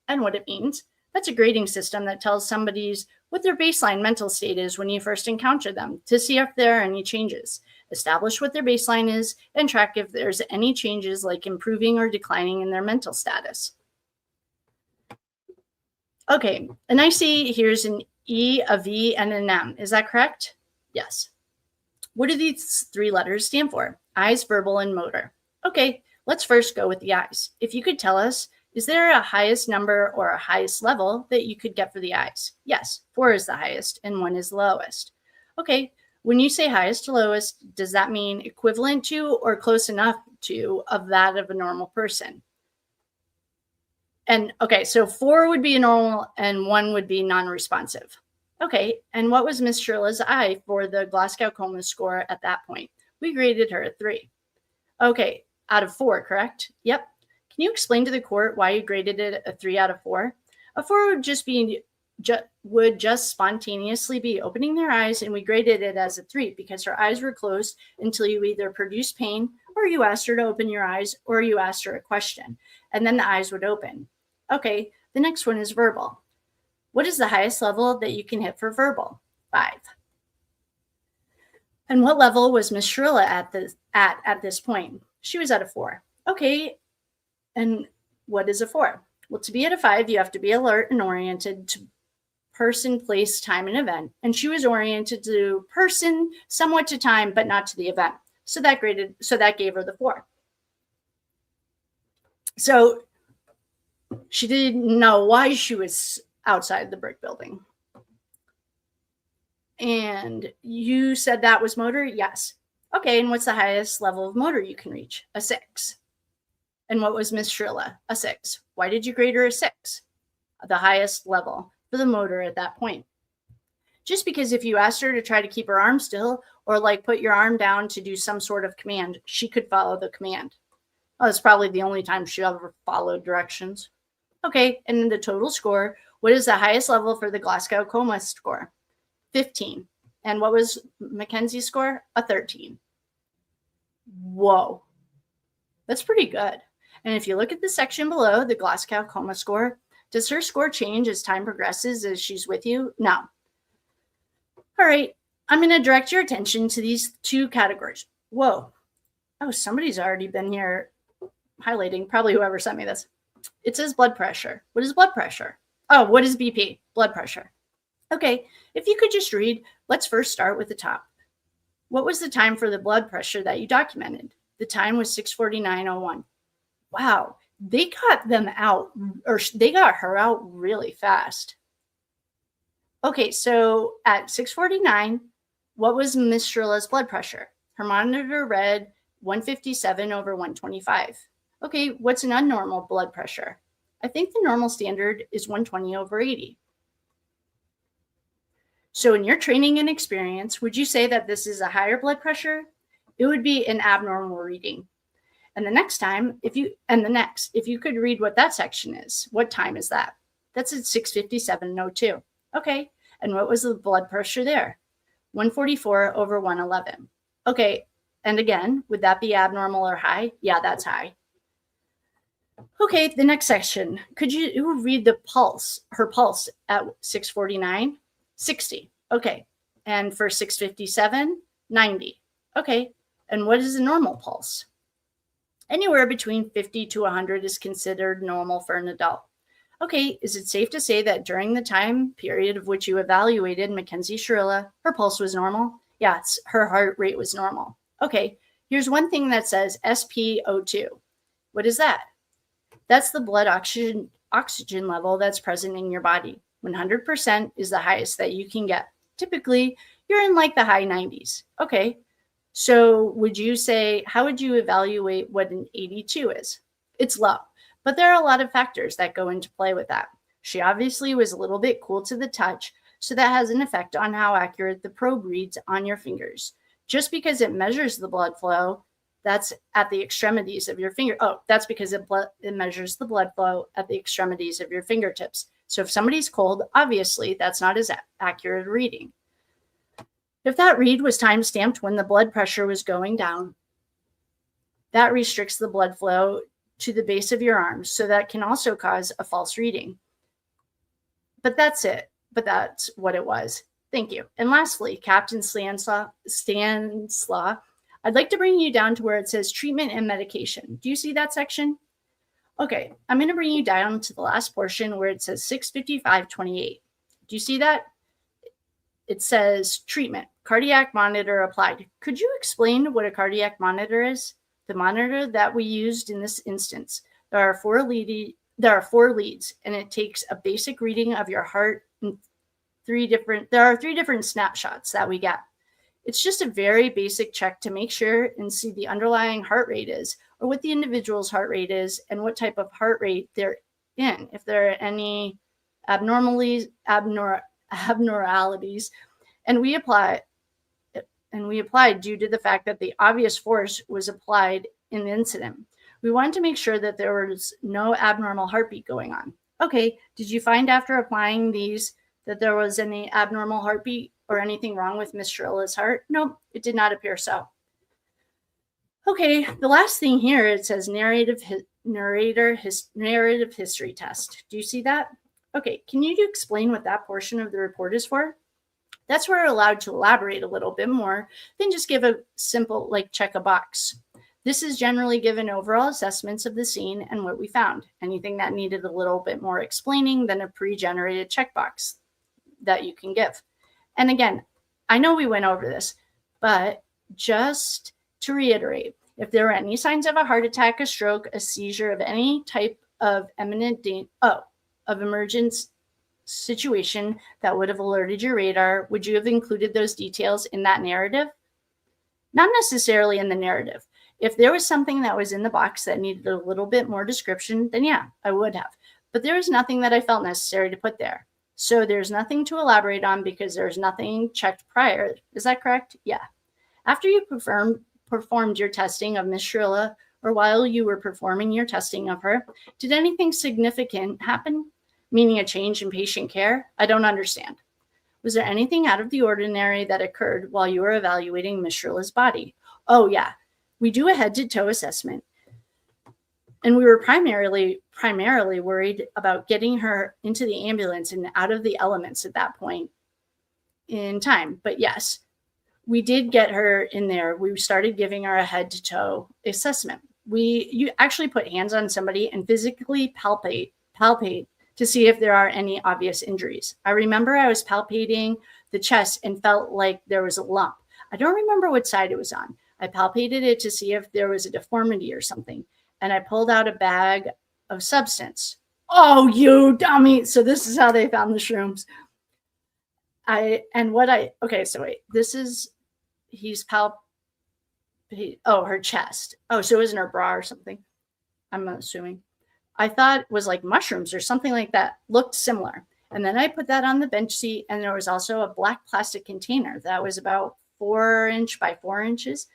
and what it means? That's a grading system that tells somebody's what their baseline mental state is when you first encounter them to see if there are any changes. Establish what their baseline is and track if there's any changes like improving or declining in their mental status. Okay, and I see here's an E, a V, and an M. Is that correct? Yes. What do these 3 letters stand for? Eyes, verbal, and motor. Okay, let's first go with the eyes. If you could tell us, is there a highest number or a highest level that you could get for the eyes? Yes, 4 is the highest and 1 is the lowest. Okay, when you say highest to lowest, does that mean equivalent to or close enough to of that of a normal person? And okay, so 4 would be normal and 1 would be non-responsive. Okay, and what was Miss Shirilla's eye for the Glasgow Coma score at that point? We graded her a 3. Okay, out of 4, correct? Yep. Can you explain to the court why you graded it a 3 out of 4? A 4 would just spontaneously be opening their eyes, and we graded it as a 3 because her eyes were closed until you either produced pain or you asked her to open your eyes or you asked her a question, and then the eyes would open. Okay, the next one is verbal. What is the highest level that you can hit for verbal? 5. And what level was Miss Shirilla at this point? She was at a 4. Okay, and what is a 4? Well, to be at a 5, you have to be alert and oriented to person, place, time, and event. And she was oriented to person, somewhat to time, but not to the event. So that gave her the 4. So she didn't know why she was outside the brick building. And you said that was motor? Yes. Okay, and what's the highest level of motor you can reach? A 6. And what was Miss Shirilla? A 6. Why did you grade her a 6? The highest level for the motor at that point. Just because if you asked her to try to keep her arm still or like put your arm down to do some sort of command, she could follow the command. Oh, that's probably the only time she ever followed directions. Okay, and then the total score. What is the highest level for the Glasgow Coma score? 15. And what was Mackenzie's score? A 13. Whoa. That's pretty good. And if you look at the section below, the Glasgow Coma score, does her score change as time progresses as she's with you? No. All right, I'm going to direct your attention to these two categories. Whoa. Oh, somebody's already been here highlighting, probably whoever sent me this. It says blood pressure. What is blood pressure? Oh, what is BP? Blood pressure. Okay, if you could just read, let's first start with the top. What was the time for the blood pressure that you documented? The time was 6:49:01. Wow, they got them out, or they got her out really fast. Okay, so at 6:49, what was Miss Shirilla's blood pressure? Her monitor read 157/125. Okay, what's an abnormal blood pressure? I think the normal standard is 120/80. So in your training and experience, would you say that this is a higher blood pressure? It would be an abnormal reading. And the next time, if you could read what that section is, what time is that? That's at 6:57:02. Okay, and what was the blood pressure there? 144/111. Okay, and again, would that be abnormal or high? Yeah, that's high. Okay, the next section. Could you read the pulse, her pulse at 6:49? 60. Okay, and for 6:57, 90. Okay, and what is a normal pulse? Anywhere between 50 to 100 is considered normal for an adult. Okay, is it safe to say that during the time period of which you evaluated Mackenzie Shirilla, her pulse was normal? Yeah, her heart rate was normal. Okay, here's one thing that says SpO2. What is that? That's the blood oxygen level that's present in your body. 100% is the highest that you can get. Typically, you're in like the high 90s. Okay, so would you say, how would you evaluate what an 82 is? It's low. But there are a lot of factors that go into play with that. She obviously was a little bit cool to the touch, so that has an effect on how accurate the probe reads on your fingers. Just because it measures the blood flow, that's at the extremities of your finger. Oh, that's because it measures the blood flow at the extremities of your fingertips. So if somebody's cold, obviously that's not as accurate a reading. If that read was time-stamped when the blood pressure was going down, that restricts the blood flow to the base of your arms, so that can also cause a false reading. But that's it. But that's what it was. Thank you. And lastly, Captain Stanislaw, I'd like to bring you down to where it says treatment and medication. Do you see that section? Okay, I'm going to bring you down to the last portion where it says 6:55:28. Do you see that? It says treatment, cardiac monitor applied. Could you explain what a cardiac monitor is? The monitor that we used in this instance. There are four leads, and it takes a basic reading of your heart. There are three different snapshots that we get. It's just a very basic check to make sure and see the underlying heart rate is, or what the individual's heart rate is, and what type of heart rate they're in. If there are any abnormalities, and we applied due to the fact that the obvious force was applied in the incident. We wanted to make sure that there was no abnormal heartbeat going on. Okay, did you find after applying these that there was any abnormal heartbeat or anything wrong with Miss Shirilla's heart? No, it did not appear so. Okay, the last thing here, it says narrative history test. Do you see that? Okay, can you explain what that portion of the report is for? That's where we're allowed to elaborate a little bit more than just give a simple, like, check a box. This is generally given overall assessments of the scene and what we found. Anything that needed a little bit more explaining than a pre-generated checkbox that you can give. And again, I know we went over this, but just to reiterate, if there are any signs of a heart attack, a stroke, a seizure of any type of emergence situation that would have alerted your radar, would you have included those details in that narrative? Not necessarily in the narrative. If there was something that was in the box that needed a little bit more description, then yeah, I would have. But there was nothing that I felt necessary to put there. So there's nothing to elaborate on because there's nothing checked prior. Is that correct? Yeah. After you performed your testing of Miss Shirilla, or while you were performing your testing of her, did anything significant happen? Meaning a change in patient care? I don't understand. Was there anything out of the ordinary that occurred while you were evaluating Miss Shirilla's body? Oh, yeah. We do a head-to-toe assessment. And we were primarily worried about getting her into the ambulance and out of the elements at that point in time. But yes, we did get her in there. We started giving her a head-to-toe assessment. You actually put hands on somebody and physically palpate to see if there are any obvious injuries. I remember I was palpating the chest and felt like there was a lump. I don't remember what side it was on. I palpated it to see if there was a deformity or something. And I pulled out a bag of substance. Oh, you dummy. So this is how they found the shrooms. Her chest. Oh, so it wasn't her bra or something. I'm assuming. I thought it was like mushrooms or something like that. Looked similar. And then I put that on the bench seat, and there was also a black plastic container that was about 4 inch by 4 inches,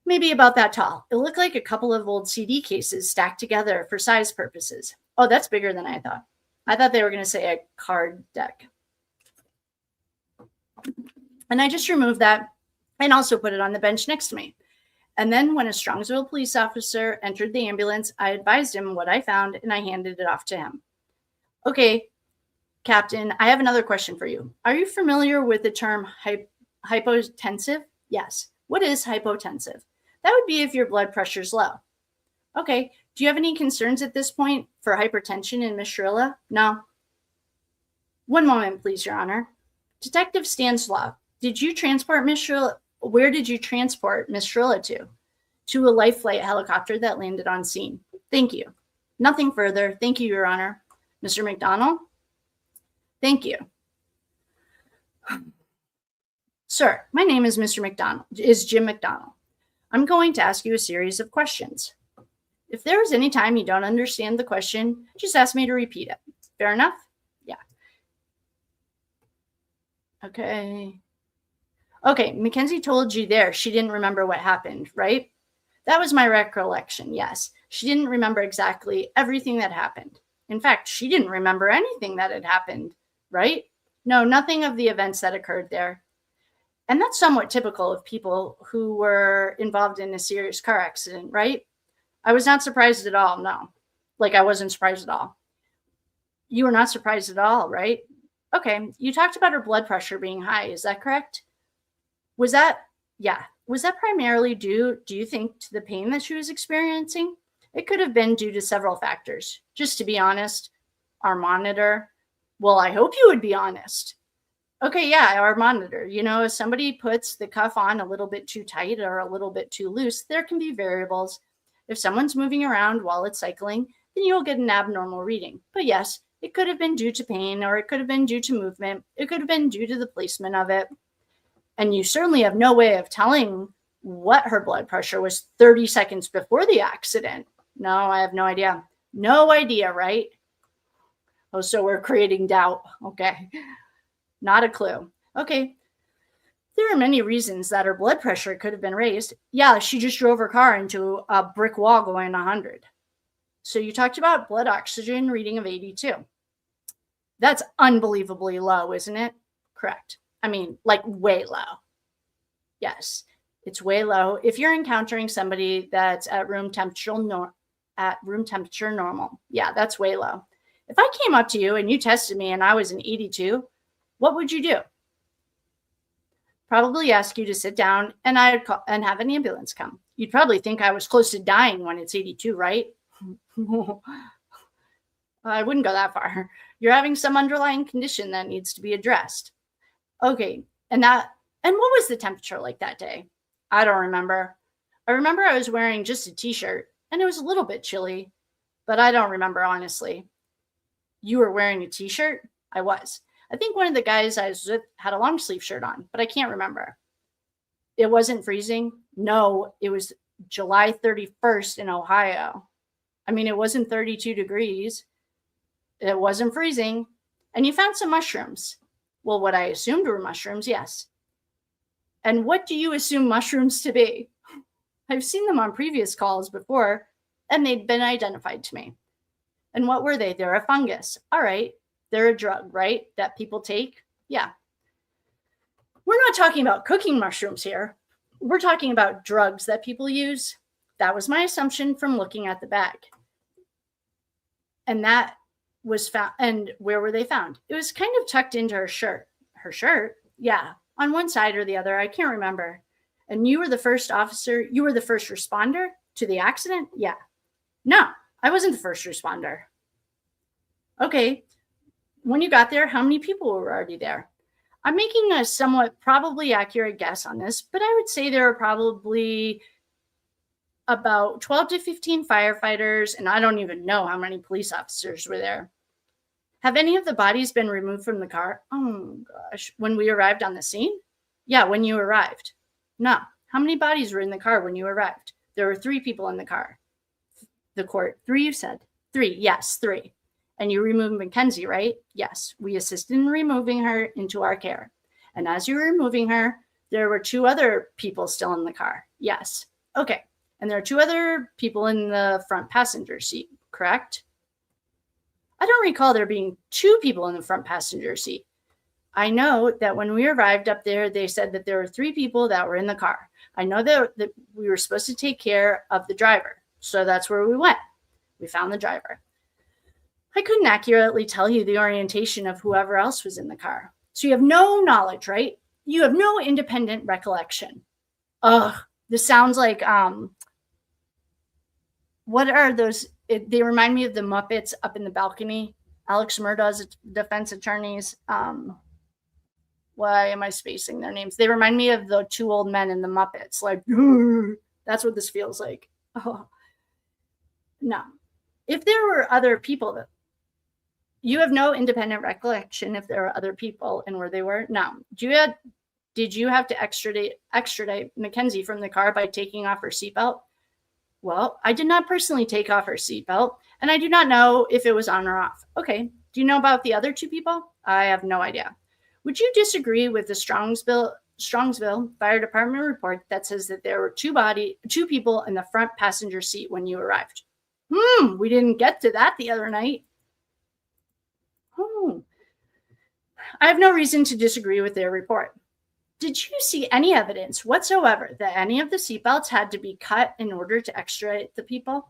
maybe about that tall. It looked like a couple of old CD cases stacked together for size purposes. Oh, that's bigger than I thought. I thought they were going to say a card deck. And I just removed that and also put it on the bench next to me. And then when a Strongsville police officer entered the ambulance, I advised him what I found and I handed it off to him. Okay, Captain, I have another question for you. Are you familiar with the term hypotensive? Yes. What is hypotensive? That would be if your blood pressure is low. Okay. Do you have any concerns at this point for hypertension in Miss Shirilla? No. One moment, please, Your Honor. Detective Stanislaw, did you transport Miss Shirilla? Where did you transport Miss Shirilla to? To a life flight helicopter that landed on scene. Thank you. Nothing further. Thank you, Your Honor. Mr. McDonald? Thank you. Sir, my name is Jim McDonald. I'm going to ask you a series of questions. If there is any time you don't understand the question, just ask me to repeat it. Fair enough? Yeah. Okay, Mackenzie told you there she didn't remember what happened, right? That was my recollection, yes. She didn't remember exactly everything that happened. In fact, she didn't remember anything that had happened, right? No, nothing of the events that occurred there. And that's somewhat typical of people who were involved in a serious car accident, right? I was not surprised at all, no. Like I wasn't surprised at all. You were not surprised at all, right? Okay, you talked about her blood pressure being high, is that correct? Was that primarily due, do you think, to the pain that she was experiencing? It could have been due to several factors. Just to be honest, our monitor, well, I hope you would be honest. Okay, yeah, our monitor. You know, if somebody puts the cuff on a little bit too tight or a little bit too loose, there can be variables. If someone's moving around while it's cycling, then you'll get an abnormal reading. But yes, it could have been due to pain, or it could have been due to movement. It could have been due to the placement of it. And you certainly have no way of telling what her blood pressure was 30 seconds before the accident. No, I have no idea. No idea, right? Oh, so we're creating doubt. Okay. Not a clue. Okay. There are many reasons that her blood pressure could have been raised. Yeah, she just drove her car into a brick wall going 100. So you talked about blood oxygen reading of 82. That's unbelievably low, isn't it? Correct. I mean, like way low. Yes, it's way low. If you're encountering somebody that's at room temperature normal, yeah, that's way low. If I came up to you and you tested me and I was an 82, what would you do? Probably ask you to sit down and I'd call and have an ambulance come. You'd probably think I was close to dying when it's 82, right? I wouldn't go that far. You're having some underlying condition that needs to be addressed. Okay, and what was the temperature like that day? I don't remember. I remember I was wearing just a t-shirt and it was a little bit chilly, but I don't remember honestly. You were wearing a t-shirt? I was. I think one of the guys I was with had a long sleeve shirt on, but I can't remember. It wasn't freezing. No, it was July 31st in Ohio. I mean, it wasn't 32 degrees. It wasn't freezing. And you found some mushrooms. Well, what I assumed were mushrooms, yes. And what do you assume mushrooms to be? I've seen them on previous calls before, and they'd been identified to me. And what were they? They're a fungus. All right. They're a drug, right? That people take? Yeah. We're not talking about cooking mushrooms here. We're talking about drugs that people use. That was my assumption from looking at the bag. And that was found. And where were they found? It was kind of tucked into her shirt. Her shirt? Yeah. On one side or the other. I can't remember. And you were the first officer. You were the first responder to the accident? Yeah. No, I wasn't the first responder. Okay. When you got there, how many people were already there? I'm making a somewhat probably accurate guess on this, but I would say there were probably about 12 to 15 firefighters, and I don't even know how many police officers were there. Have any of the bodies been removed from the car? Oh, gosh. When we arrived on the scene? Yeah, when you arrived. No. How many bodies were in the car when you arrived? There were 3 people in the car. The court. 3, you said? 3. Yes, 3. And you removed Mackenzie, right? Yes. We assisted in removing her into our care. And as you were removing her, there were 2 other people still in the car. Yes. Okay. And there are 2 other people in the front passenger seat, correct? I don't recall there being 2 people in the front passenger seat. I know that when we arrived up there, they said that there were 3 people that were in the car. I know that we were supposed to take care of the driver. So that's where we went. We found the driver. I couldn't accurately tell you the orientation of whoever else was in the car. So you have no knowledge, right? You have no independent recollection. Ugh, this sounds like, what are those? They remind me of the Muppets up in the balcony. Alex Murdaugh's defense attorneys. Why am I spacing their names? They remind me of the 2 old men in the Muppets. Like, that's what this feels like. Oh, no. If there were other people that you have no independent recollection if there were other people and where they were? No. Did you have to extradite Mackenzie from the car by taking off her seatbelt? Well, I did not personally take off her seatbelt, and I do not know if it was on or off. Okay. Do you know about the other 2 people? I have no idea. Would you disagree with the Strongsville Fire Department report that says that there were 2 people in the front passenger seat when you arrived? We didn't get to that the other night. I have no reason to disagree with their report. Did you see any evidence whatsoever that any of the seatbelts had to be cut in order to extradite the people?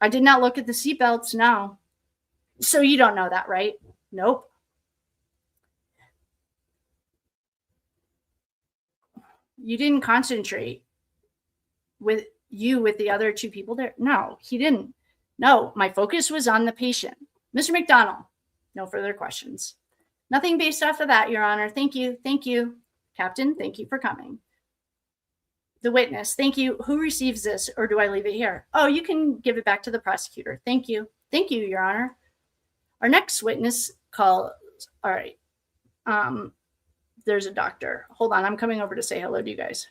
I did not look at the seatbelts, no. So you don't know that, right? Nope. You didn't concentrate with the other 2 people there? No, he didn't. No, my focus was on the patient. Mr. McDonald, no further questions. Nothing based off of that, Your Honor. Thank you. Thank you. Captain, thank you for coming. The witness, thank you. Who receives this, or do I leave it here? Oh, you can give it back to the prosecutor. Thank you. Thank you, Your Honor. Our next witness calls. All right. There's a doctor. Hold on. I'm coming over to say hello to you guys.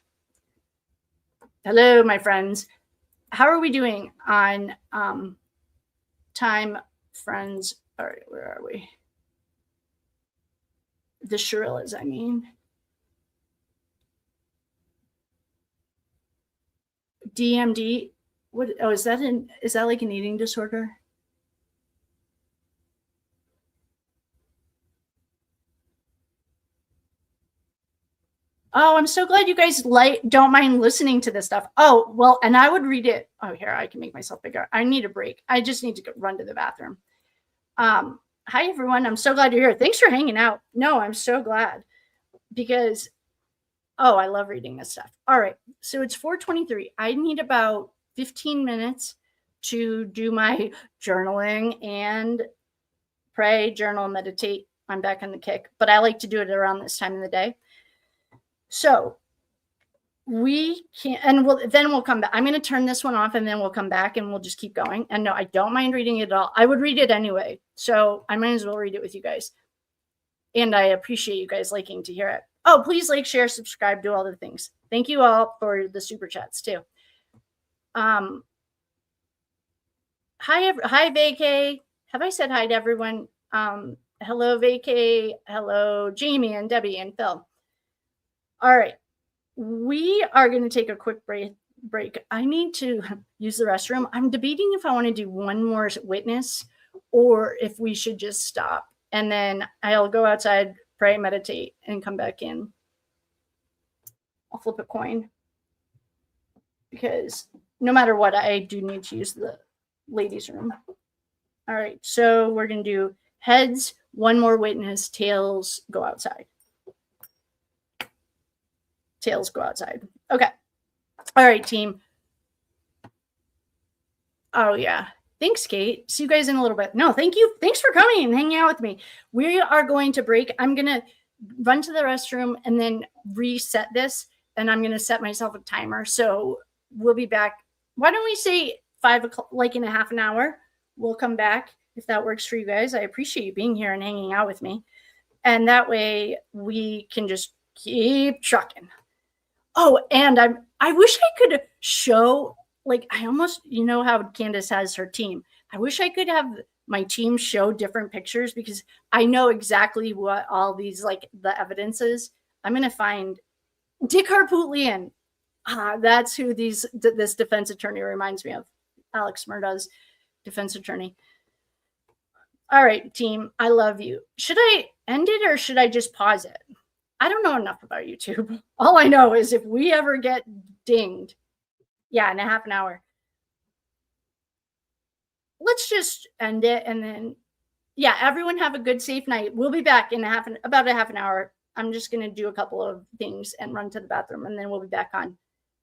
Hello, my friends. How are we doing on time, friends? All right, where are we? The Shirillas, I mean. DMD. What? Oh, is that like an eating disorder? Oh, I'm so glad you guys don't mind listening to this stuff. Oh, well, and I would read it. Oh, here, I can make myself bigger. I need a break. I just need to run to the bathroom. Hi, everyone. I'm so glad you're here. Thanks for hanging out. No, I'm so glad because, oh, I love reading this stuff. All right. So it's 4:23. I need about 15 minutes to do my journaling and pray, journal, meditate. I'm back on the kick, but I like to do it around this time of the day. So we can, and we'll come back. I'm going to turn this one off and then we'll come back and we'll just keep going. And no, I don't mind reading it at all. I would read it anyway. So I might as well read it with you guys. And I appreciate you guys liking to hear it. Oh, please like, share, subscribe, do all the things. Thank you all for the super chats too. Hi, Vacay. Have I said hi to everyone? Hello, Vacay. Hello, Jamie and Debbie and Phil. All right. We are going to take a quick break. I need to use the restroom. I'm debating if I want to do one more witness or if we should just stop. And then I'll go outside, pray, meditate, and come back in. I'll flip a coin. Because no matter what, I do need to use the ladies' room. All right. So we're going to do heads, one more witness, tails, go outside. Tails, go outside. Okay. All right, team. Oh, yeah. Thanks, Kate. See you guys in a little bit. No, thank you. Thanks for coming and hanging out with me. We are going to break. I'm going to run to the restroom and then reset this. And I'm going to set myself a timer. So we'll be back. Why don't we say 5 o'clock, like in a half an hour? We'll come back if that works for you guys. I appreciate you being here and hanging out with me. And that way we can just keep trucking. Oh, and I wish I could show, like, I almost, you know how Candace has her team. I wish I could have my team show different pictures because I know exactly what all these, like, the evidence is. I'm going to find Dick Harpootlian. That's who this defense attorney reminds me of. Alex Murda's defense attorney. All right, team, I love you. Should I end it or should I just pause it? I don't know enough about YouTube. All I know is if we ever get dinged, yeah, in a half an hour, let's just end it. And then, yeah, everyone have a good, safe night. We'll be back in about a half an hour. I'm just going to do a couple of things and run to the bathroom, and then we'll be back on.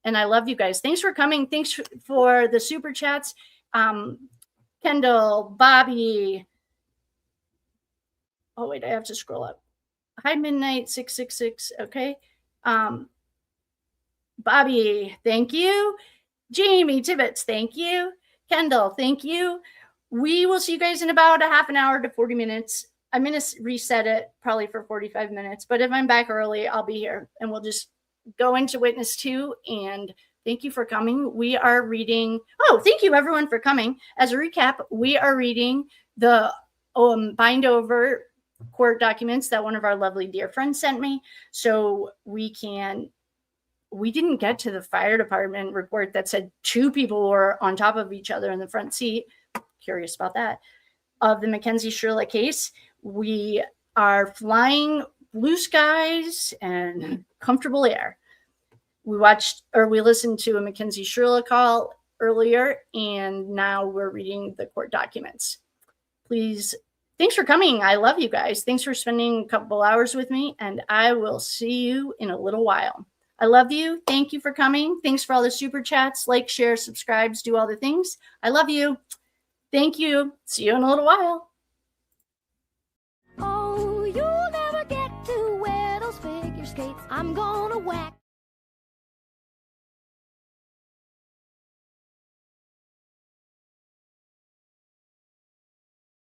And I love you guys. Thanks for coming. Thanks for the super chats. Kendall, Bobby. Oh, wait, I have to scroll up. Hi, Midnight 666. Okay. Bobby, thank you. Jamie Tibbetts, thank you. Kendall, thank you. We will see you guys in about a half an hour to 40 minutes. I'm going to reset it probably for 45 minutes. But if I'm back early, I'll be here. And we'll just go into witness 2. And thank you for coming. We are reading. Oh, thank you, everyone, for coming. As a recap, we are reading the Bindover court documents that one of our lovely dear friends sent me, so we didn't get to the fire department report that said 2 people were on top of each other in the front seat. Curious about that. Of the Mackenzie Shirilla case, we are flying blue skies and comfortable air. We listened to a Mackenzie Shirilla call earlier, and now we're reading the court documents. Please. Thanks for coming. I love you guys. Thanks for spending a couple hours with me, and I will see you in a little while. I love you. Thank you for coming. Thanks for all the super chats. Like, share, subscribes, do all the things. I love you. Thank you. See you in a little while.
Oh, you'll never get to wear those figure skates. I'm gonna whack